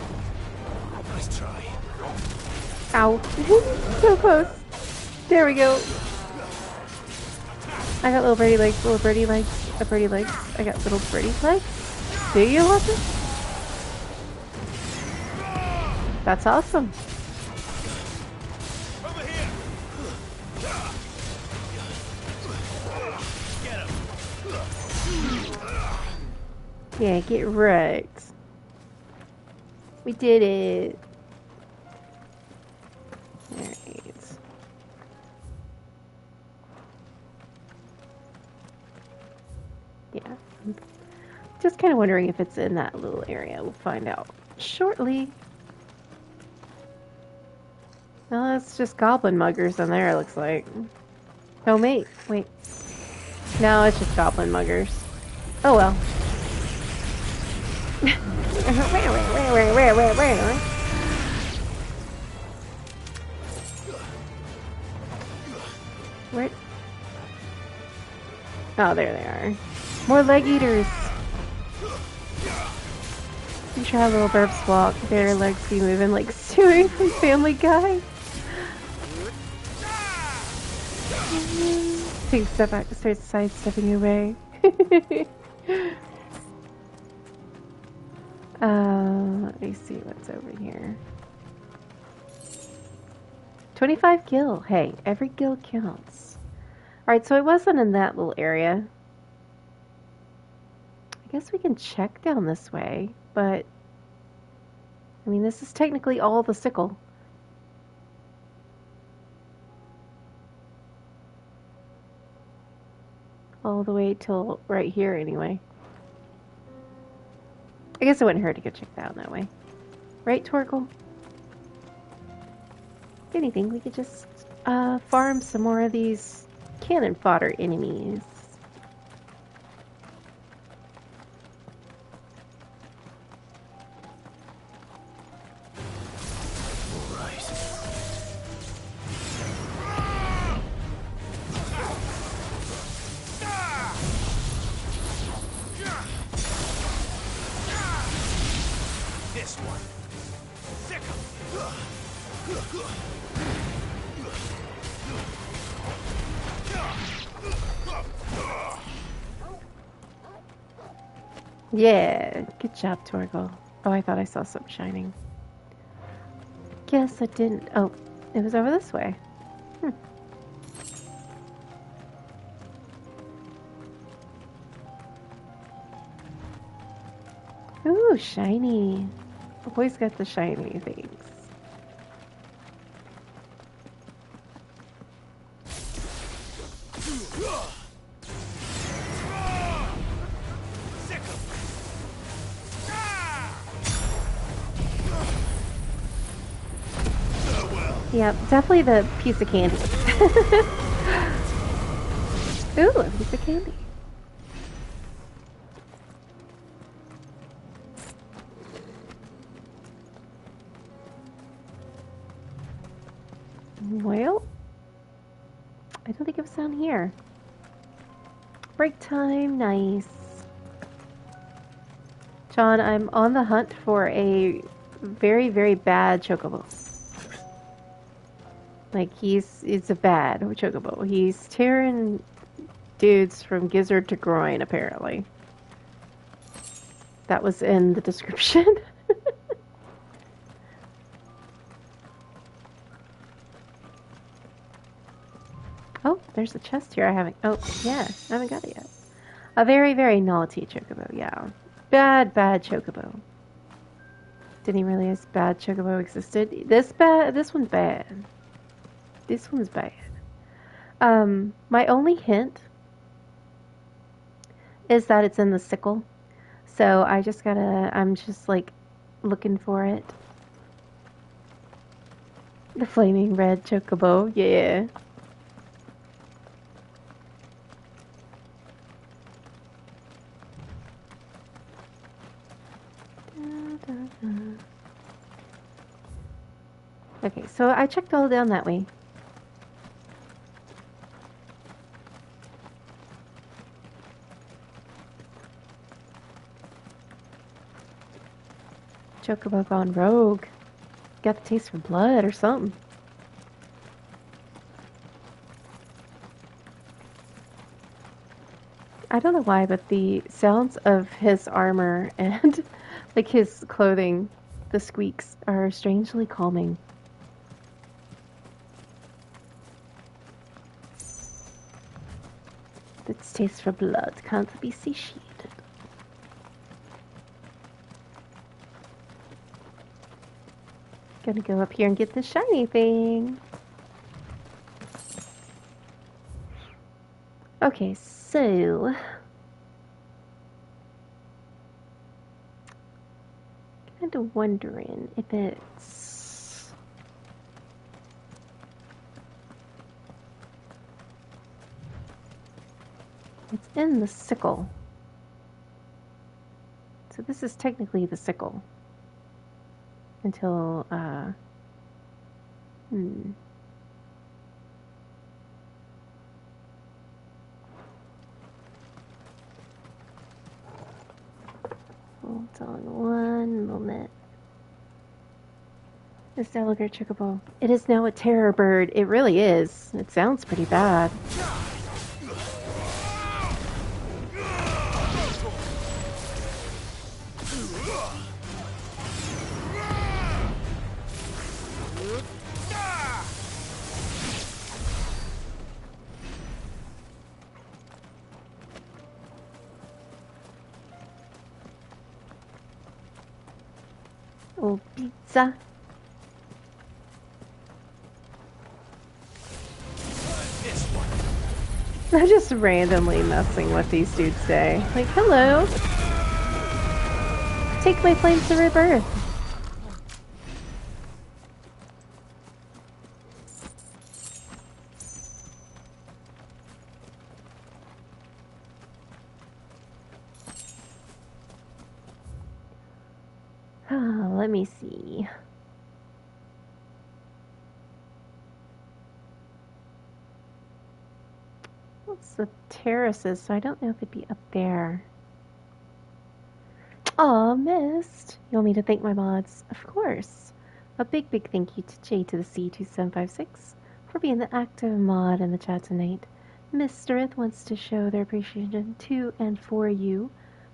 Nice try.
Ow. So close. There we go. I got little birdie legs, little birdie legs, a birdie legs. I got little birdie legs. Do you love it? That's awesome. Yeah, get wrecked. We did it. Alright. Yeah. I'm just kind of wondering if it's in that little area. We'll find out shortly. Well, that's just goblin muggers in there, it looks like. Oh, wait. No, it's just goblin muggers. Oh well. Where? Oh, there they are. More leg eaters. You try a little burps walk. Their legs be moving like Stewie from Family Guy. Take a step back, starts sidestepping away. Let me see what's over here. 25 gil. Hey, every gil counts. Alright, so I wasn't in that little area. I guess we can check down this way, but I mean, this is technically all the sickle. All the way till right here, anyway. I guess it wouldn't hurt to go check that out that way. Right, Torgal? If anything, we could just farm some more of these cannon fodder enemies. Yeah, good job, Torgal. Oh, I thought I saw something shining. Guess I didn't. Oh, it was over this way. Ooh, shiny. Always got the shiny things. Yeah, definitely the piece of candy. Ooh, a piece of candy. Well, I don't think it was down here. Break time, nice. John, I'm on the hunt for a very, very bad chocobo. Like, it's a bad chocobo. He's tearing dudes from gizzard to groin, apparently. That was in the description. Oh, there's a chest here I haven't... Oh, yeah, I haven't got it yet. A very, very naughty chocobo, yeah. Bad, bad chocobo. Didn't even realize bad chocobo existed. This one's bad. This one's bad. My only hint is that it's in the sickle. So I'm just like looking for it. The flaming red chocobo, yeah. Okay, so I checked all down that way. Chocobo gone rogue. Got the taste for blood or something. I don't know why, but the sounds of his armor and like his clothing, the squeaks, are strangely calming. Its taste for blood can't be satiated. Gonna go up here and get the shiny thing. Okay, so kind of wondering if it's in the sickle. So this is technically the sickle. Until, Hold on one moment. This delicate chocobo. It is now a terror bird. It really is. It sounds pretty bad. Oh, pizza. I'm just randomly messing with these dudes today. Like, hello. Take my flames to rebirth. Let me see. What's the terraces? So I don't know if it'd be up there. Aw, missed. You want me to thank my mods? Of course. A big thank you to J to the C 2756 for being the active mod in the chat tonight. Miss Strith wants to show their appreciation to and for you.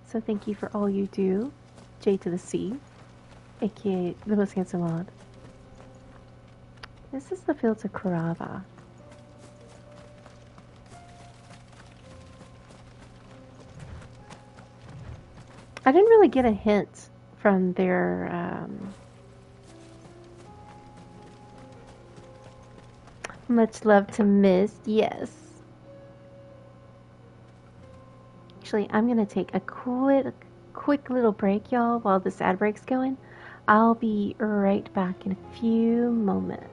So thank you for all you do. J to the C, aka the most handsome mod. This is the fields of Kurava. I didn't really get a hint from their much love to Mist, yes. Actually, I'm gonna take a quick little break, y'all, while this ad break's going. I'll be right back in a few moments.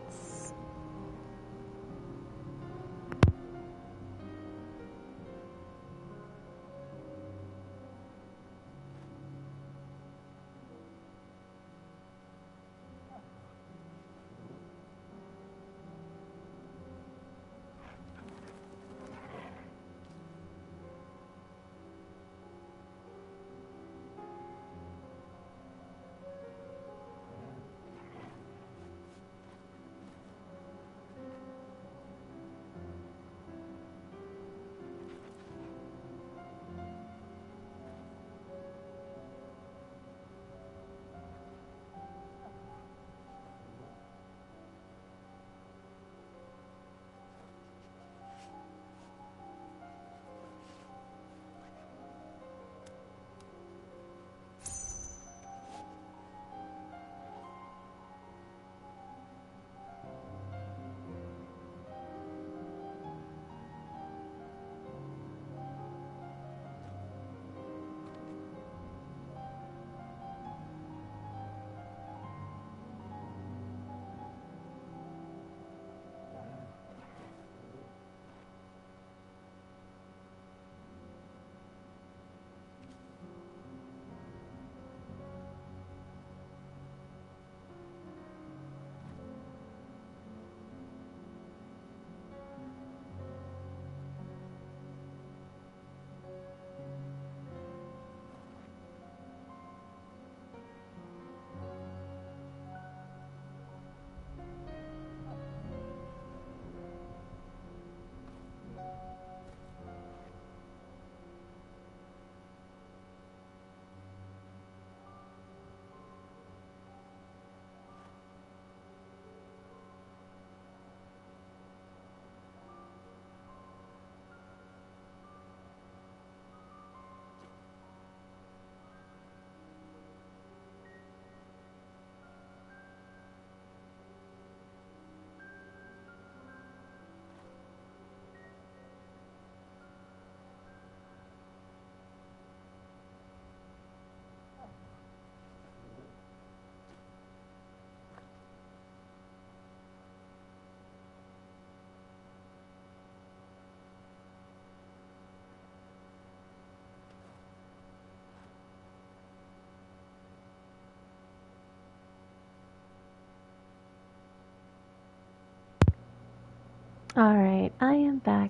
Alright, I am back.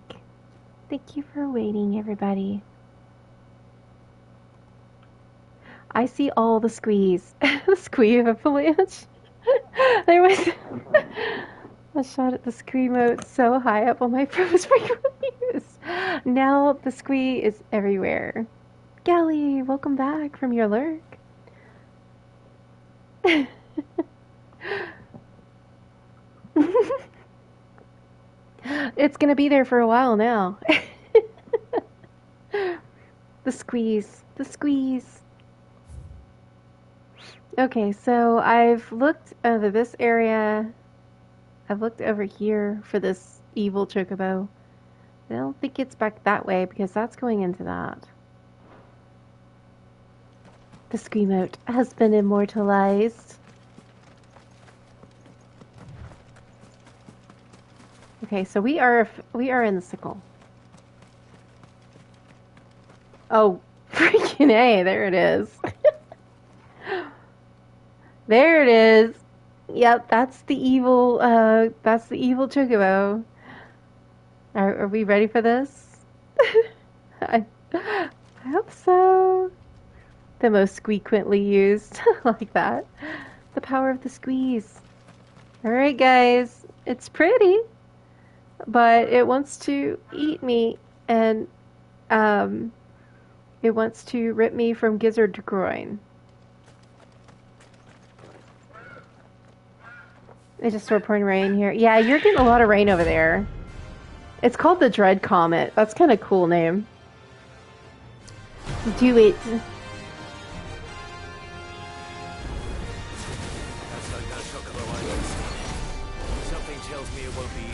Thank you for waiting, everybody. I see all the squeeze. The squee of avalanche. There was a shot at the squee moat so high up on my phone was frequently used. Now the squee is everywhere. Gally, welcome back from your lurk. It's gonna be there for a while now. The squeeze. The squeeze. Okay, so I've looked over this area. I've looked over here for this evil chocobo. I don't think it's back that way because that's going into that. The Screamote has been immortalized. Okay, so we are in the sickle. Oh, freaking A, there it is. There it is. Yep, that's the evil chocobo. Are we ready for this? I hope so. The most frequently used, like that. The power of the squeeze. Alright guys, it's pretty, but it wants to eat me, and it wants to rip me from gizzard to groin. It just started pouring rain here. Yeah, you're getting a lot of rain over there. It's called the Dread Comet. That's kind of a cool name. Do it.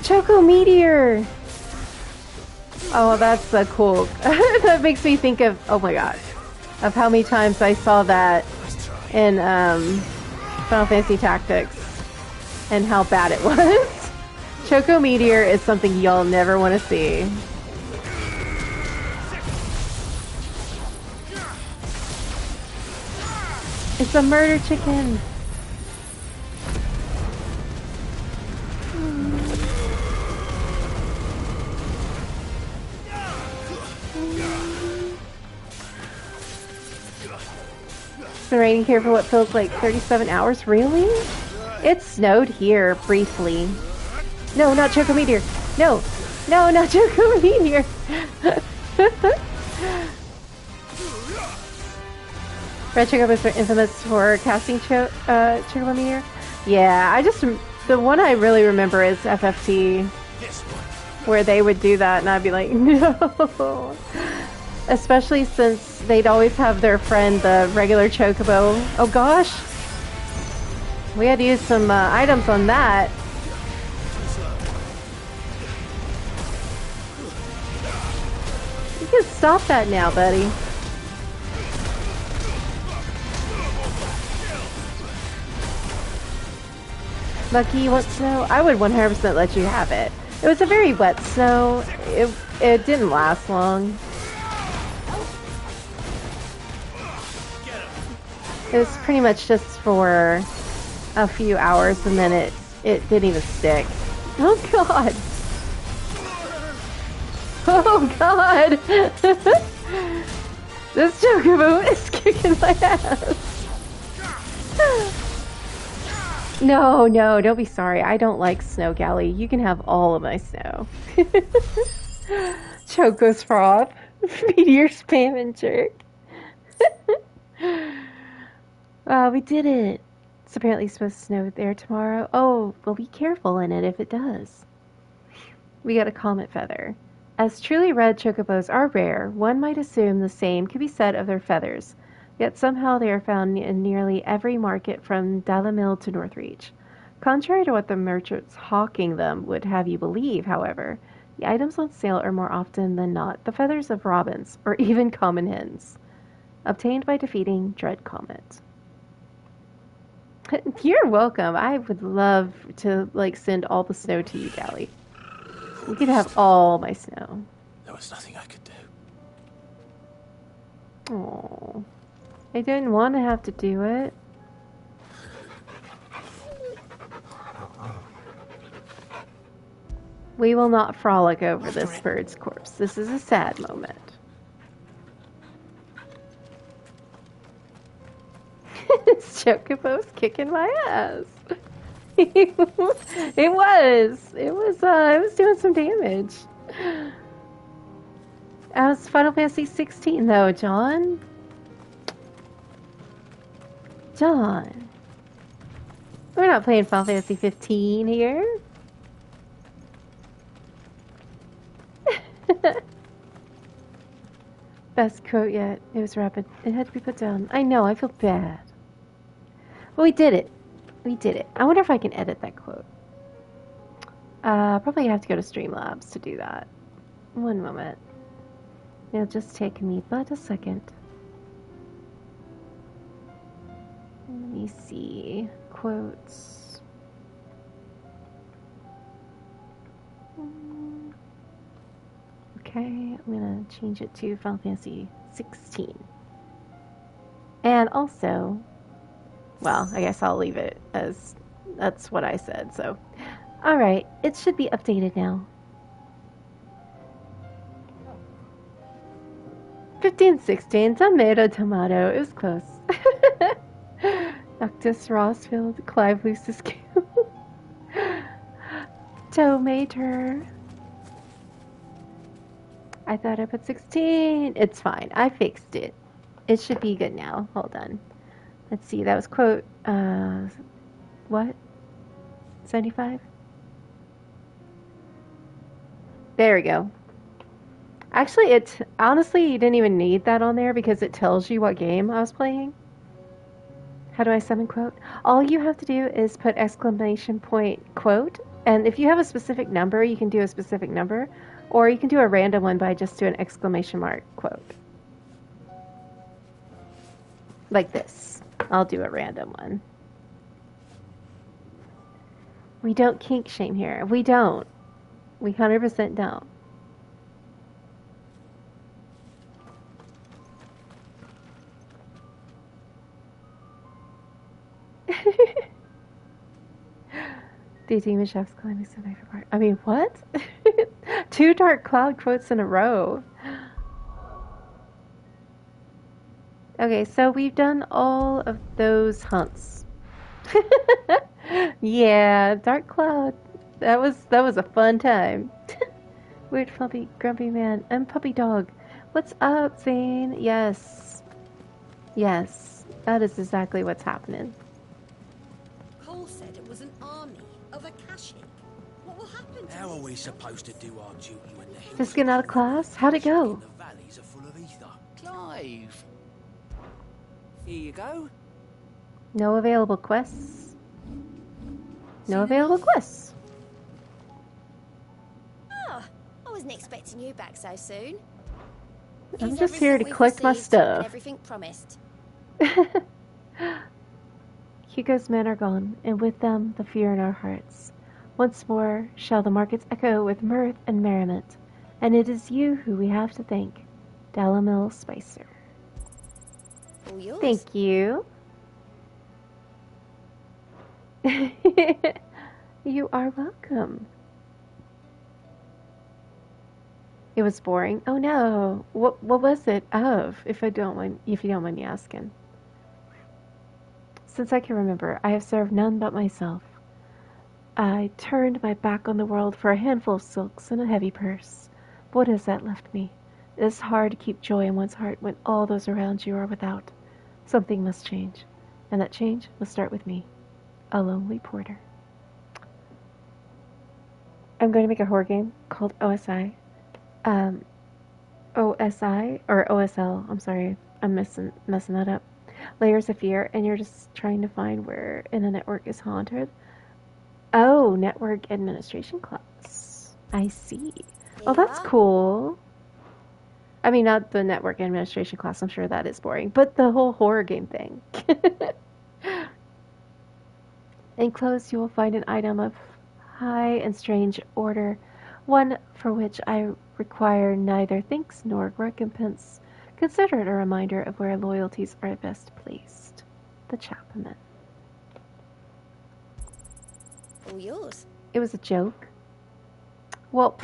Choco Meteor! Oh, that's so cool. That makes me think of, oh my god, of how many times I saw that in Final Fantasy Tactics and how bad it was. Choco Meteor is something y'all never want to see. It's a murder chicken! It's been raining here for what feels like 37 hours. Really? It snowed here briefly. No, not Choco Meteor. No, no, not Choco Meteor. Red Chocobo is infamous for casting Choco Meteor. Yeah, the one I really remember is FFT, where they would do that, and I'd be like, no. Especially since they'd always have their friend, the regular Chocobo. Oh gosh! We had to use some items on that. You can stop that now, buddy. Lucky, you want snow? I would 100% let you have it. It was a very wet snow. It didn't last long. It was pretty much just for a few hours, and then it didn't even stick. Oh god! Oh god! This Chocobo is kicking my ass! No, no, don't be sorry. I don't like snow, Gally. You can have all of my snow. Choco's froth. Meteor spam and jerk. We did it. It's apparently supposed to snow there tomorrow. Oh, well, be careful in it if it does. We got a comet feather. As truly red chocobos are rare, one might assume the same could be said of their feathers. Yet somehow they are found in nearly every market from Dalamil to Northreach. Contrary to what the merchants hawking them would have you believe, however, the items on sale are more often than not the feathers of robins, or even common hens, obtained by defeating Dread Comet. You're welcome. I would love to, send all the snow to you, Gally. You could have all my snow.
There was nothing I could do.
Aww. I didn't want to have to do it. We will not frolic over this bird's corpse. This is a sad moment. This Chocobo's kicking my ass. It was. It was doing some damage. That was Final Fantasy 16 though, John. John. We're not playing Final Fantasy 15 here. Best quote yet. It was rapid. It had to be put down. I know, I feel bad. But we did it. We did it. I wonder if I can edit that quote. Probably have to go to Streamlabs to do that. One moment. It'll just take me but a second. Let me see. Quotes. Okay, I'm gonna change it to Final Fantasy 16. And also, well, I guess I'll leave it as that's what I said, so. Alright, it should be updated now. 1516, tomato. It was close. Noctis Rossfield, Clive Lucis Q. Tomater. I thought I put 16. It's fine. I fixed it. It should be good now. Hold on. Let's see. That was quote, what? 75? There we go. Actually, honestly, you didn't even need that on there because it tells you what game I was playing. How do I summon quote? All you have to do is put exclamation point quote, and if you have a specific number, you can do a specific number, or you can do a random one by just doing exclamation mark quote. Like this. I'll do a random one. We don't kink shame here. We don't. We 100% don't. The demon chef's climbing so my favorite part. I mean, what? 2 dark cloud quotes in a row. Okay, so we've done all of those hunts. Yeah, dark cloud. That was a fun time. Weird fluffy grumpy man and puppy dog. What's up, Zane? Yes. Yes. That is exactly what's happening.
Cole said it was an army of Akashic. What will happen to
How are we supposed to do our duty when the hills
Just getting out of class? How'd it go?
and the valleys are full of ether? Clive! Here you go.
No available quests. No available quests.
Oh, I wasn't expecting you back so soon.
I'm
Is
just here to
everything we've
collect my
received
stuff.
and everything promised.
Hugo's men are gone, and with them the fear in our hearts. Once more shall the markets echo with mirth and merriment, and it is you who we have to thank, Dalamil Spicer.
All yours.
Thank you. You are welcome. It was boring. Oh no. What was it of, if you don't mind me asking? Since I can remember, I have served none but myself. I turned my back on the world for a handful of silks and a heavy purse. What has that left me? It is hard to keep joy in one's heart when all those around you are without. Something must change, and that change must start with me, a lonely porter. I'm going to make a horror game called OSI. OSI or OSL. I'm sorry, I'm messing that up. Layers of fear, and you're just trying to find where in a network is haunted. Oh, network administration class. I see. Oh, that's cool. I mean, not the network administration class. I'm sure that is boring, but the whole horror game thing. Enclosed, you will find an item of high and strange order, one for which I require neither thanks nor recompense. Consider it a reminder of where loyalties are best placed. The Chapman.
All yours.
It was a joke. Well,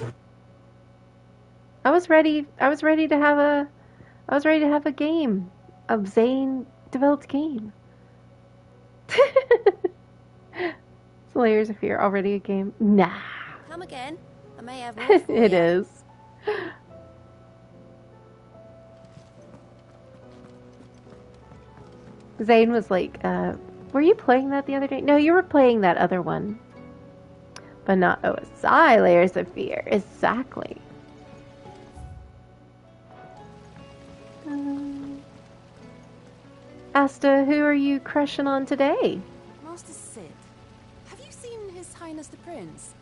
I was ready to have a game, a Zane developed game. Layers of Fear already a game? Nah.
Come again. I may have more for
It
you.
is. Zane was like, were you playing that the other day? No, you were playing that other one. But not OSI Layers of Fear. Exactly. Asta, who are you crushing on today?
Master Sid, have you seen His Highness the Prince?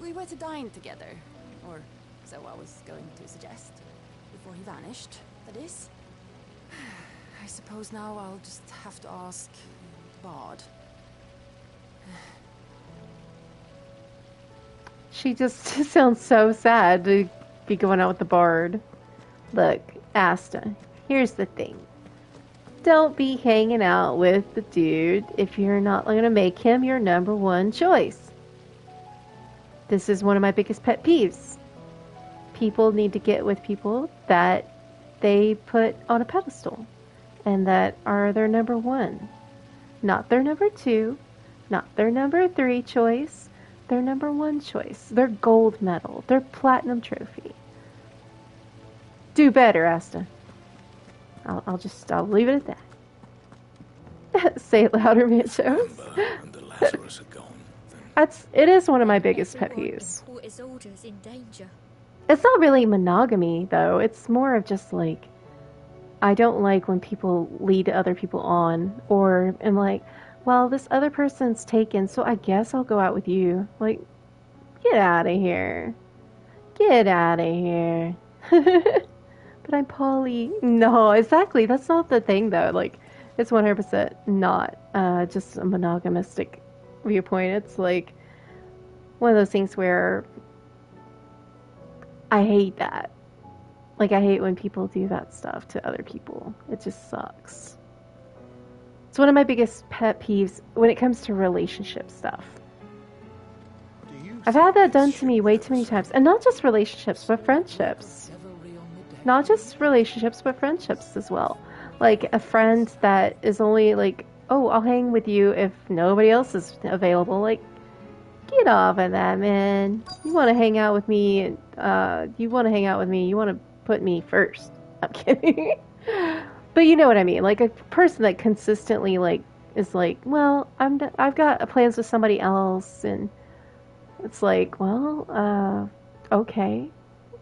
We were to dine together, or so I was going to suggest, before he vanished, that is. I suppose now I'll just have to ask Bard.
She just sounds so sad to be going out with the Bard. Look, Asta, here's the thing. Don't be hanging out with the dude if you're not going to make him your #1 choice. This is one of my biggest pet peeves. People need to get with people that they put on a pedestal and that are their #1. Not their #2, not their #3 choice, their #1 choice, their gold medal, their platinum trophy. Do better, Asta. I'll leave it at that. Say it louder, Manjobug. It is one of my biggest pet peeves.
His orders in danger.
It's not really monogamy, though. It's more of just like, I don't like when people lead other people on, or am like, well, this other person's taken, so I guess I'll go out with you. Like, get out of here. Get out of here. But I'm poly. No, exactly. That's not the thing, though. Like, it's 100% not just a monogamistic viewpoint. It's like one of those things where I hate that. Like, I hate when people do that stuff to other people. It just sucks. It's one of my biggest pet peeves when it comes to relationship stuff. I've had that done to me way too many times. And not just relationships, but friendships. Not just relationships, but friendships as well. Like, a friend that is only like, oh, I'll hang with you if nobody else is available. Like, get off of that, man. You want to hang out with me, you want to put me first. I'm kidding. But you know what I mean. Like, a person that consistently, like, is like, well, I've got plans with somebody else, and it's like, well, okay.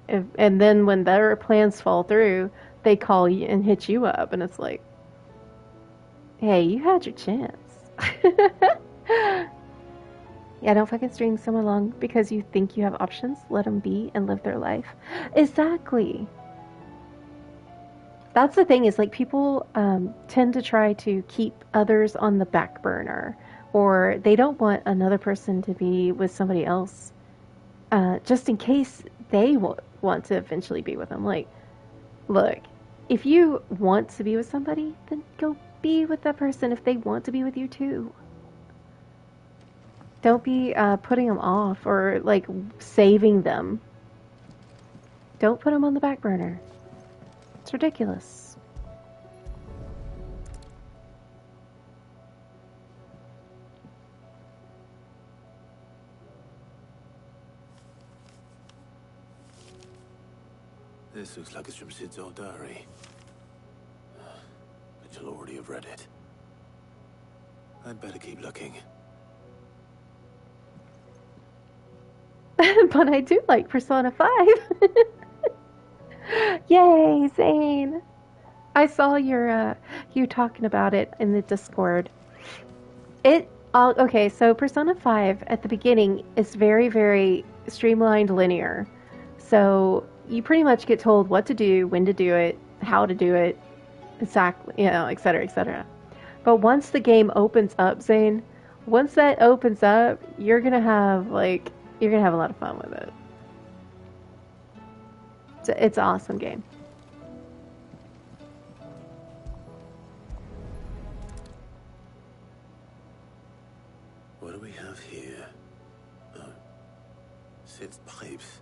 And then when their plans fall through, they call you and hit you up, and it's like, hey, you had your chance. Yeah, don't fucking string someone along because you think you have options. Let them be and live their life. Exactly. That's the thing, is like, people tend to try to keep others on the back burner, or they don't want another person to be with somebody else just in case they want to eventually be with them. Like, look, if you want to be with somebody, then go be with that person if they want to be with you too. Don't be putting them off or like saving them. Don't put them on the back burner. It's ridiculous.
This looks like it's from Sid's old diary. But you'll already have read it. I'd better keep looking.
But I do like Persona 5. Yay, Zane! I saw you talking about it in the Discord. Okay, so Persona 5 at the beginning is very, very streamlined linear. So you pretty much get told what to do, when to do it, how to do it, exactly, you know, etc., etc. But once the game opens up, Zane, once that opens up, you're gonna have a lot of fun with it. It's an awesome game.
What do we have here? Oh, Sid's pipes.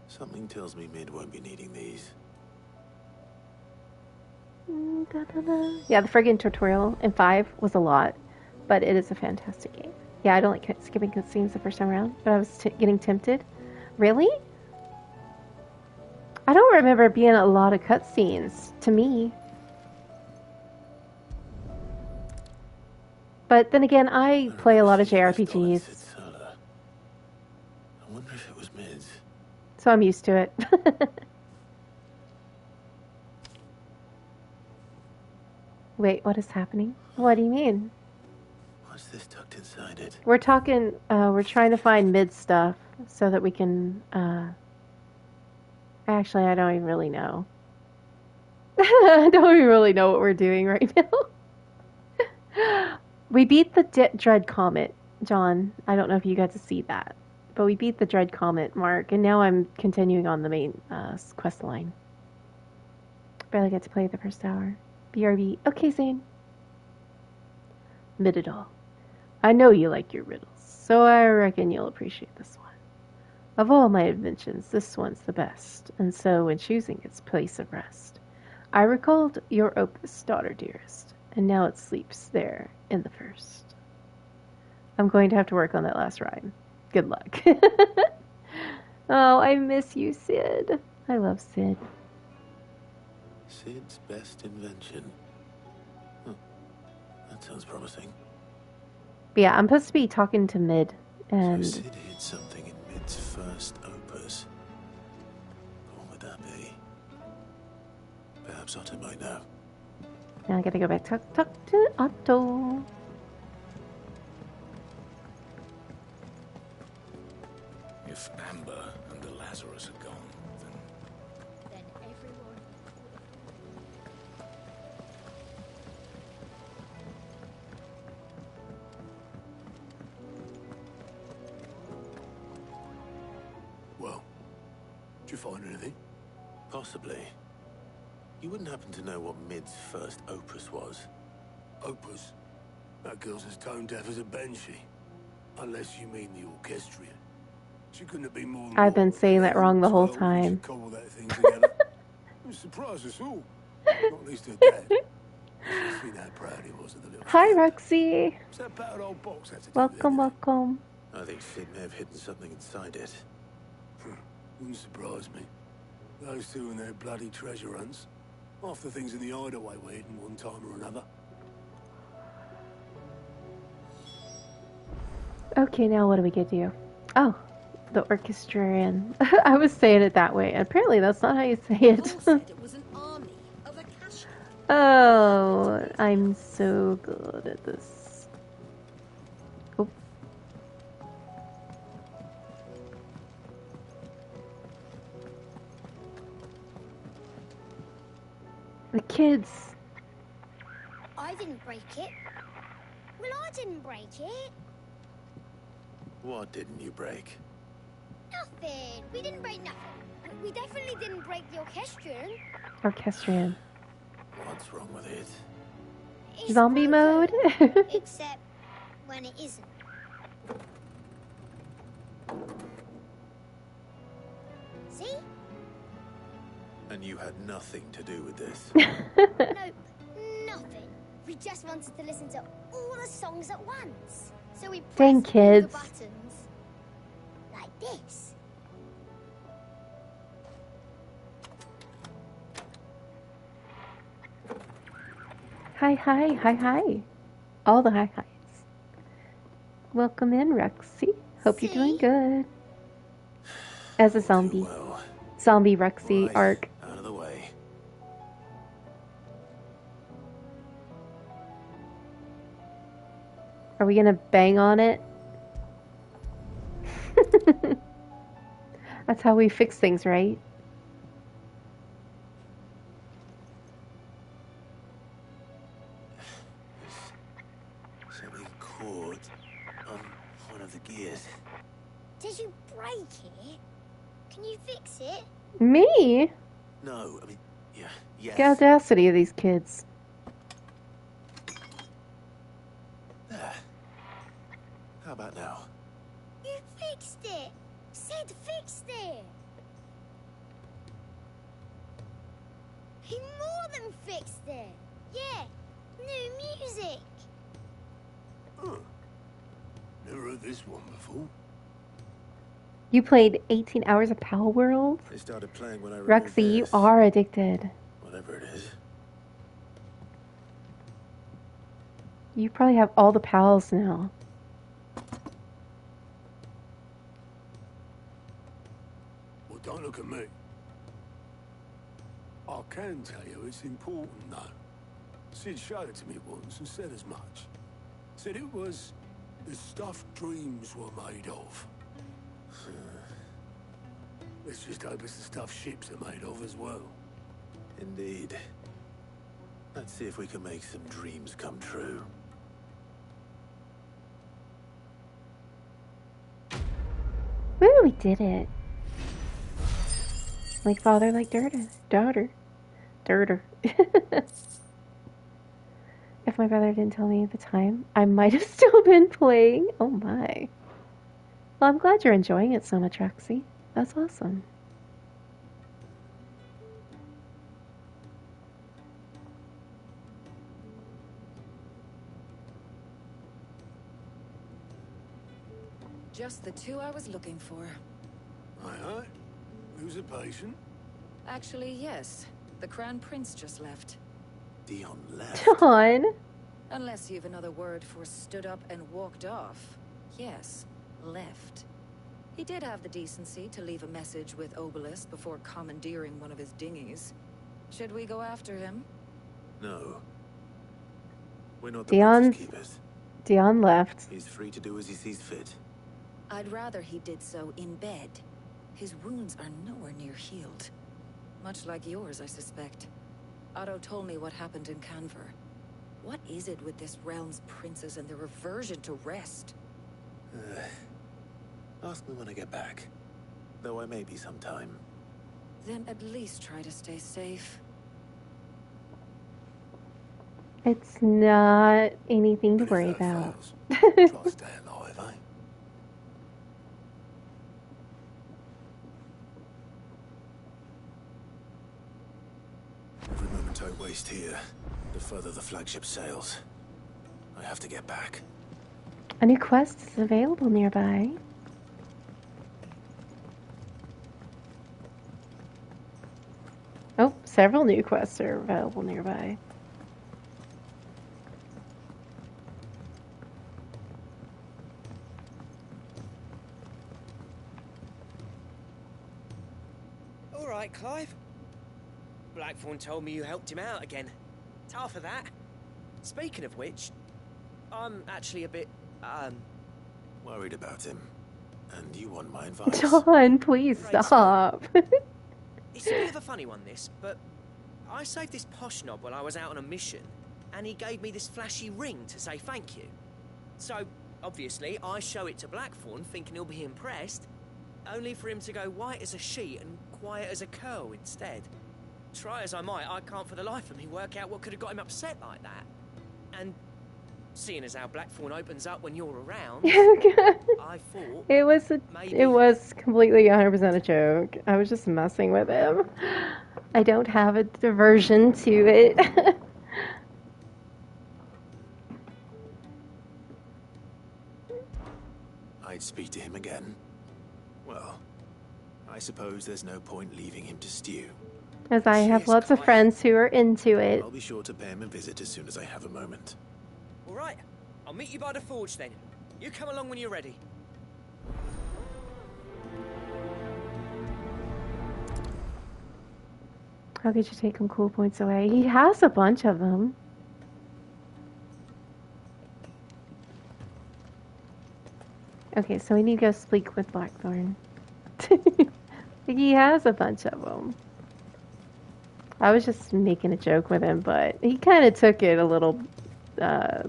Something tells me Mid won't be needing these.
Yeah, the friggin' tutorial in 5 was a lot, but it is a fantastic game. Yeah, I don't like skipping cutscenes the first time around, but I was getting tempted. Really? I don't remember it being a lot of cutscenes to me. But then again, I play a lot of JRPGs.
I wonder if it was Mids.
So I'm used to it. Wait, what is happening? What do you mean?
What's this tucked inside it?
We're talking, we're trying to find mid stuff so that we can, actually, I don't even really know. I don't even really know what we're doing right now. We beat the Dread Comet, John. I don't know if you got to see that. But we beat the Dread Comet mark, and now I'm continuing on the main quest line. Barely get to play the first hour. BRB. Okay, Zane. Mididol. I know you like your riddles, so I reckon you'll appreciate this one. Of all my inventions, this one's the best, and so when choosing its place of rest, I recalled your opus, daughter dearest, and now it sleeps there in the first. I'm going to have to work on that last rhyme. Good luck. Oh, I miss you, Sid. I love Sid.
Sid's best invention. Huh. That sounds promising.
But yeah, I'm supposed to be talking to Mid, and
So Sid hid something in Mid's first opus. What would that be? Perhaps Otto might know.
now I gotta go back to talk to Otto.
If Amber and the Lazarus are gone,
Then everyone.
Well, did you find anything?
Possibly. You wouldn't happen to know what Mid's first opus was?
Opus? That girl's as tone deaf as a banshee. Unless you mean the orchestrion. She couldn't have been more than
I've been saying that wrong the whole time.
cobble that thing together. It surprised us all. Not least her dad. She's seen how proud he was of the little
Hi, Roxy.
What's that battered old box had to do
Welcome, welcome.
I think Sid may have hidden something inside it.
Wouldn't surprise me. Those two and their bloody treasure hunts. Half the things in the hideaway were hidden one time or another.
Okay, now what do we get to do? Oh, the orchestrion. I was saying it that way. Apparently, that's not how you say it.
Said it was an army of Akasha.
Oh, I'm so good at this. Oh. The kids.
I didn't break it. Well, I didn't break it.
What didn't you break?
Nothing. We didn't break nothing. We definitely didn't break the orchestrion.
Orchestrion.
What's wrong with it?
It's
Zombie mode?
Except when it isn't. See?
And you had nothing to do with this.
Nope. Nothing. We just wanted to listen to all the songs at once. So we pressed
Dang
all
kids.
the buttons. Like this.
Hi, hi, hi, hi. All the hi hi's. Welcome in, Roxy. Hope you're doing good. As a zombie. Zombie Roxy arc.
Out of the way.
Are we gonna bang on it? That's how we fix things, right?
Something caught on one of the gears.
Did you break it? Can you fix it?
Me?
No, I mean, yeah, yes.
The audacity of these kids.
There. How about now?
You fixed it. Sid fixed it. He more than fixed it. Yeah, new music.
Never heard this one before.
You played 18 hours of Pal World?
They started playing when I
Roxy, you are addicted.
Whatever it is.
You probably have all the pals now.
Well, don't look at me. I can tell you it's important, though. Sid showed it to me once and said as much. Said it was the stuff dreams were made of. Let's just hope it's the stuff ships are made of as well.
Indeed. Let's see if we can make some dreams come true.
Woo, we did it. Like father, like daughter. If my brother didn't tell me at the time, I might have still been playing. Oh my. Well, I'm glad you're enjoying it so much, Roxy. That's awesome.
Just the two I was looking for.
Aye. Who's a patient?
Actually, yes. The Crown Prince just left.
Dion left?
Dion?
Unless you've another word for stood up and walked off. Yes, left. He did have the decency to leave a message with Obelisk before commandeering one of his dinghies. Should we go after him?
No. We're not the Prince's keepers.
Dion left.
He's free to do as he sees fit.
I'd rather he did so in bed. His wounds are nowhere near healed. Much like yours, I suspect. Otto told me what happened in Canver. What is it with this realm's princes and their aversion to rest?
Ask me when I get back. Though I may be sometime.
Then at least try to stay safe.
It's not anything to worry about.
Try to stay alive, eh?
Every moment I waste here, the further the flagship sails. I have to get back.
A new quest is available nearby. Oh, several new quests are available nearby.
All right, Clive. Blackthorn told me you helped him out again. It's half of that. Speaking of which, I'm actually a bit,
worried about him. And you want my advice?
John, please stop.
It's a bit of a funny one, this, but I saved this posh knob while I was out on a mission, and he gave me this flashy ring to say thank you. So, obviously, I show it to Blackthorn, thinking he'll be impressed, only for him to go white as a sheet and quiet as a curl instead. Try as I might, I can't for the life of me work out what could have got him upset like that. And seeing as how Blackthorn opens up when you're around, I thought
it was completely 100% a joke. I was just messing with him. I don't have a diversion to it.
I'd speak to him again. Well, I suppose there's no point leaving him to stew.
As I have lots of friends who are into it.
I'll be sure to pay him a visit as soon as I have a moment.
All right, I'll meet you by the forge then. You come along when you're ready.
How could you take him cool points away? He has a bunch of them. Okay, so we need to go speak with Blackthorn. He has a bunch of them. I was just making a joke with him, but he kind of took it a little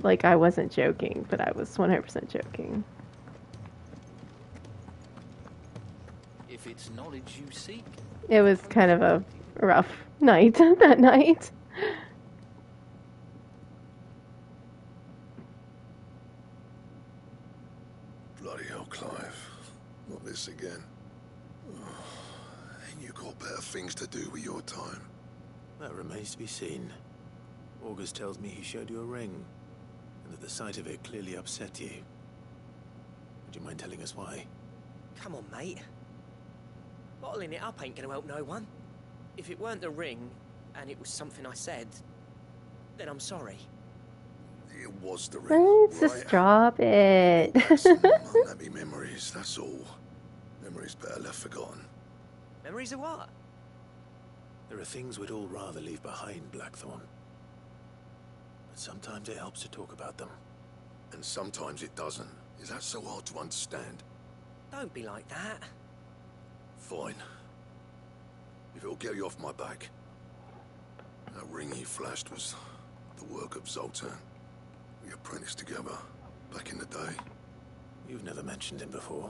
like I wasn't joking, but I was 100% joking.
If it's knowledge you seek.
It was kind of a rough night that night.
Bloody hell, Clive. Not this again. Ain't you got better things to do with your time?
That remains to be seen. August tells me he showed you a ring, and that the sight of it clearly upset you. Would you mind telling us why?
Come on, mate. Bottling it up ain't gonna help no one. If it weren't the ring, and it was something I said, then I'm sorry.
It was the ring.
Let's just drop it.
Unhappy memories, that's all. Memories better left forgotten.
Memories of what?
There are things we'd all rather leave behind, Blackthorn. But sometimes it helps to talk about them.
And sometimes it doesn't. Is that so hard to understand?
Don't be like that.
Fine. If it'll get you off my back. That ring he flashed was the work of Zoltan. We apprenticed together, back in the day.
You've never mentioned him before.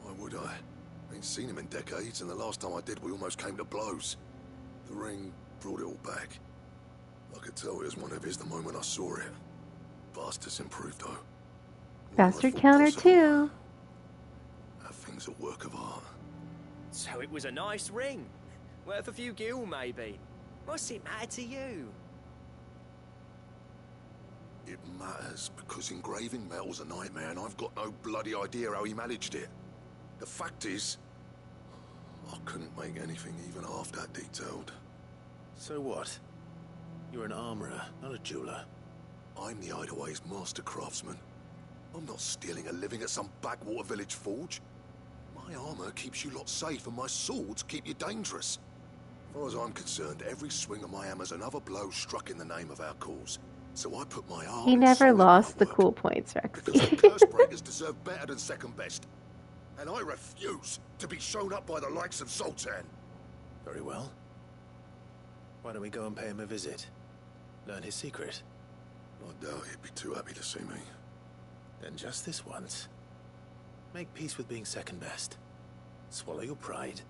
Why would I? Ain't seen him in decades, and the last time I did, we almost came to blows. The ring brought it all back. I could tell it was one of his the moment I saw it. Bastard's improved, though.
Bastard counter too.
That thing's a work of art.
So it was a nice ring. Worth a few gil, maybe. What's it matter to you?
It matters because engraving metal's a nightmare, and I've got no bloody idea how he managed it. The fact is, I couldn't make anything even half that detailed.
So what? You're an armorer, not a jeweler.
I'm the Hideaway's master craftsman. I'm not stealing a living at some backwater village forge. My armor keeps you lot safe, and my swords keep you dangerous. As far as I'm concerned, every swing of my hammer's another blow struck in the name of our cause. So I put my heart
He
and
never
soul
lost the
into my
cool
work.
points,
Because
Rexy.
the curse breakers deserve better than second best. And I refuse to be shown up by the likes of Zoltan.
Very well. Why don't we go and pay him a visit? Learn his secret.
I doubt he'd be too happy to see me.
Then just this once. Make peace with being second best. Swallow your pride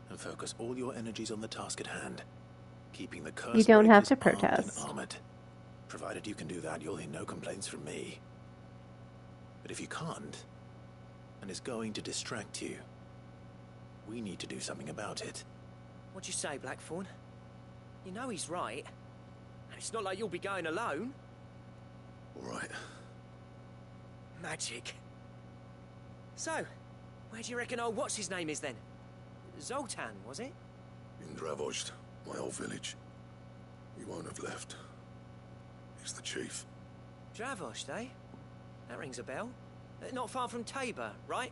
and focus all your energies on the task at hand. Keeping the curse
You don't have to
breakers armed and
protest.
armored. Provided you can do that, you'll hear no complaints from me. But if you can't, and it's going to distract you, we need to do something about it.
What'd you say, Blackthorn? You know he's right. And it's not like you'll be going alone.
All right.
Magic. So, where do you reckon old what's-his-name is then? Zoltan, was it?
In Dravozd, my old village. He won't have left. He's the chief.
Dravozd, eh? That rings a bell. Not far from Tabor, right?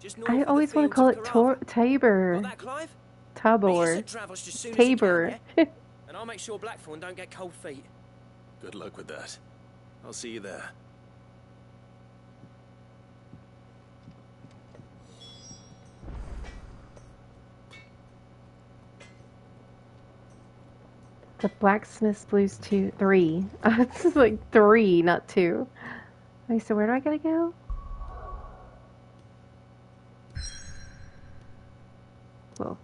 Just north
I
of the
always want to
fields
call
of
it
Carava.
Tabor.
Got that, Clive?
Tabor.
Meet us at Dravozd as soon as you
Tabor.
can, yeah? And I'll make sure Blackthorn don't get cold feet.
Good luck with that. I'll see you there.
The Blacksmith's Blues 3. This is like 3, not 2. Okay, so where do I gotta go? Whoa.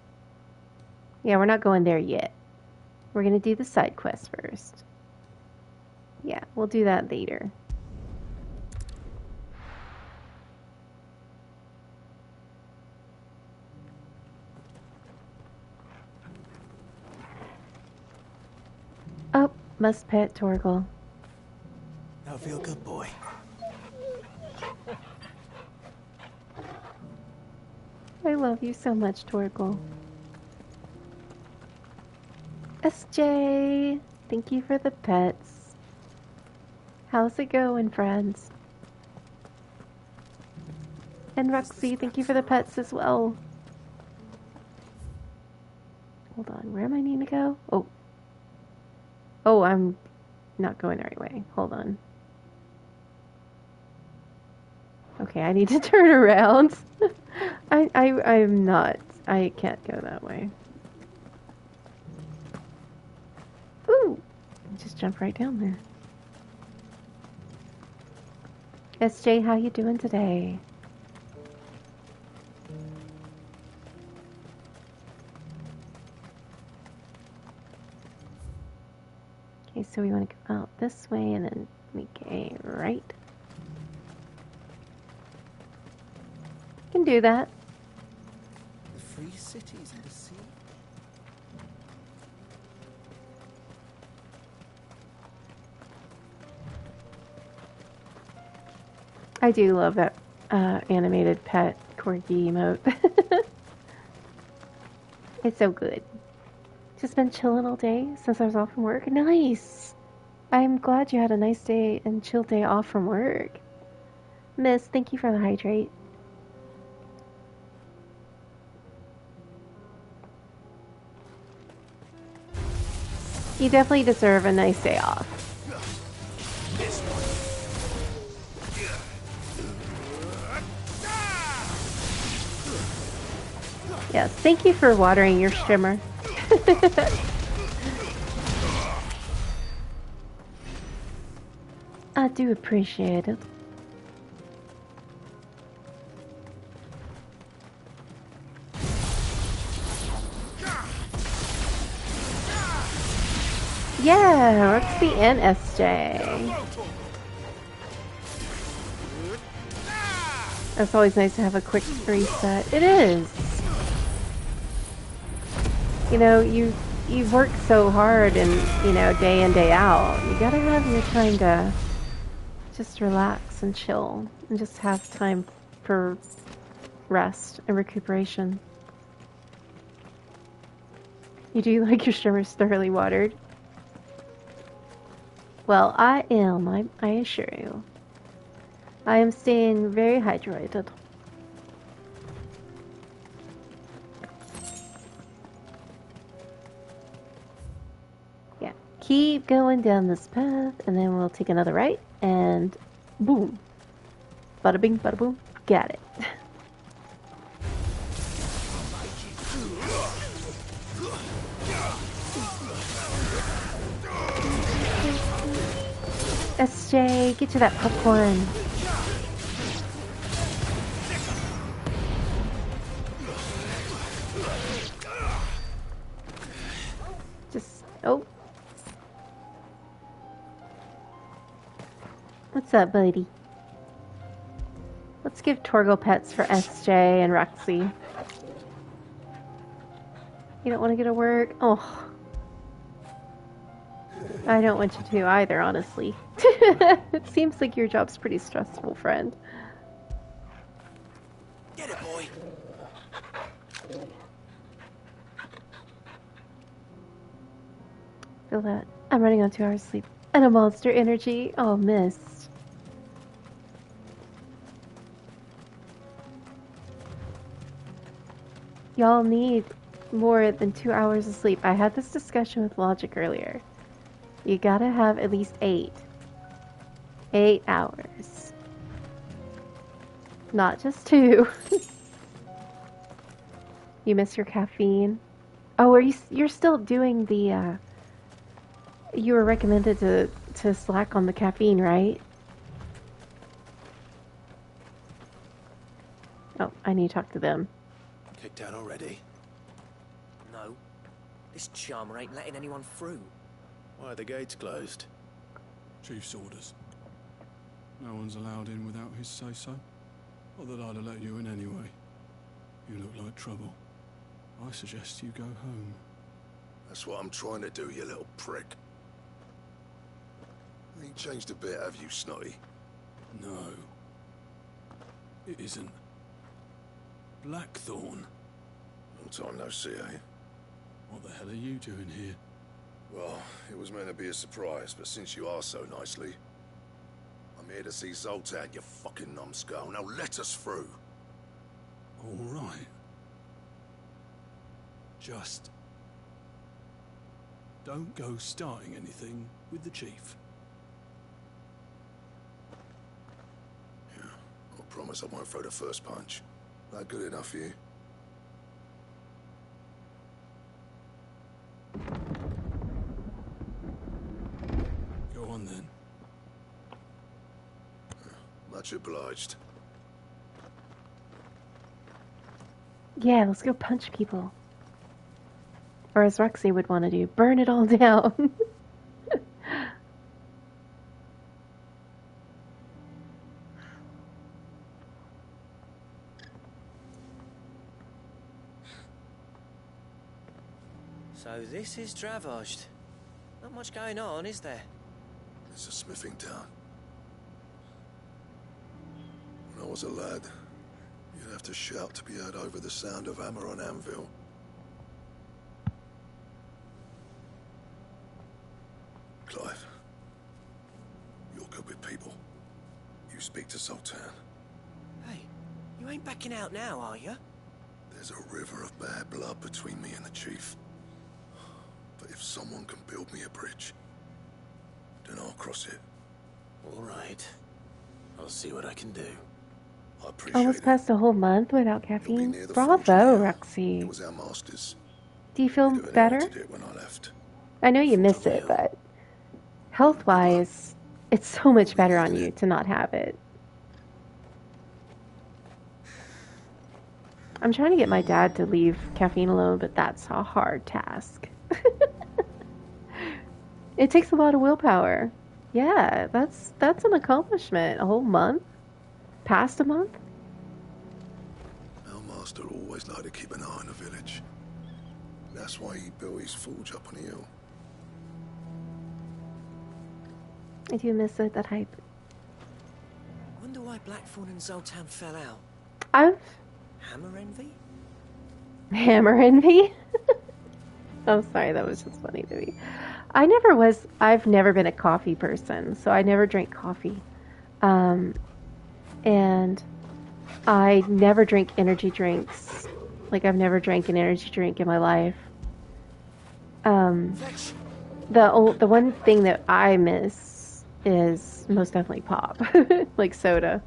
Yeah, we're not going there yet. We're gonna do the side quest first. Yeah, we'll do that later. Oh, must pet Torgal.
Now feel good, boy.
I love you so much, Torgal. SJ, thank you for the pets. How's it going, friends? And Roxy, thank you for the pets as well. Hold on, where am I needing to go? Oh. Oh, I'm not going the right way. Hold on. Okay, I need to turn around. I'm not. I can't go that way. Ooh! Just jump right down there. SJ, how you doing today? Okay, so we want to go out this way and then make a right. Can do that.
The free cities in the sea.
I do love that animated pet corgi emote. It's so good. Just been chilling all day since I was off from work. Nice! I'm glad you had a nice day and chill day off from work. Miss, thank you for the hydrate. You definitely deserve a nice day off. Yes, thank you for watering your shimmer. I do appreciate it. Yeah, Roxy and SJ. It's always nice to have a quick reset. It is. You know, you've worked so hard and, you know, day in, day out. You gotta have your time to just relax and chill and just have time for rest and recuperation. You do like your shimmers thoroughly watered? Well, I am, I assure you. I am staying very hydrated. Yeah, keep going down this path, and then we'll take another right, and boom. Bada bing, bada boom. Got it. SJ, get to that popcorn. Just, oh. What's up, buddy? Let's give Torgal pets for SJ and Roxy. You don't want to go to work? Oh. I don't want you to either, honestly. It seems like your job's pretty stressful, friend.
Get it, boy.
Feel that. I'm running on 2 hours sleep. And a monster energy. Oh, missed. Y'all need more than 2 hours of sleep. I had this discussion with Logic earlier. You gotta have at least 8. 8 hours. Not just 2. You miss your caffeine? Oh, you're still doing the, you were recommended to slack on the caffeine, right? Oh, I need to talk to them.
Kicked out already?
No. This charmer ain't letting anyone through.
Why are the gates closed?
Chief's orders. No one's allowed in without his say-so. Not that I'd have let you in anyway. You look like trouble. I suggest you go home.
That's what I'm trying to do, you little prick. Ain't changed a bit, have you, Snotty?
No. It isn't. Blackthorn.
Long time no see, eh?
What the hell are you doing here?
Well, it was meant to be a surprise, but since you are so nicely, I'm here to see Zoltan, you fucking numbskull. Now let us through.
All right. Just don't go starting anything with the chief.
Yeah, I promise I won't throw the first punch. That good enough for you?
Go on then.
Much obliged.
Yeah, let's go punch people. Or as Roxy would want to do, burn it all down.
So this is Dravaged. Not much going on, is there?
It's a smithing town. No was a lad, you'd have to shout to be heard over the sound of hammer on anvil. Clive, you're good with people. You speak to Sultan.
Hey, you ain't backing out now, are you?
There's a river of bad blood between me and the chief. But if someone can build me a bridge, then I'll cross it.
All right. I'll see what I can do.
I appreciate
Almost past a whole month without caffeine.
near the
Bravo, Roxy.
It was our masters.
Do you feel better?
It when I left.
I know you miss it, but health-wise, it's so much better on you to not have it. I'm trying to get my dad to leave caffeine alone, but that's a hard task. It takes a lot of willpower. Yeah, that's an accomplishment. A whole month? Past a month?
Our master always liked to keep an eye on the village. That's why he built his forge up on the hill.
I do miss it, that hype.
Wonder why Blackthorn and Zoltan fell out. Hammer envy?
Hammer envy? I'm sorry, that was just funny to me. I've never been a coffee person, so I never drank coffee. And I never drink energy drinks. Like, I've never drank an energy drink in my life. The one thing that I miss is most definitely pop. Like soda.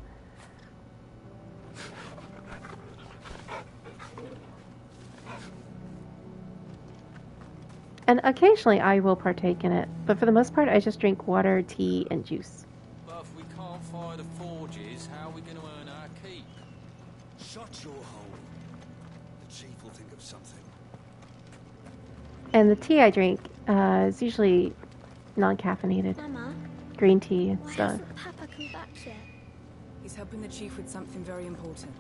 And occasionally I will partake in it, but for the most part I just drink water, tea, and juice.
But if we can't fire the forges, how are we going to earn our keep?
Shut your hole. The chief will think of something.
And the tea I drink is usually non-caffeinated.
Mama,
Green tea and
why
stuff.
hasn't Papa come back yet?
He's helping the chief with something very important.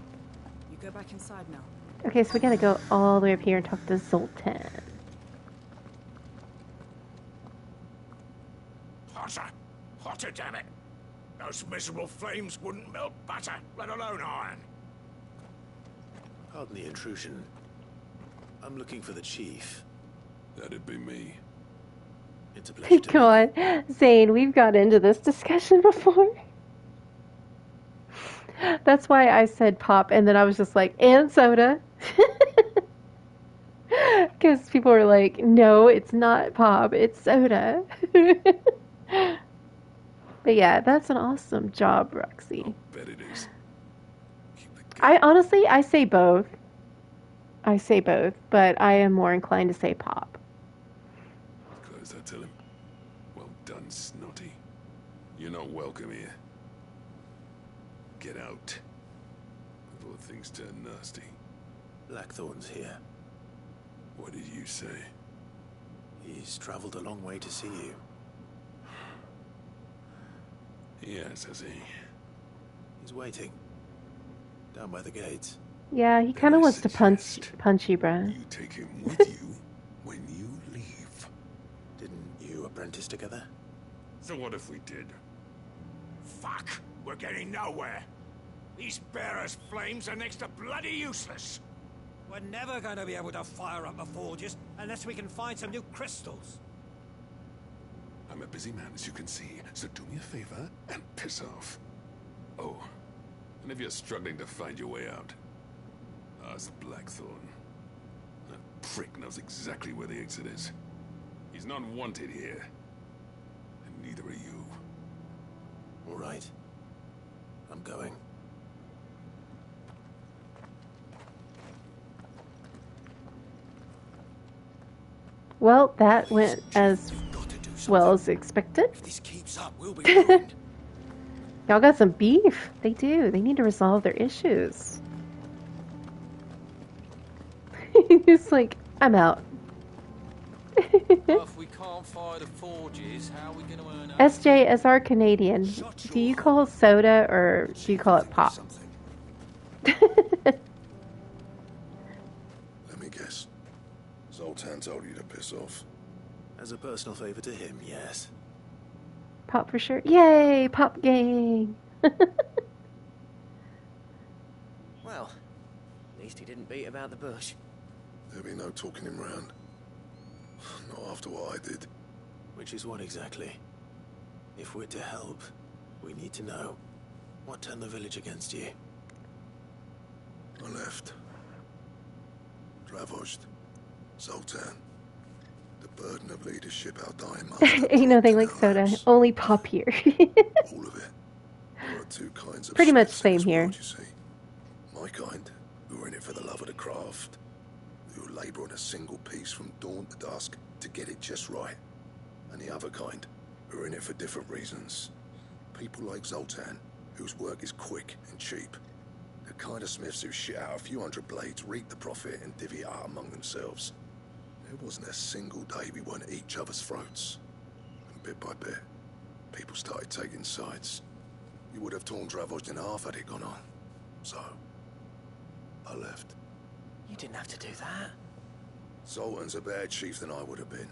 You go back inside now.
Okay, so we gotta go all the way up here and talk to Zoltan.
Hotter! Hotter, damn it! Those miserable flames wouldn't melt butter, let alone iron.
Pardon the intrusion. I'm looking for the chief.
That'd be me.
It's a pleasure to
God, Zane, we've got into this discussion before. That's why I said pop, and then I was just like, and soda. Because people were like, no, it's not pop, it's soda. But yeah, that's an awesome job, Roxy.
Bet it is.
I say both. I say both, but I am more inclined to say pop.
Close that, tell him. Well done, Snotty. You're not welcome here. Get out. Before things turn nasty.
Blackthorn's here.
What did you say?
He's traveled a long way to see you.
Yes, has he?
He's waiting. Down by the gates.
Yeah, he kind of wants to punch you, bruh.
You take him with you when you leave.
Didn't you apprentice together?
So what if we did? Fuck! We're getting nowhere. These bearers' flames are next to bloody useless.
We're never going to be able to fire up the forges unless we can find some new crystals.
I'm a busy man, as you can see, so do me a favor and piss off. Oh, and if you're struggling to find your way out, ask Blackthorn. That prick knows exactly where the exit is. He's not wanted here. And neither are you.
All right. I'm going.
Well, that went as well as expected.
If this keeps up, we'll be ruined.
Y'all got some beef. They do. They need to resolve their issues. He's like, I'm out.
If we can't fire the forges, how are we going to earn our
SJ, as our Canadian, do you call soda or do you call it pop?
Let me guess. Zoltan told you to piss off.
As a personal favor to him, yes.
Pop for sure. Yay, pop gang.
Well, at least he didn't beat about the bush.
There'll be no talking him round. Not after what I did.
Which is what exactly? If we're to help, we need to know. What turned the village against you?
I left. Dravozd, Zoltan. The burden of leadership our dying master.
Ain't nothing like soda. Only pop here.
All of it. There are two kinds of
Pretty much
smiths in
same
this
here.
world, you see. My kind, who are in it for the love of the craft, who labour on a single piece from dawn to dusk to get it just right. And the other kind, who are in it for different reasons. People like Zoltan, whose work is quick and cheap. The kind of smiths who shit out a few hundred blades, reap the profit, and divvy it out among themselves. There wasn't a single day we weren't at each other's throats. And bit by bit, people started taking sides. You would have torn Dravozd in half had it gone on. So, I left.
You didn't have to do that.
Zoltan's a better chief than I would have been.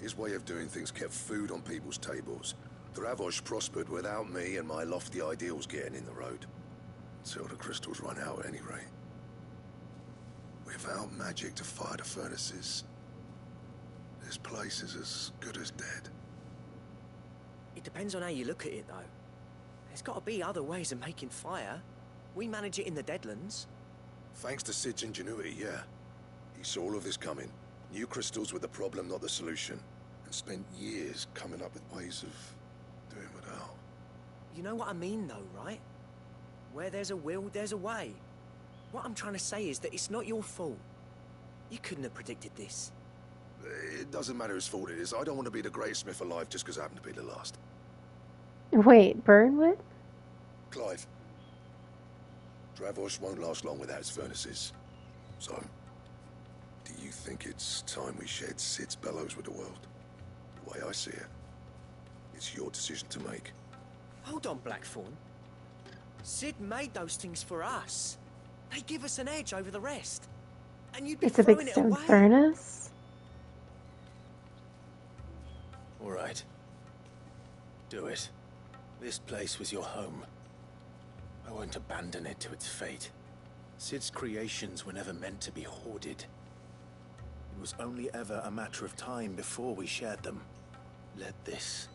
His way of doing things kept food on people's tables. Dravozd prospered without me and my lofty ideals getting in the road. Until the crystals run out at any rate. Without magic to fire the furnaces, this place is as good as dead.
It depends on how you look at it, though. There's got to be other ways of making fire. We manage it in the Deadlands.
Thanks to Sid's ingenuity, yeah. He saw all of this coming. Knew crystals were the problem, not the solution. And spent years coming up with ways of doing without.
You know what I mean, though, right? Where there's a will, there's a way. What I'm trying to say is that it's not your fault. You couldn't have predicted this.
It doesn't matter whose fault it is. I don't want to be the greatest smith alive just because I happen to be the last.
Wait, Burnwood?
Clive. Dravozd won't last long without his furnaces. So, do you think it's time we shared Sid's bellows with the world? The way I see it, it's your decision to make.
Hold on, Blackthorn. Sid made those things for us. They give us an edge over the rest. And you'd be
It's a
throwing
big
it
stone
away.
furnace.
All right. Do it. This place was your home. I won't abandon it to its fate. Sid's creations were never meant to be hoarded. It was only ever a matter of time before we shared them. Let this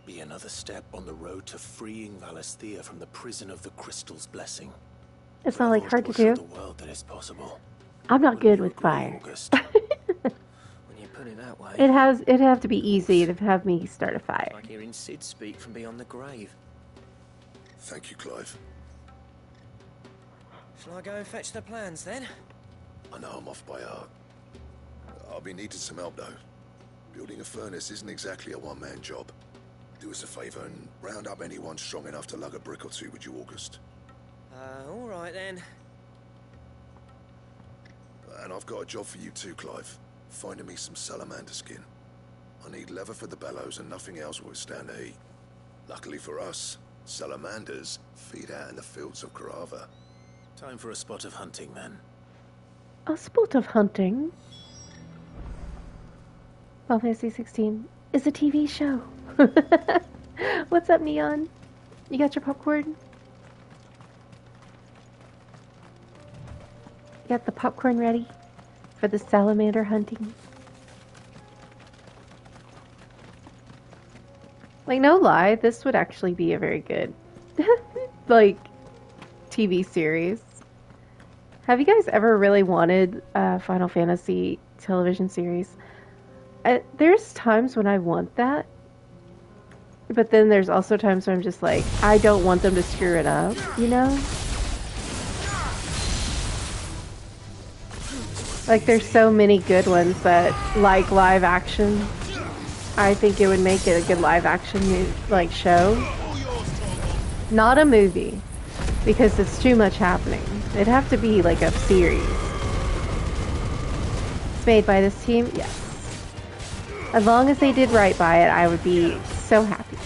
be another step on the road to freeing Valisthea from the prison of the Crystal's blessing.
It's not like hard to
Will show
do.
the world that it's possible.
I'm not good with fire.
When you put it that way.
It'd have to be easy to have me start a fire.
Like hearing Sid speak from beyond the grave.
Thank you, Clive.
Shall I go and fetch the plans then?
I know I'm off by heart. I'll be needing some help, though. Building a furnace isn't exactly a one-man job. Do us a favour and round up anyone strong enough to lug a brick or two, would you, August?
All right then.
And I've got a job for you too, Clive. Finding me some salamander skin. I need leather for the bellows and nothing else will withstand the heat. Luckily for us, salamanders feed out in the fields of Karava.
Time for a spot of hunting, then.
A sport of hunting. Final Fantasy 16 is a TV show. What's up, Neon? You got your popcorn? You got the popcorn ready for the salamander hunting? Like, no lie, this would actually be a very good, like, TV series. Have you guys ever really wanted a Final Fantasy television series? There's times when I want that, but then there's also times where I'm just like, I don't want them to screw it up, you know? Like, there's so many good ones that, like, live action. I think it would make it a good live action, like, show. Not a movie, because it's too much happening. It'd have to be, like, a series. It's made by this team? Yes. As long as they did right by it, I would be so happy.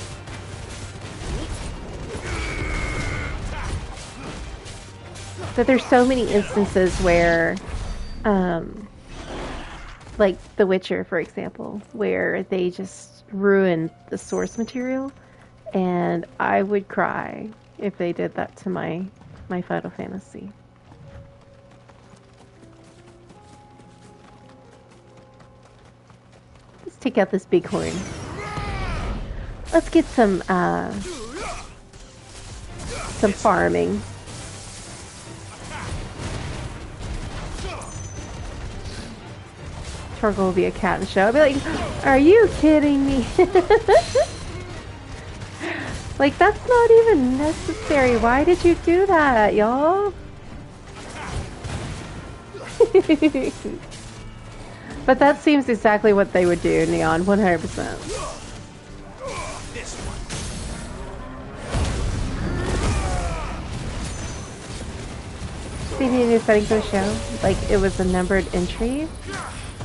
But there's so many instances where, like The Witcher, for example, where they just ruined the source material, and I would cry if they did that to my Final Fantasy. Let's take out this bighorn. Let's get some farming. Torgal will be a cat in the show. I'll be like, are you kidding me? Like, that's not even necessary. Why did you do that, y'all? But that seems exactly what they would do, Neon, 100%. They made a new setting for the show, like it was a numbered entry.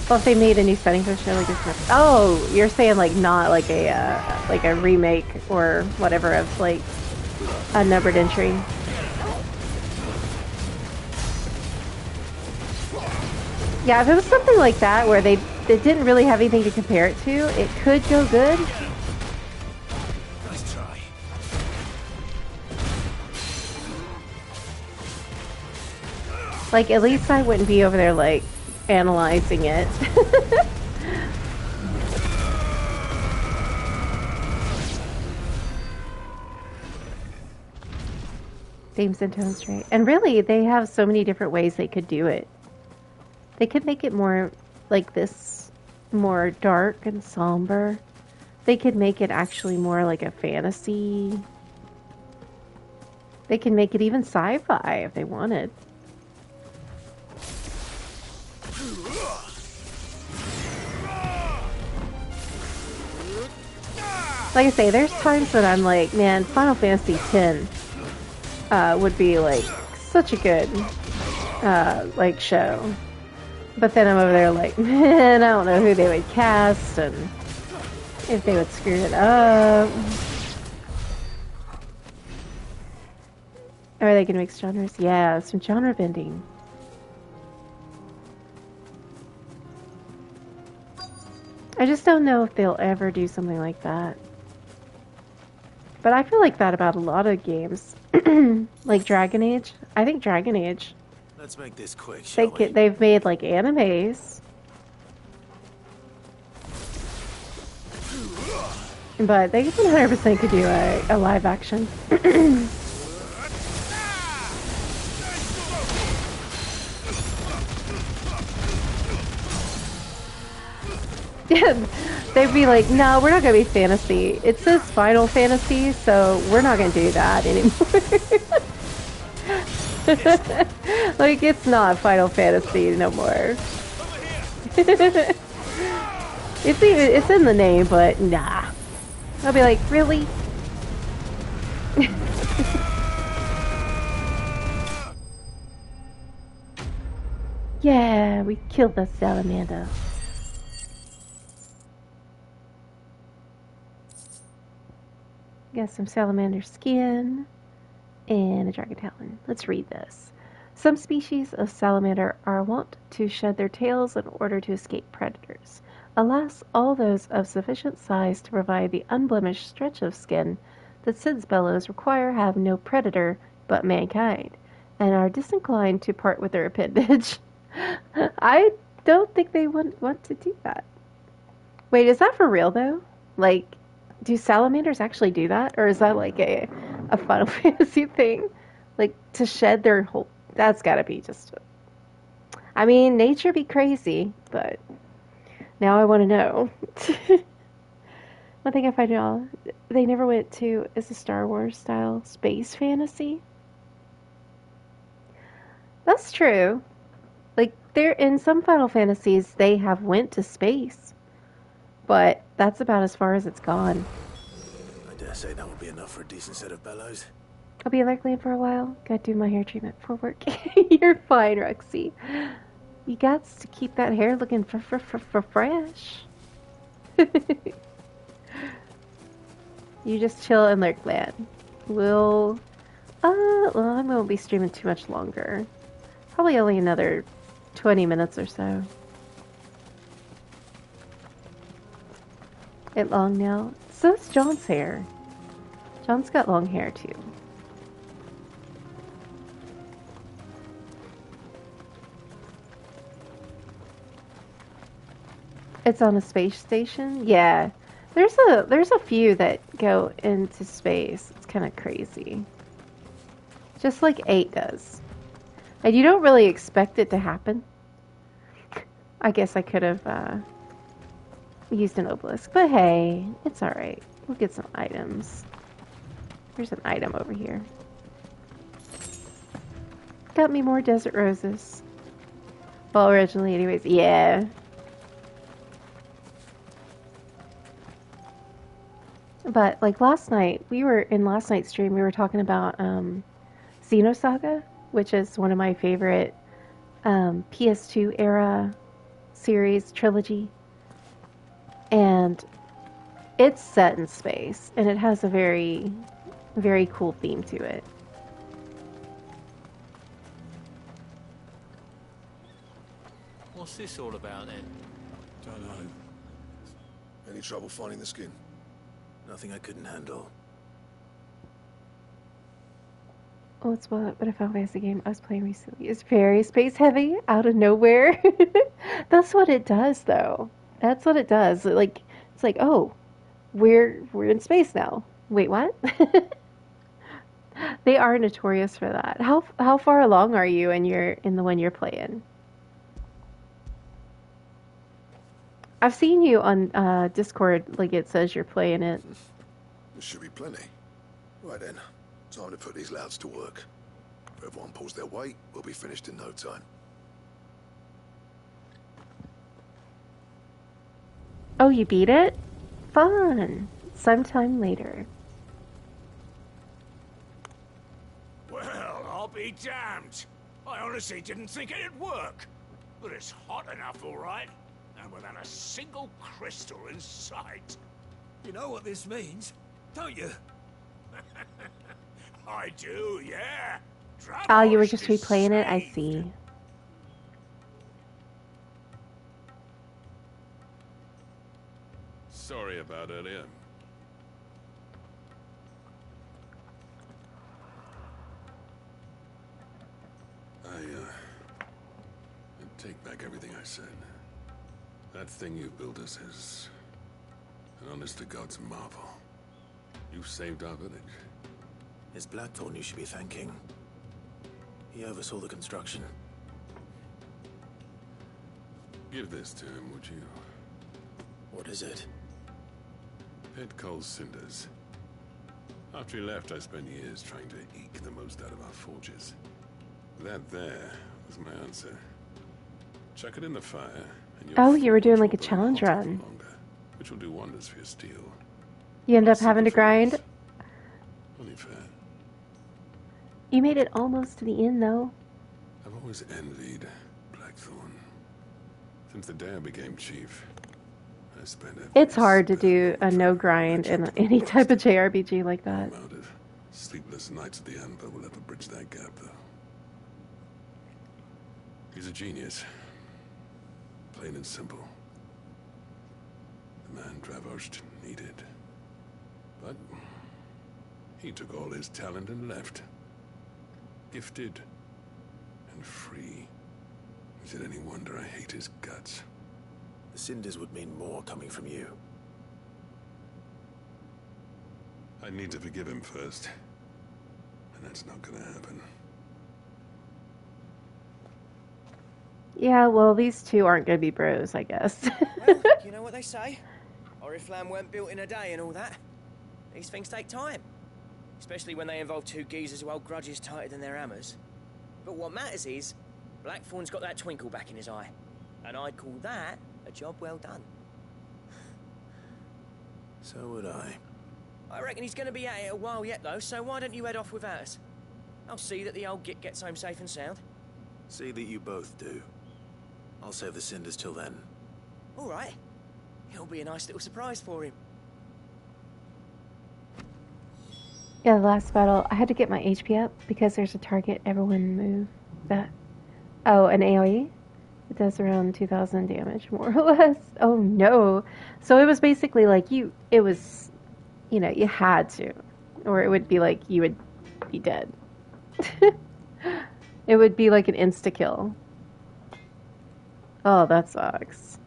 Well, if they made a new setting for the show, like this. Oh, you're saying like not like a remake or whatever of like a numbered entry. Yeah, if it was something like that where they didn't really have anything to compare it to, it could go good.
Nice try.
Like, at least I wouldn't be over there like analyzing it. Themes and tone straight. And really, they have so many different ways they could do it. They could make it more like this, more dark and somber. They could make it actually more like a fantasy. They can make it even sci-fi if they wanted. Like I say, there's times when I'm like, man, Final Fantasy X would be like such a good like show. But then I'm over there like, man, I don't know who they would cast and if they would screw it up. Or are they gonna mix genres? Yeah, some genre bending. I just don't know if they'll ever do something like that. But I feel like that about a lot of games. Like Dragon Age. I think Dragon Age.
Let's make this quick, shall we?
They've made like animes. But they 100% could do a live action. Yeah, they'd be like, no, we're not going to be fantasy. It says Final Fantasy, so we're not going to do that anymore. Like, it's not Final Fantasy no more. It's in the name, but nah. I'll be like, really? Yeah, we killed the salamander. Got some salamander skin and a dragon talon. Let's read this. Some species of salamander are wont to shed their tails in order to escape predators. Alas, all those of sufficient size to provide the unblemished stretch of skin that Cid's bellows require have no predator but mankind, and are disinclined to part with their appendage. I don't think they want to do that. Wait, is that for real though? Like, do salamanders actually do that? Or is that like a Final Fantasy thing? Like, to shed their whole... That's gotta be just... I mean, nature be crazy, but... Now I want to know. One thing I find out, they never went to is a Star Wars style space fantasy. That's true. Like, they're in some Final Fantasies, they have went to space. But that's about as far as it's gone.
I dare say that will be enough for a decent set of bellows.
I'll be in Lakeland for a while. Gotta do my hair treatment for work. You're fine, Roxy. You got to keep that hair looking fresh. You just chill and lurk, man. Well, I won't be streaming too much longer. Probably only another 20 minutes or so. It long now. So is John's hair. John's got long hair too. It's on a space station? Yeah. There's a few that go into space. It's kind of crazy. Just like 8 does. And you don't really expect it to happen. I guess I could have used an obelisk. But hey, it's alright. We'll get some items. There's an item over here. Got me more desert roses. Well, originally anyways. Yeah. But like last night, in last night's stream, we were talking about Xenosaga, which is one of my favorite PS2 era series trilogy. And it's set in space, and it has a very, very cool theme to it.
What's this all about then?
Don't know.
Any trouble finding the skin?
Nothing I couldn't handle.
Oh, it's what I found as the game I was playing recently. It's very space heavy, out of nowhere. That's what it does, though. That's what it does. Like, it's like, oh, we're in space now. Wait, what? They are notorious for that. How far along are you in the one you're playing? I've seen you on Discord, like it says you're playing it.
There should be plenty. Right then, time to put these louds to work. If everyone pulls their weight, we'll be finished in no time.
Oh, you beat it? Fun. Sometime later.
Well, I'll be damned. I honestly didn't think it'd work. But it's hot enough, all right. And without a single crystal in sight.
You know what this means, don't you?
I do, yeah.
Oh, you were just replaying it? I see.
Sorry about earlier. I take back everything I said. That thing you built us is an honest-to-God's marvel. You saved our village.
It's Blackthorn you should be thanking. He oversaw the construction.
Give this to him, would you?
What is it?
Pit Coal's cinders. After he left, I spent years trying to eke the most out of our forges. That there was my answer. Chuck it in the fire, and
oh, you were doing like a challenge run.
Which will do wonders for your steel.
You end up having to grind.
Only fair.
You made it almost to the end, though.
I've always envied Blackthorn. Since the day I became chief, I spent
It's hard to do a no grind in any type of JRPG like that.
Sleepless nights at the Anvil will ever bridge that gap, though. He's a genius. Plain and simple. The man Dravost needed. But he took all his talent and left. Gifted and free. Is it any wonder I hate his guts?
The cinders would mean more coming from you.
I need to forgive him first. And that's not gonna happen.
Yeah, well, these two aren't going to be bros, I guess.
Well, you know what they say? Oriflamme weren't built in a day and all that. These things take time. Especially when they involve two geezers who hold grudges tighter than their hammers. But what matters is, Blackthorn's got that twinkle back in his eye. And I'd call that a job well done.
So would I.
I reckon he's going to be at it a while yet, though, so why don't you head off without us? I'll see that the old git gets home safe and sound.
See that you both do. I'll save the cinders till then.
All right. It'll be a nice little surprise for him.
Yeah, the last battle, I had to get my HP up because there's a target everyone move that... Oh, an AoE? It does around 2,000 damage, more or less. Oh, no. So it was basically like you had to. Or it would be like you would be dead. It would be like an insta-kill. Oh, that sucks.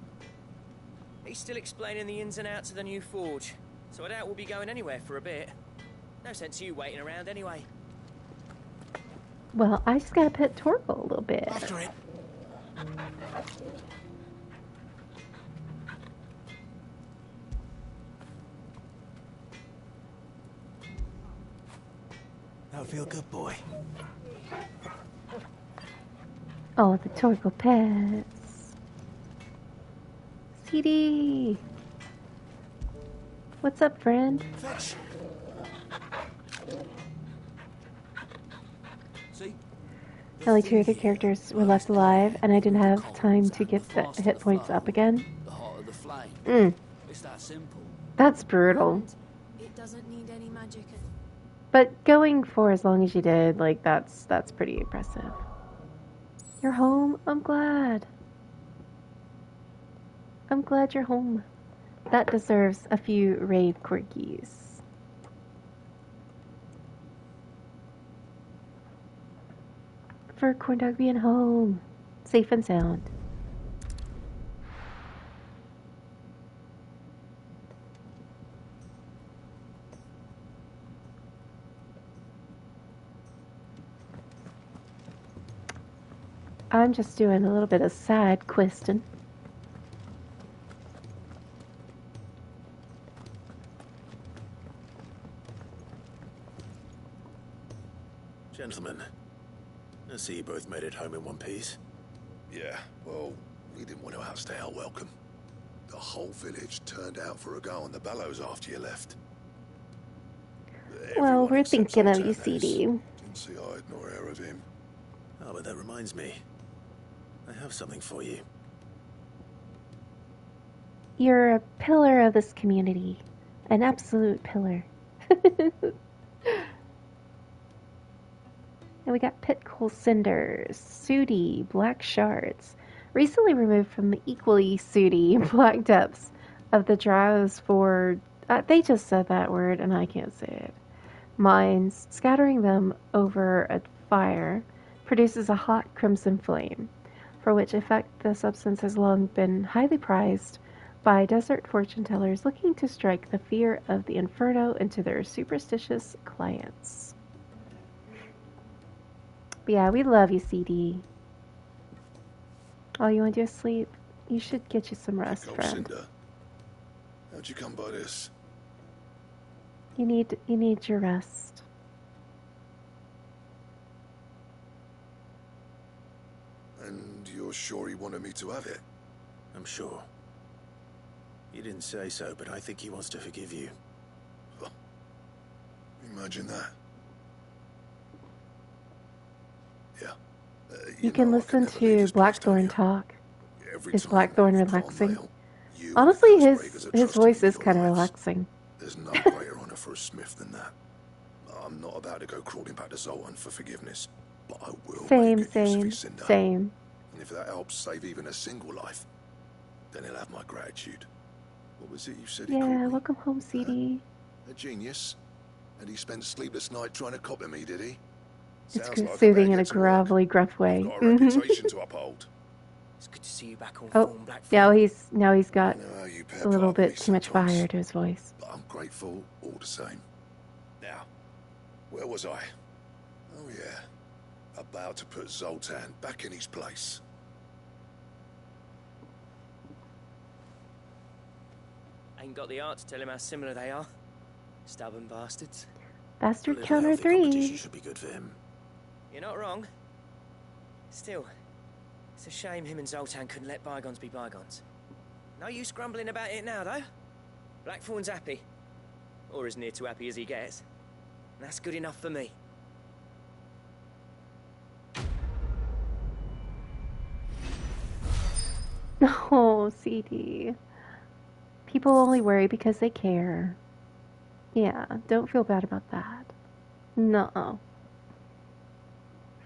He's still explaining the ins and outs of the new forge, so I doubt we'll be going anywhere for a bit. No sense you waiting around anyway.
Well, I just gotta pet Torgal a little bit.
After it.
That'll feel good, boy.
Oh, the Torgal pets. CD. What's up, friend?
Fetch. See?
Only 2 other characters were left alive, and I didn't have time to get the hit points up again.
The hotter the flame. It's that simple.
That's brutal.
It doesn't need any magic.
But going for as long as you did, like, that's pretty impressive. You're home? I'm glad. I'm glad you're home. That deserves a few raid quirkies. For Corndog being home. Safe and sound. I'm just doing a little bit of side questing.
Gentlemen, I see you both made it home in one piece.
Yeah, well, we didn't want to outstay our welcome. The whole village turned out for a go on the bellows after you left.
Well, we're thinking of you, CD.
Didn't see hide nor hair of him.
Oh, but that reminds me. I have something for you.
You're a pillar of this community. An absolute pillar. And we got Pitcool Cinders, Sooty, Black Shards, recently removed from the equally sooty Black Depths of the Drowse for... they just said that word and I can't say it. Mines, scattering them over a fire, produces a hot crimson flame, for which effect the substance has long been highly prized by desert fortune tellers looking to strike the fear of the inferno into their superstitious clients. But yeah, we love you, CD. All you want to do is sleep. You should get you some rest, friend.
Cinder. How'd you come by this?
You need your rest.
And you're sure he wanted me to have it?
I'm sure. He didn't say so, but I think he wants to forgive you.
Imagine that. Yeah.
You can listen to Blackthorn talk. Is Blackthorn relaxing? Honestly, his voice is kind of relaxing.
There's no greater honor for a smith than that. I'm not about to go crawling back to Zoltan for forgiveness, but I will.
Same.
And if that helps save even a single life, then he'll have my gratitude. What was it you said he called me?
Welcome home, CD.
A genius? And he spent sleepless night trying to copy me, did he?
It's soothing in a gravelly, gruff way.
Got a reputation to uphold.
It's good to see you back on
Oh,
form, Black.
now he's got a little bit too much fire to his voice.
But I'm grateful all the same. Now, where was I? Oh yeah, about to put Zoltan back in his place.
Ain't got the art to tell him how similar they are. Stubborn bastards.
Bastard counter 3.
Should be good for him.
You're not wrong. Still, it's a shame him and Zoltan couldn't let bygones be bygones. No use grumbling about it now, though. Blackthorn's happy. Or as near to happy as he gets. And that's good enough for me.
Oh, CD. People only worry because they care. Yeah, don't feel bad about that. No.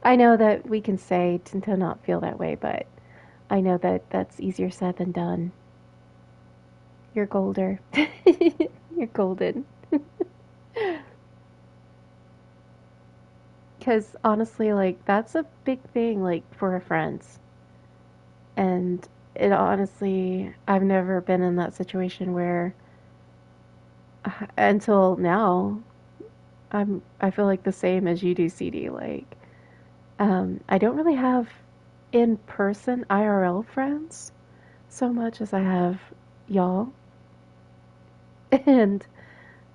I know that we can say to not feel that way, but I know that that's easier said than done. You're golder. You're golden. Because honestly, like, that's a big thing, like, for our friends. And it honestly, I've never been in that situation where until now, I feel like the same as you do, CD. Like, I don't really have in-person IRL friends so much as I have y'all and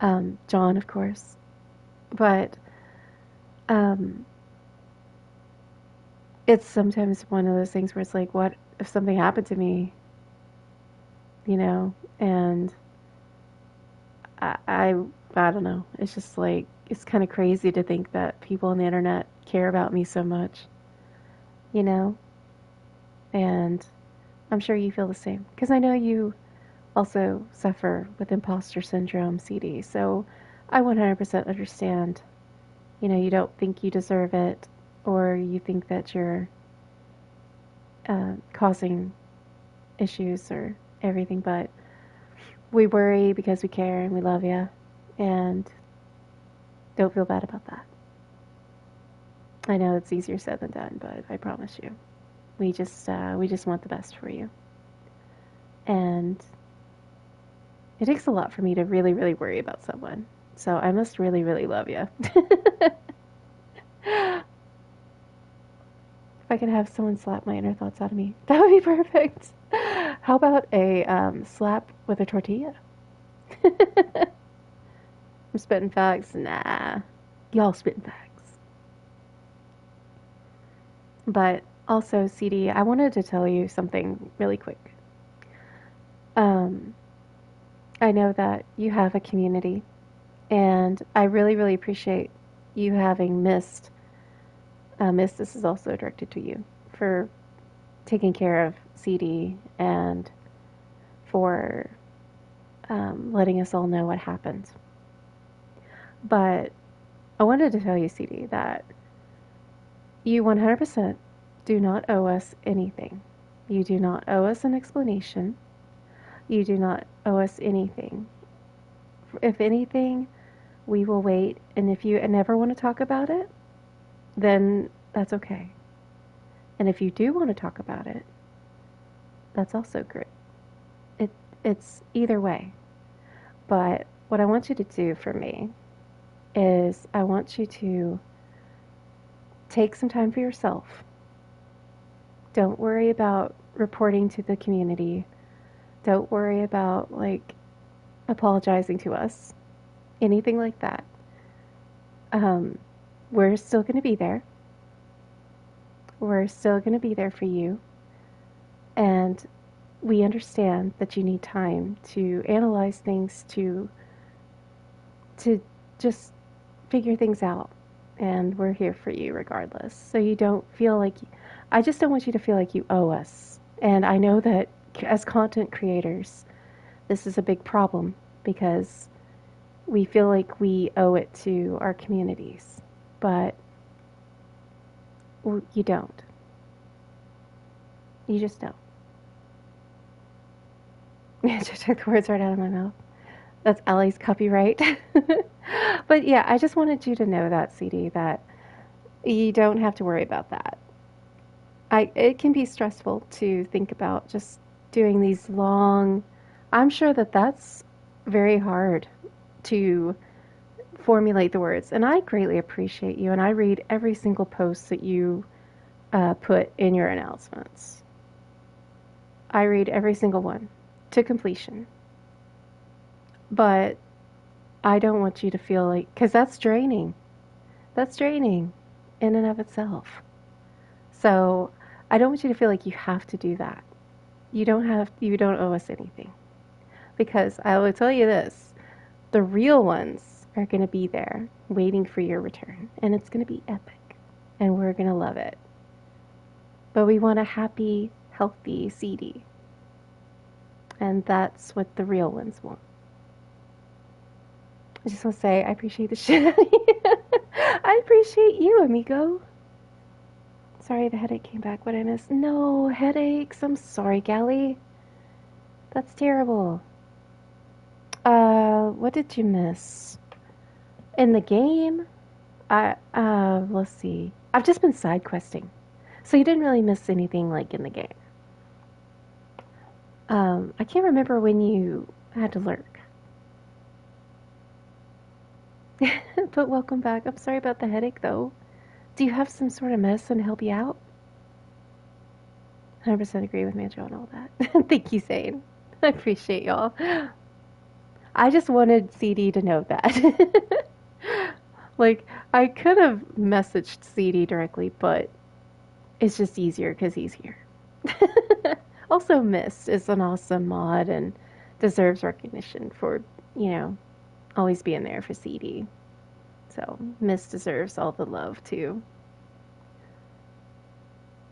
John, of course. But it's sometimes one of those things where it's like, what if something happened to me? You know, and I don't know. It's just like, it's kind of crazy to think that people on the internet care about me so much, you know? And I'm sure you feel the same. Because I know you also suffer with imposter syndrome, CD. So I 100% understand. You know, you don't think you deserve it, or you think that you're causing issues or everything, but we worry because we care and we love you, and don't feel bad about that. I know it's easier said than done, but I promise you, we just want the best for you. And it takes a lot for me to really, really worry about someone. So I must really, really love you. If I could have someone slap my inner thoughts out of me, that would be perfect. How about a slap with a tortilla? I'm spitting facts. Nah. Y'all spitting facts. But also, CD, I wanted to tell you something really quick. I know that you have a community, and I really, really appreciate you having missed. This is also directed to you, for taking care of CD and for letting us all know what happened. But I wanted to tell you, CD, that you 100% do not owe us anything. You do not owe us an explanation. You do not owe us anything. If anything, we will wait. And if you never want to talk about it, then that's okay. And if you do want to talk about it, that's also great. It's either way. But what I want you to do for me is I want you to take some time for yourself. Don't worry about reporting to the community. Don't worry about, like, apologizing to us. Anything like that. We're still going to be there. We're still going to be there for you. And we understand that you need time to analyze things, to just figure things out. And we're here for you regardless. So you don't feel like... I just don't want you to feel like you owe us. And I know that as content creators, this is a big problem because we feel like we owe it to our communities. But you don't. You just don't. I just took the words right out of my mouth. That's Ellie's copyright. But yeah, I just wanted you to know that, CD, that you don't have to worry about that. It can be stressful to think about just doing these long... I'm sure that that's very hard to formulate the words. And I greatly appreciate you, and I read every single post that you put in your announcements. I read every single one to completion. But I don't want you to feel like... because that's draining. That's draining in and of itself. So I don't want you to feel like you have to do that. You don't owe us anything. Because I will tell you this, the real ones are going to be there waiting for your return. And it's going to be epic. And we're going to love it. But we want a happy, healthy CD. And that's what the real ones want. I just want to say, I appreciate the shit out of you. I appreciate you, amigo. Sorry, the headache came back. What I missed? No, headaches. I'm sorry, Gally. That's terrible. What did you miss? In the game? Let's see. I've just been side questing. So you didn't really miss anything, like, in the game. I can't remember when you had to lurk. But welcome back. I'm sorry about the headache, though. Do you have some sort of medicine to help you out? 100% agree with Manjo on all that. Thank you, Zane. I appreciate y'all. I just wanted CD to know that. Like, I could have messaged CD directly, but it's just easier because he's here. Also, Mist is an awesome mod and deserves recognition for, you know, always being there for CD. So, Mist deserves all the love, too.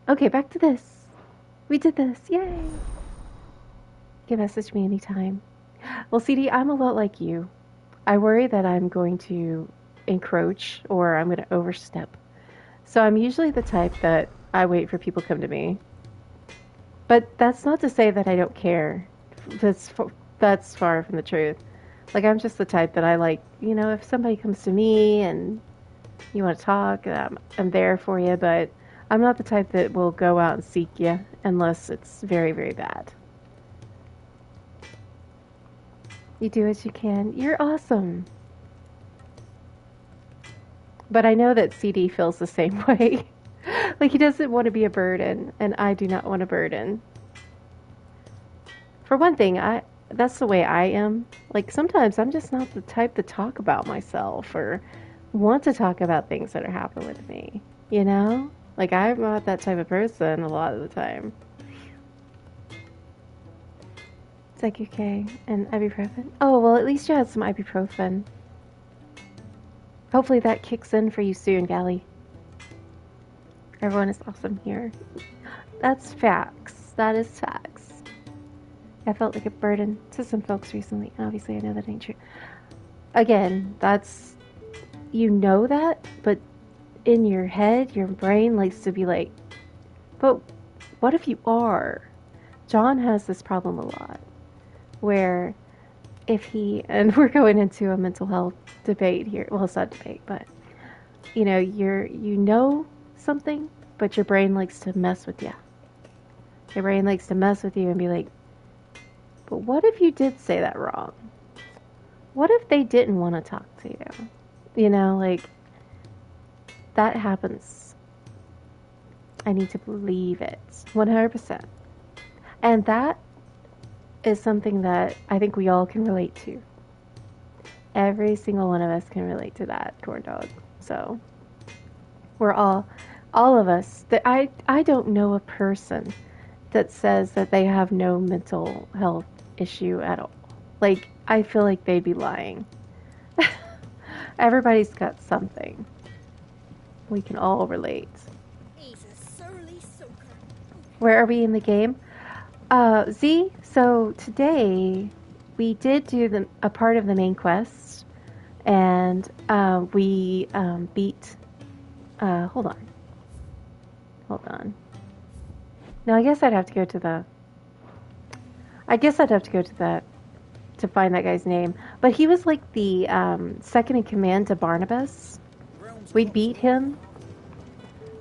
Okay, back to this. We did this. Yay! You can message me anytime. Well, CD, I'm a lot like you. I worry that I'm going to encroach or I'm going to overstep. So I'm usually the type that I wait for people to come to me. But that's not to say that I don't care. That's far from the truth. Like, I'm just the type that I like, you know, if somebody comes to me and you want to talk, I'm there for you, but I'm not the type that will go out and seek you unless it's very, very bad. You do what you can. You're awesome. But I know that CD feels the same way. Like, he doesn't want to be a burden, and I do not want a burden. For one thing, that's the way I am. Like, sometimes I'm just not the type to talk about myself or want to talk about things that are happening with me. You know? Like, I'm not that type of person a lot of the time. It's like, okay, and ibuprofen? Oh, well, at least you had some ibuprofen. Hopefully that kicks in for you soon, Gally. Everyone is awesome here. That's facts. That is facts. I felt like a burden to some folks recently. Obviously, I know that ain't true. Again, that's... You know that, but in your head, your brain likes to be like, but what if you are? John has this problem a lot. Where if he... And we're going into a mental health debate here. Well, it's not a debate, but... You know, you know something, but your brain likes to mess with you. Your brain likes to mess with you and be like, but what if you did say that wrong? What if they didn't want to talk to you? You know, like, that happens. I need to believe it. 100%. And that is something that I think we all can relate to. Every single one of us can relate to that, corn dog. So, we're all of us. I don't know a person that says that they have no mental health issue at all. Like, I feel like they'd be lying. Everybody's got something. We can all relate.
He's a surly soaker.
Where are we in the game? Z, so today we did do a part of the main quest, and we beat... hold on. No, I guess I'd have to go to the... to find that guy's name. But he was like the second in command to Barnabas. We beat him.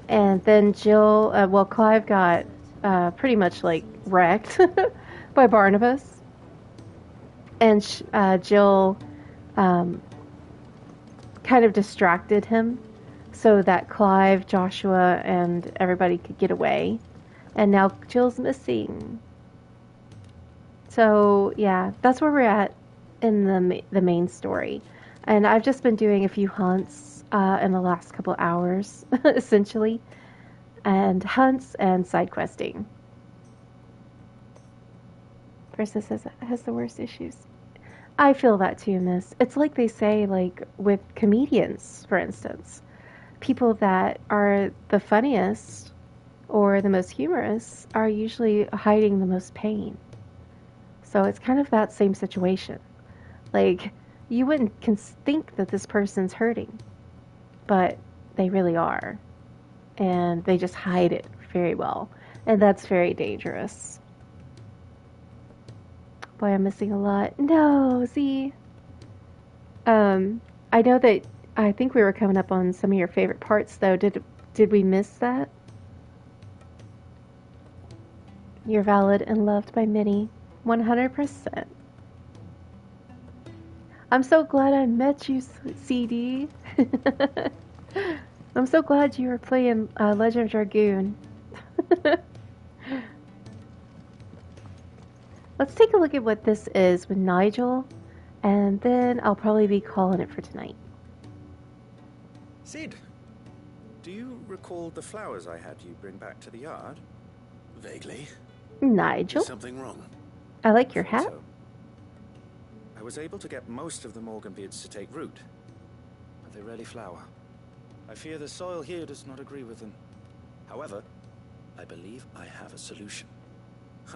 And then Jill... well, Clive got pretty much like wrecked by Barnabas. And Jill kind of distracted him so that Clive, Joshua, and everybody could get away. And now Jill's missing. So, yeah, that's where we're at in the main story. And I've just been doing a few hunts in the last couple hours, essentially. And hunts and side questing. Person says has the worst issues. I feel that too, miss. It's like they say, like, with comedians, for instance. People that are the funniest or the most humorous are usually hiding the most pain. So it's kind of that same situation. Like, you wouldn't think that this person's hurting, but they really are. And they just hide it very well. And that's very dangerous. Boy, I'm missing a lot. No, see? I know that I think we were coming up on some of your favorite parts, though. Did we miss that? You're valid and loved by many. 100%. I'm so glad I met you, CD. I'm so glad you were playing Legend of Dragoon. Let's take a look at what this is with Nigel, and then I'll probably be calling it for tonight.
Sid, do you recall the flowers I had you bring back to the yard?
Vaguely.
Nigel?
Is something wrong?
I like your hat.
So. I was able to get most of the Morganbeards to take root, but they rarely flower. I fear the soil here does not agree with them. However, I believe I have a solution.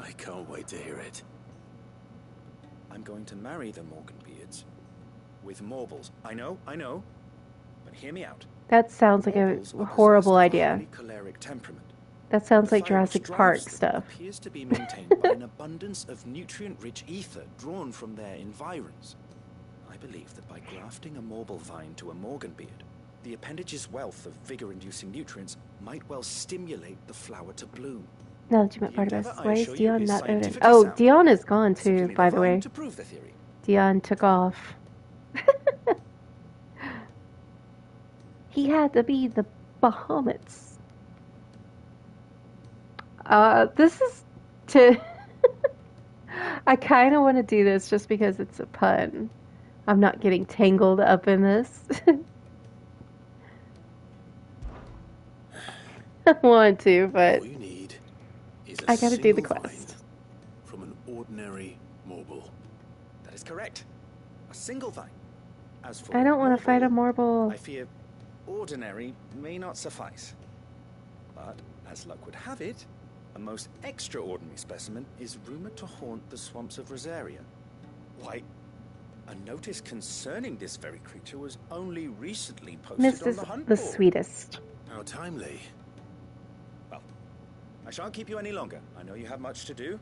I can't wait to hear it.
I'm going to marry the Morganbeards with Morbles. I know, but hear me out.
That sounds like a horrible idea.
Choleric temperament.
That sounds like Jurassic Park stuff.
Appears to be maintained by an abundance of nutrient-rich ether drawn from their environs. I believe that by grafting a Morble vine to a Morganbeard, the appendage's wealth of vigor-inducing nutrients might well stimulate the flower to bloom.
Now that you met Barnabas, why is Dion not Odin?
scientifically
Oh,
sound.
Dion is gone too,
Simply
by the way.
to prove the theory.
Dion took off. He had to be the Bahamut. This is to... I kind of want to do this just because it's a pun. I'm not getting tangled up in this. I want to, but
All you need is
I gotta do the
single
quest.
vine from an ordinary Morble.
That is correct. A single vine. As for
I don't want to fight a marble.
I fear ordinary may not suffice. But, as luck would have it, a most extraordinary specimen is rumored to haunt the swamps of Rosaria. Why, a notice concerning this very creature was only recently posted
This
on
is
the hunt
the
board.
sweetest.
How timely.
Well, I shan't keep you any longer. I know you have much to do,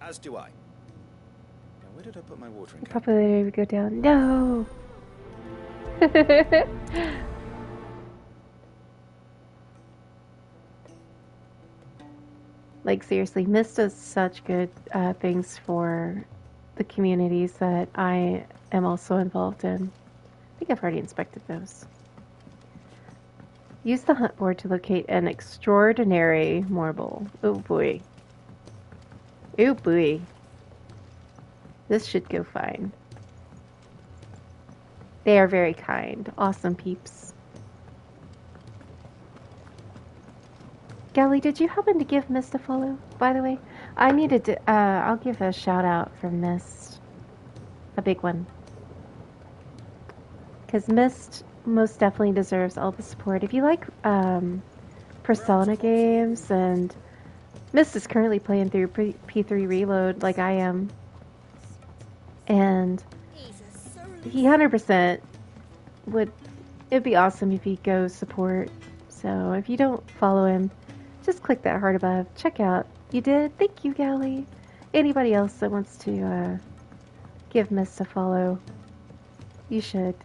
as do I. Now, where did I put my watering can?
Probably go down. No! Like, seriously, Mist does such good things for the communities that I am also involved in. I think I've already inspected those. Use the hunt board to locate an extraordinary marble. Oh boy. Oh boy. This should go fine. They are very kind. Awesome peeps. Gally, did you happen to give Mist a follow, by the way? I needed to, I'll give a shout out from Mist. A big one. Because Mist most definitely deserves all the support. If you like Persona games, and Mist is currently playing through P3 Reload like I am, and he 100% would, it'd be awesome if he goes support. So if you don't follow him, just click that heart above. Check out. You did? Thank you, Gally. Anybody else that wants to give Mist a follow, you should.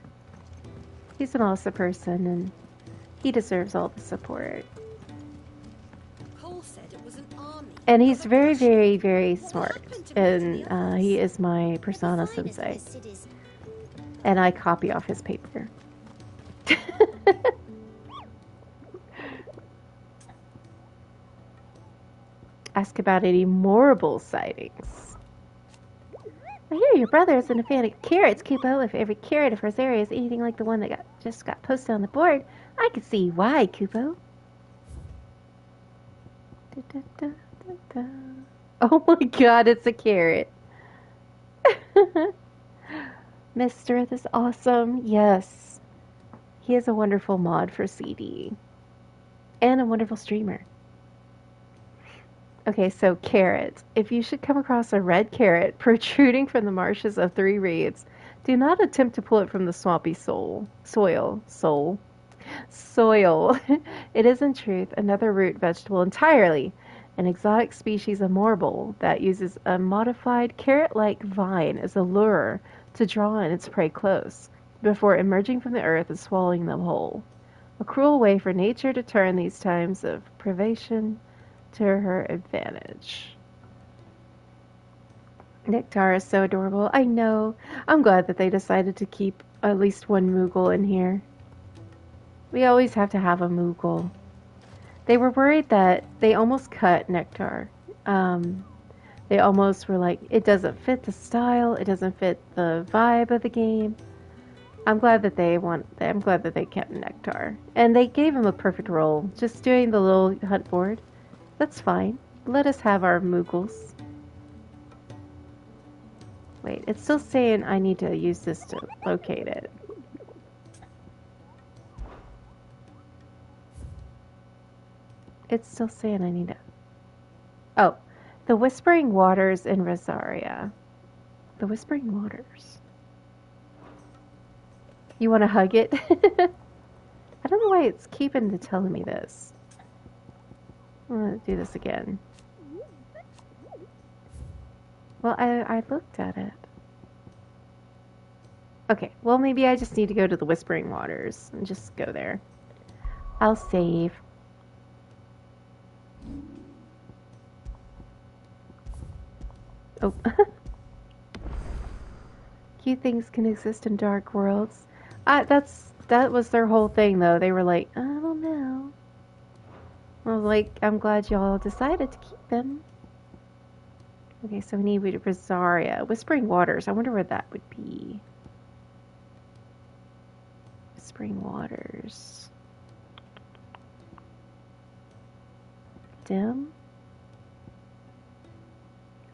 He's an awesome person, and he deserves all the support.
Cole said it was an army.
And he's very, very, very smart. And he is my Persona sensei. And I copy off his paper. Ask about any Morble sightings. I hear your brother isn't a fan of carrots, Kupo. If every carrot of Rosaria is anything like the one that just got posted on the board, I can see why, Kupo. Oh my god, it's a carrot. Mister, this is awesome. Yes. He is a wonderful mod for CD. And a wonderful streamer. Okay, so carrot. If you should come across a red carrot protruding from the marshes of Three Reeds, do not attempt to pull it from the swampy soil. It is in truth another root vegetable entirely, an exotic species of Morble that uses a modified carrot-like vine as a lure to draw in its prey close, before emerging from the earth and swallowing them whole. A cruel way for nature to turn these times of privation to her advantage. Nectar is so adorable. I know. I'm glad that they decided to keep at least one Moogle in here. We always have to have a Moogle. They were worried that they almost cut Nectar. They almost were like, it doesn't fit the style, it doesn't fit the vibe of the game. I'm glad that they kept Nectar. And they gave him a perfect role. Just doing the little hunt board. That's fine. Let us have our Moogles. Wait, it's still saying I need to use this to locate it. It's still saying I need to... Oh, the Whispering Waters in Rosaria. The Whispering Waters. You want to hug it? I don't know why it's keeping telling me this. I'm going to do this again. Well, I looked at it. Okay, well maybe I just need to go to the Whispering Waters and just go there. I'll save. Oh. Cute things can exist in dark worlds. That was their whole thing though. They were like, I don't know. I was like, I'm glad y'all decided to keep them. Okay, so we need Rosaria. Whispering Waters. I wonder where that would be. Whispering Waters. Dim?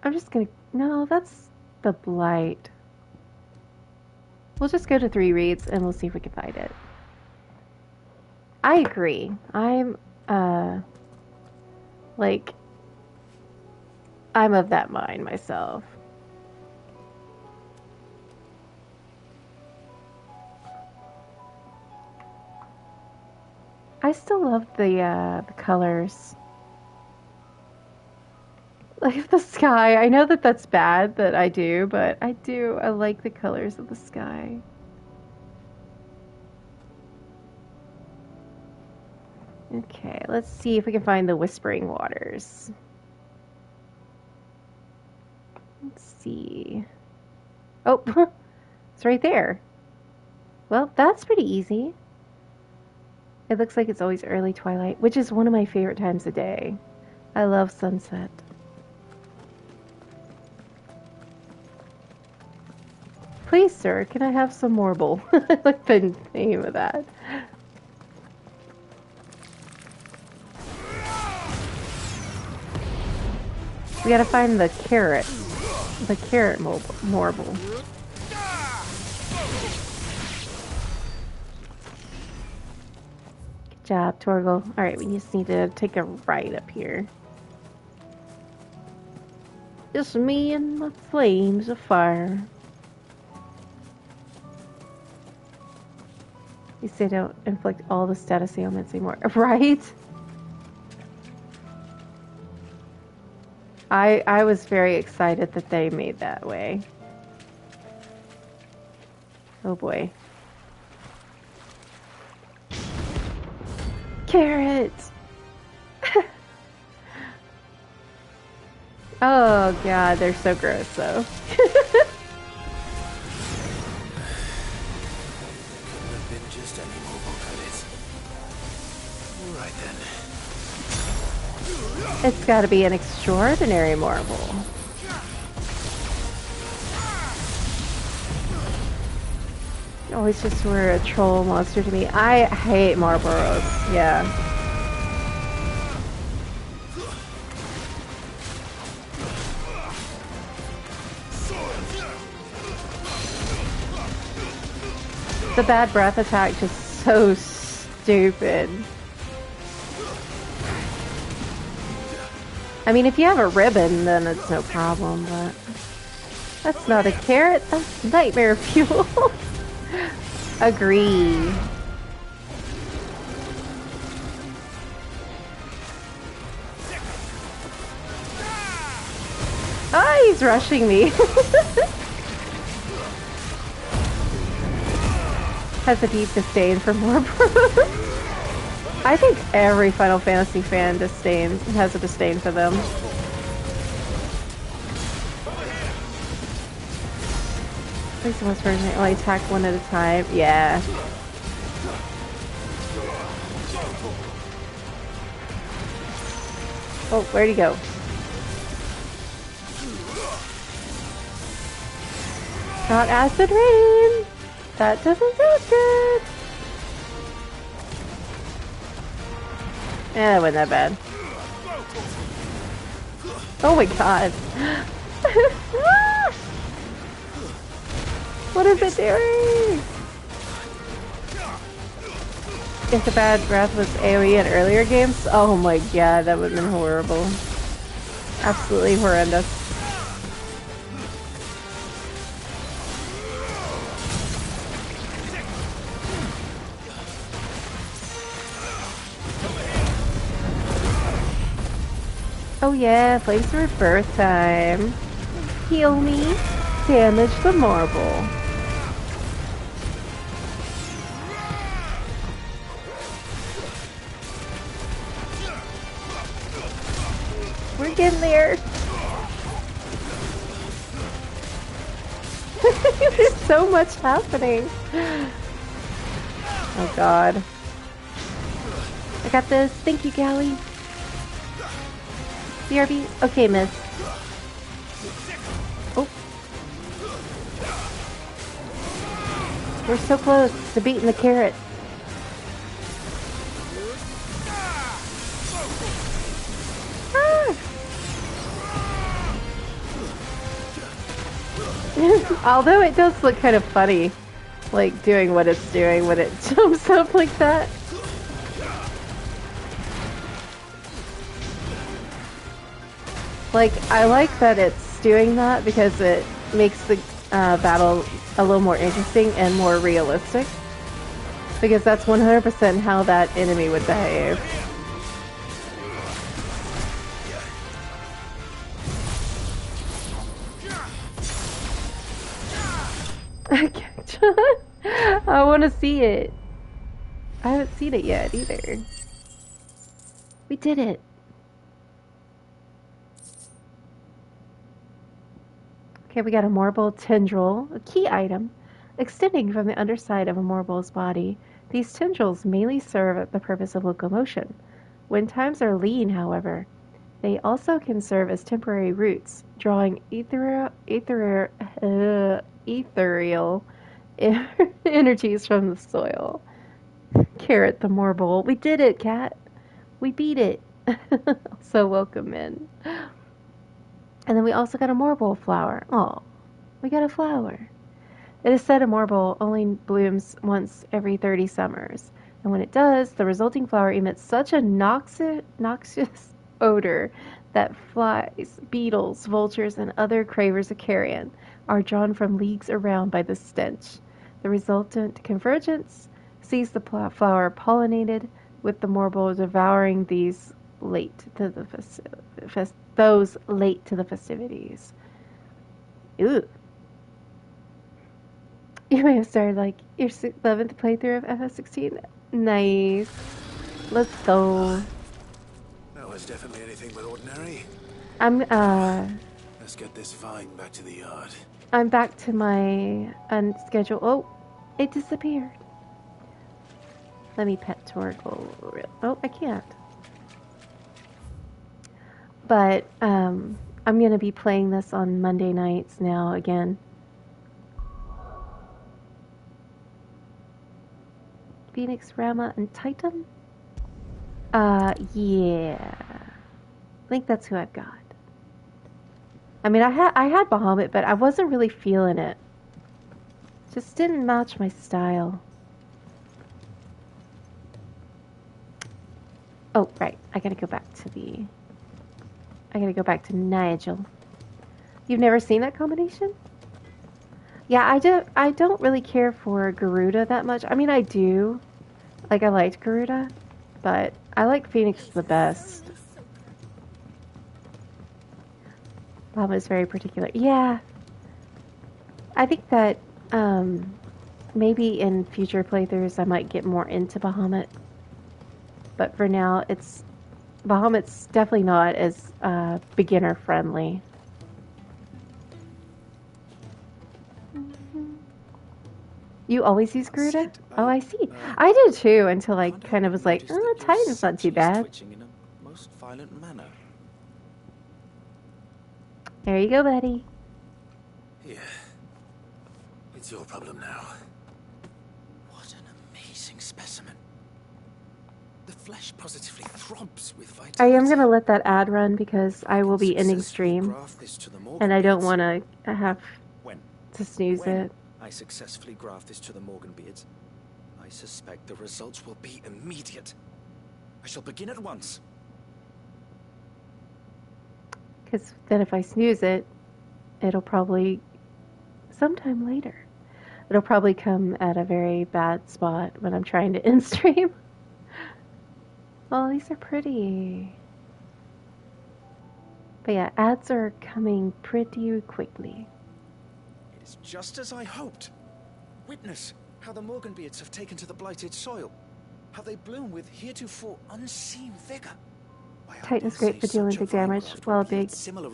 I'm just gonna... No, that's the Blight. We'll just go to 3 reads and we'll see if we can find it. I agree. I'm of that mind myself. I still love the colors. Like the sky. I know that that's bad that I do, but I like the colors of the sky. Okay, let's see if we can find the Whispering Waters. Let's see. Oh, it's right there. Well, that's pretty easy. It looks like it's always early twilight, which is one of my favorite times of day. I love sunset. Please, sir, can I have some marble? I like the name of that. We gotta find the carrot. The carrot marble. Good job, Torgal. Alright, we just need to take a right up here. Just me and my flames of fire. You say don't inflict all the status ailments anymore. Right? I was very excited that they made that way. Oh boy. Carrots! Oh god, they're so gross though. It's gotta be an extraordinary marble. Always just were a troll monster to me. I hate Marlboros, yeah. The bad breath attack just so stupid. I mean, if you have a ribbon, then it's no problem, but... That's not a carrot, that's nightmare fuel. Agree. Oh, he's rushing me. Has a deep disdain for Morbrose. I think every Final Fantasy fan has a disdain for them. Place the most version. Oh, I attack one at a time. Yeah. Oh, where'd he go? Not acid rain! That doesn't sound good! Yeah, it wasn't that bad. Oh my god. What is it doing? If the bad breath was AoE in earlier games, oh my god, that would have been horrible. Absolutely horrendous. Oh yeah, flames for birth time. Heal me. Damage the marble. We're getting there. There's so much happening. Oh god. I got this. Thank you, Gally. BRB? Okay, miss. Oh. We're so close to beating the carrot. Ah. Although it does look kind of funny, like doing what it's doing when it jumps up like that. Like, I like that it's doing that because it makes the battle a little more interesting and more realistic. Because that's 100% how that enemy would behave. I want to see it. I haven't seen it yet either. We did it. Okay, we got a marble tendril, a key item, extending from the underside of a marble's body. These tendrils mainly serve the purpose of locomotion. When times are lean, however, they also can serve as temporary roots, drawing ethereal energies from the soil. Carrot the marble. We did it, Cat. We beat it. So welcome in. And then we also got a marble flower. Oh, we got a flower. It is said a marble only blooms once every 30 summers. And when it does, the resulting flower emits such a noxious odor that flies, beetles, vultures, and other cravers of carrion are drawn from leagues around by the stench. The resultant convergence sees the flower pollinated, with the marble devouring those late to the festivities. Ooh. You may have started like your 11th playthrough of FF16. Nice. Let's go.
That was definitely anything but ordinary. Let's get this vine back to the yard.
I'm back to my unscheduled. Oh, it disappeared. Let me pet Torgal. Oh, I can't. But I'm gonna be playing this on Monday nights now again. Phoenix, Rama, and Titan? Yeah. I think that's who I've got. I mean, I had Bahamut, but I wasn't really feeling it. Just didn't match my style. Oh, right. I gotta go back to Nigel. You've never seen that combination? Yeah, I don't really care for Garuda that much. I mean, I do. Like, I liked Garuda, but I like Phoenix the best. Bahamut's very particular. Yeah. I think that maybe in future playthroughs I might get more into Bahamut. But for now, Bahamut's definitely not as beginner friendly. You always use Garuda? Oh, I see. I did too until I kind of was like, oh, Titan's not too bad.
Twitching in a most violent manner.
There you go, buddy.
Yeah. It's your problem now.
What an amazing specimen. The flesh positively throbs with vitality.
I am going to let that ad run because I will be ending stream. And I don't want to have to snooze it.
I successfully graft this to the Morganbeards, I suspect the results will be immediate. I shall begin at once.
Because then if I snooze it, it'll probably, sometime later, it'll probably come at a very bad spot when I'm trying to end stream. Oh, these are pretty. But yeah, ads are coming pretty quickly.
It is just as I hoped. Witness how the Morganbeards have taken to the blighted soil. How they bloom with heretofore unseen vigor.
Titan is great for dealing big damage while a big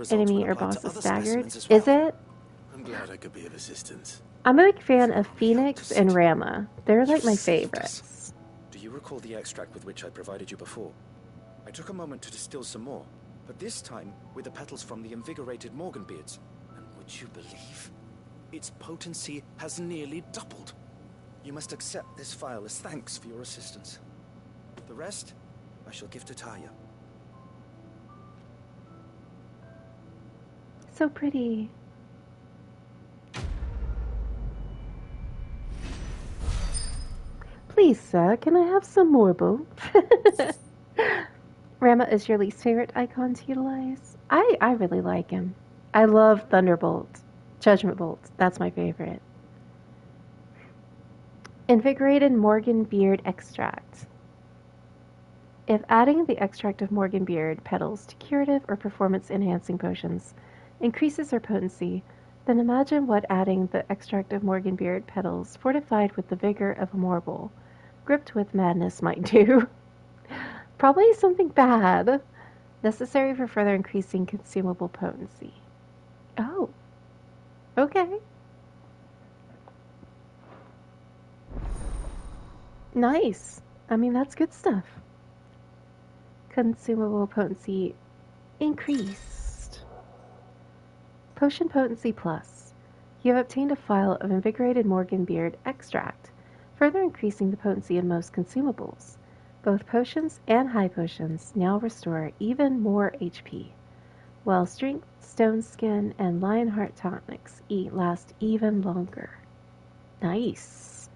enemy or boss is staggered. Is it?
I'm glad I could be of assistance.
I'm a big fan of Phoenix and Rama. They're like my favorites.
Do you recall the extract with which I provided you before? I took a moment to distill some more, but this time with the petals from the invigorated Morganbeards. And would you believe? Its potency has nearly doubled. You must accept this file as thanks for your assistance. The rest, I shall give to Taya.
So pretty. Please, sir, can I have some more, boo? Rama is your least favorite icon to utilize? I really like him. I love Thunderbolt. Judgment Bolt. That's my favorite. Invigorated Morganbeard Extract. If adding the extract of Morganbeard petals to curative or performance-enhancing potions increases their potency, then imagine what adding the extract of Morganbeard petals fortified with the vigor of a Morble, gripped with madness might do. Probably something bad, necessary for further increasing consumable potency. Oh. Okay. Nice. I mean, that's good stuff. Consumable potency increased. Potion potency plus. You have obtained a phial of invigorated Morganbeard extract, further increasing the potency in most consumables. Both potions and high potions now restore even more HP, while strength, stone skin, and lionheart tonics last even longer. Nice.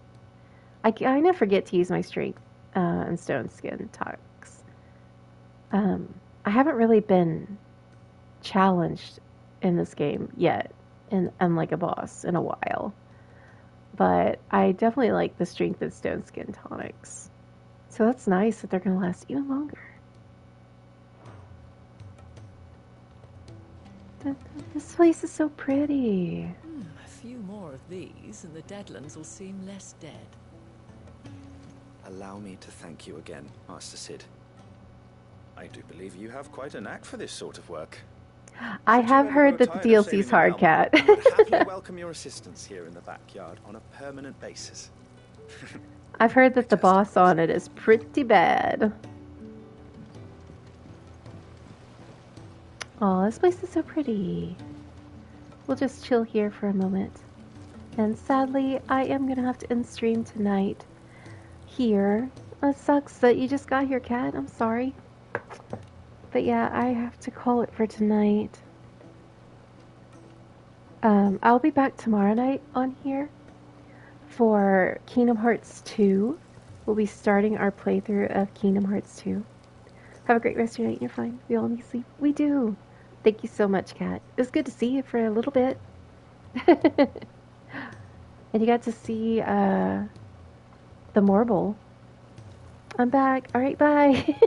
I kind of forget to use my strength and stone skin tonics. I haven't really been challenged in this game yet, unlike a boss, in a while. But I definitely like the strength and stone skin tonics. So that's nice that they're going to last even longer. This place is so pretty.
A few more of these and the Deadlands will seem less dead.
Allow me to thank you again, Master Sid. I do believe you have quite a knack for this sort of work.
I have heard that the DLC's hard, Cat.
I would happily welcome your assistance here in the backyard on a permanent basis.
I've heard that the boss on it is pretty bad. Oh, this place is so pretty. We'll just chill here for a moment. And sadly, I am going to have to end stream tonight here. It sucks that you just got here, Cat. I'm sorry. But yeah, I have to call it for tonight. I'll be back tomorrow night on here for Kingdom Hearts 2. We'll be starting our playthrough of Kingdom Hearts 2. Have a great rest of your night. You're fine. We all need to sleep. We do. Thank you so much, Kat. It was good to see you for a little bit. And you got to see the Morble. I'm back. Alright, bye.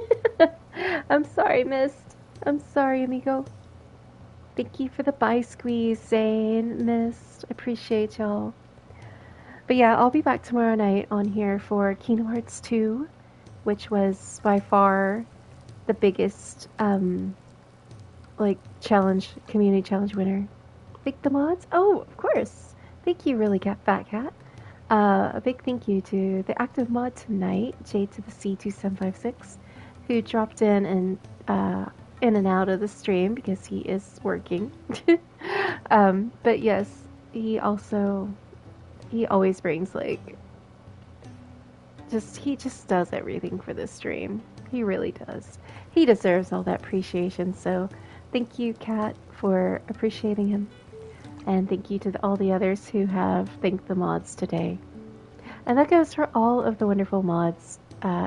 I'm sorry, Mist. I'm sorry, amigo. Thank you for the bye squeeze, Zane, Mist. I appreciate y'all. But yeah, I'll be back tomorrow night on here for Kingdom Hearts 2, which was by far the biggest, community challenge winner. Thank the mods? Oh, of course. Thank you, really, Fat Cat. A big thank you to the active mod tonight, J to the C2756, who dropped in and out of the stream because he is working. But yes, he always brings like he just does everything for this stream. He really does. He deserves all that appreciation. So thank you, Kat, for appreciating him. And thank you to all the others who have thanked the mods today. And that goes for all of the wonderful mods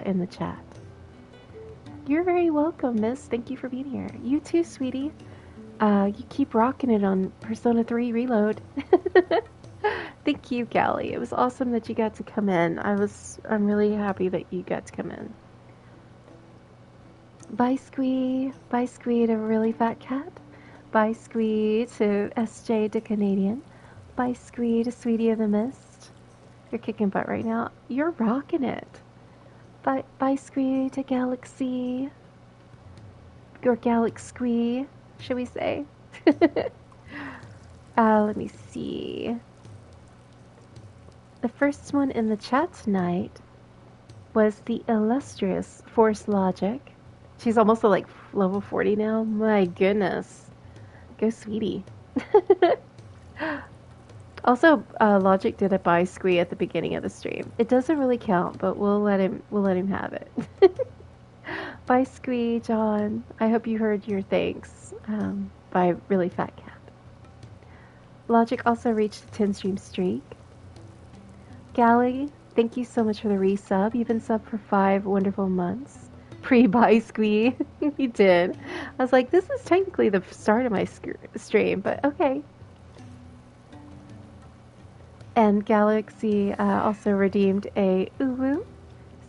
in the chat. You're very welcome, miss. Thank you for being here. You too, sweetie. You keep rocking it on Persona 3 Reload. Thank you, Callie. It was awesome that you got to come in. I'm really happy that you got to come in. Bye, Squee. Bye, Squee to Really Fat Cat. Bye, Squee to SJ to Canadian. Bye, Squee to Sweetie of the Mist. You're kicking butt right now. You're rocking it. Bye, Squee to Galaxy. Or Galaxy, should we say? Let me see. The first one in the chat tonight was the illustrious Force Logic. She's almost at like level 40 now. My goodness. Go, sweetie. Also, Logic did a buy squee at the beginning of the stream. It doesn't really count, but we'll let him have it. Bye, squee, John. I hope you heard your thanks by Really Fat Cat. Logic also reached a 10 stream streak. Gally, thank you so much for the resub. You've been subbed for 5 wonderful months. Pre-buy squee. You did. I was like, this is technically the start of my stream, but okay. And Galaxy also redeemed a uwu.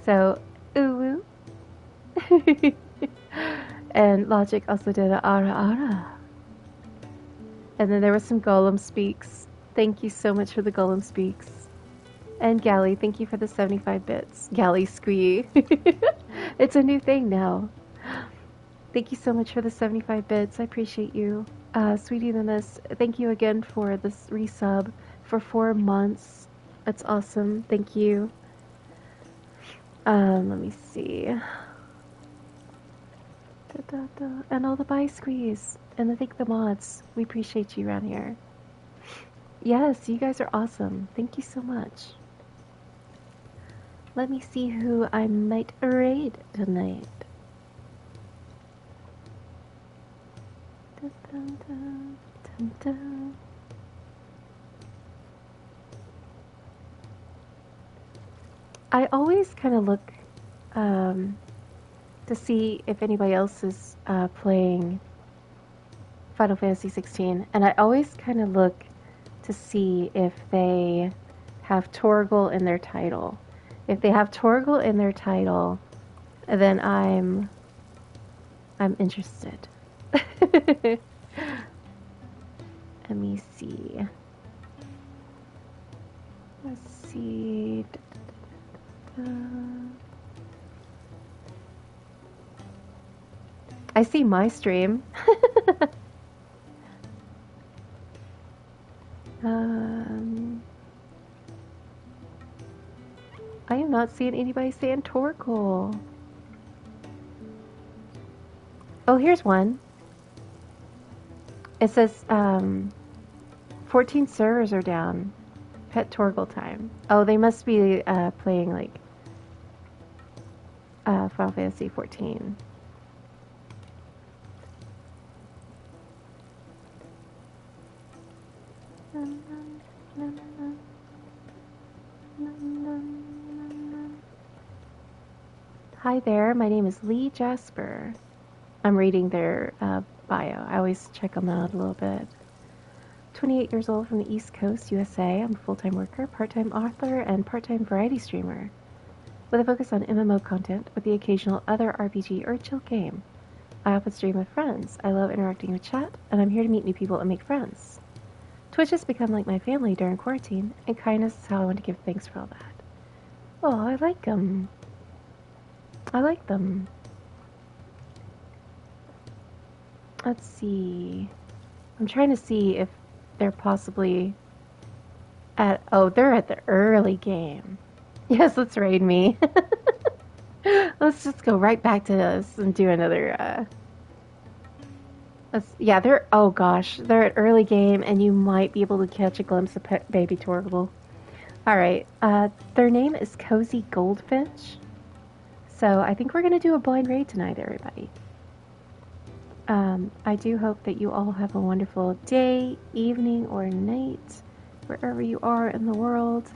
So, uwu. And Logic also did a ara ara. And then there was some Golem Speaks. Thank you so much for the Golem Speaks. And Gally, thank you for the 75 bits. Gally Squee. It's a new thing now. Thank you so much for the 75 bits. I appreciate you. Sweetie the Miss, thank you again for this resub for 4 months. That's awesome. Thank you. Let me see. And all the buy squeeze. And thank the mods. We appreciate you around here. Yes, you guys are awesome. Thank you so much. Let me see who I might raid tonight. Dun, dun, dun, dun, dun. I always kind of look to see if anybody else is playing Final Fantasy 16, and I always kind of look to see if they have Torgal in their title. If they have Torgal in their title, then I'm interested. Let me see. Let's see. I see my stream. I am not seeing anybody saying Torgal. Oh, here's one. It says 14 servers are down. Pet Torgal time. Oh, they must be playing like Final Fantasy 14. Hi there, my name is Lee Jasper. I'm reading their bio. I always check them out a little bit. 28 years old from the East Coast, USA. I'm a full-time worker, part-time author, and part-time variety streamer. With a focus on MMO content with the occasional other RPG or chill game. I often stream with friends. I love interacting with chat, and I'm here to meet new people and make friends. Twitch has become like my family during quarantine, and kindness is how I want to give thanks for all that. Oh, I like them. I like them. Let's see. I'm trying to see if they're possibly They're at the early game. Yes, let's raid me. Let's just go right back to this and do another, oh gosh, they're at early game and you might be able to catch a glimpse of baby Torgal. Alright, their name is Cozy Goldfinch. So I think we're going to do a blind raid tonight, everybody. I do hope that you all have a wonderful day, evening, or night, wherever you are in the world.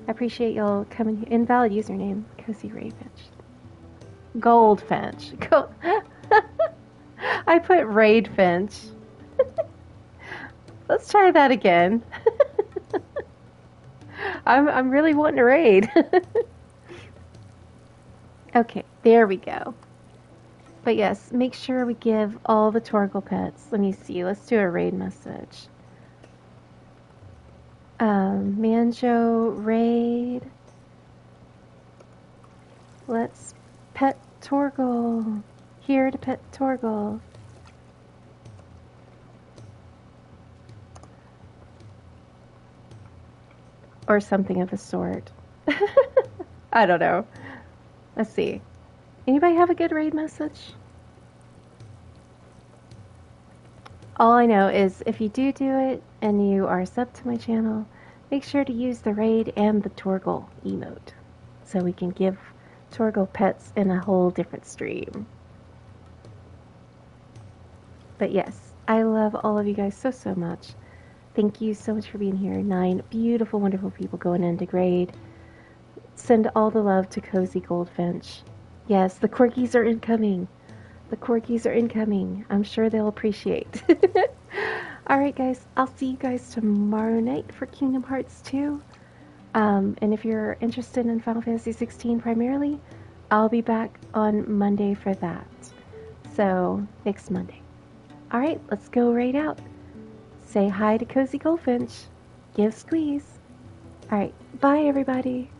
I appreciate y'all coming here. Invalid username, Cozy Raidfinch. Goldfinch. I put Raidfinch. Let's try that again. I'm really wanting to raid. Okay, there we go. But yes, make sure we give all the Torgal pets. Let me see. Let's do a raid message. Manjo raid. Let's pet Torgal. Here to pet Torgal. Or something of the sort. I don't know. Let's see. Anybody have a good raid message? All I know is if you do it and you are sub to my channel, make sure to use the raid and the Torgal emote so we can give Torgal pets in a whole different stream. But yes, I love all of you guys so much. Thank you so much for being here. 9 beautiful, wonderful people going into grade. Send all the love to Cozy Goldfinch. Yes, the corgis are incoming. The corgis are incoming. I'm sure they'll appreciate. Alright guys, I'll see you guys tomorrow night for Kingdom Hearts 2. And if you're interested in Final Fantasy 16 primarily, I'll be back on Monday for that. So, next Monday. Alright, let's go raid out. Say hi to Cozy Goldfinch. Give squeeze. Alright, bye everybody.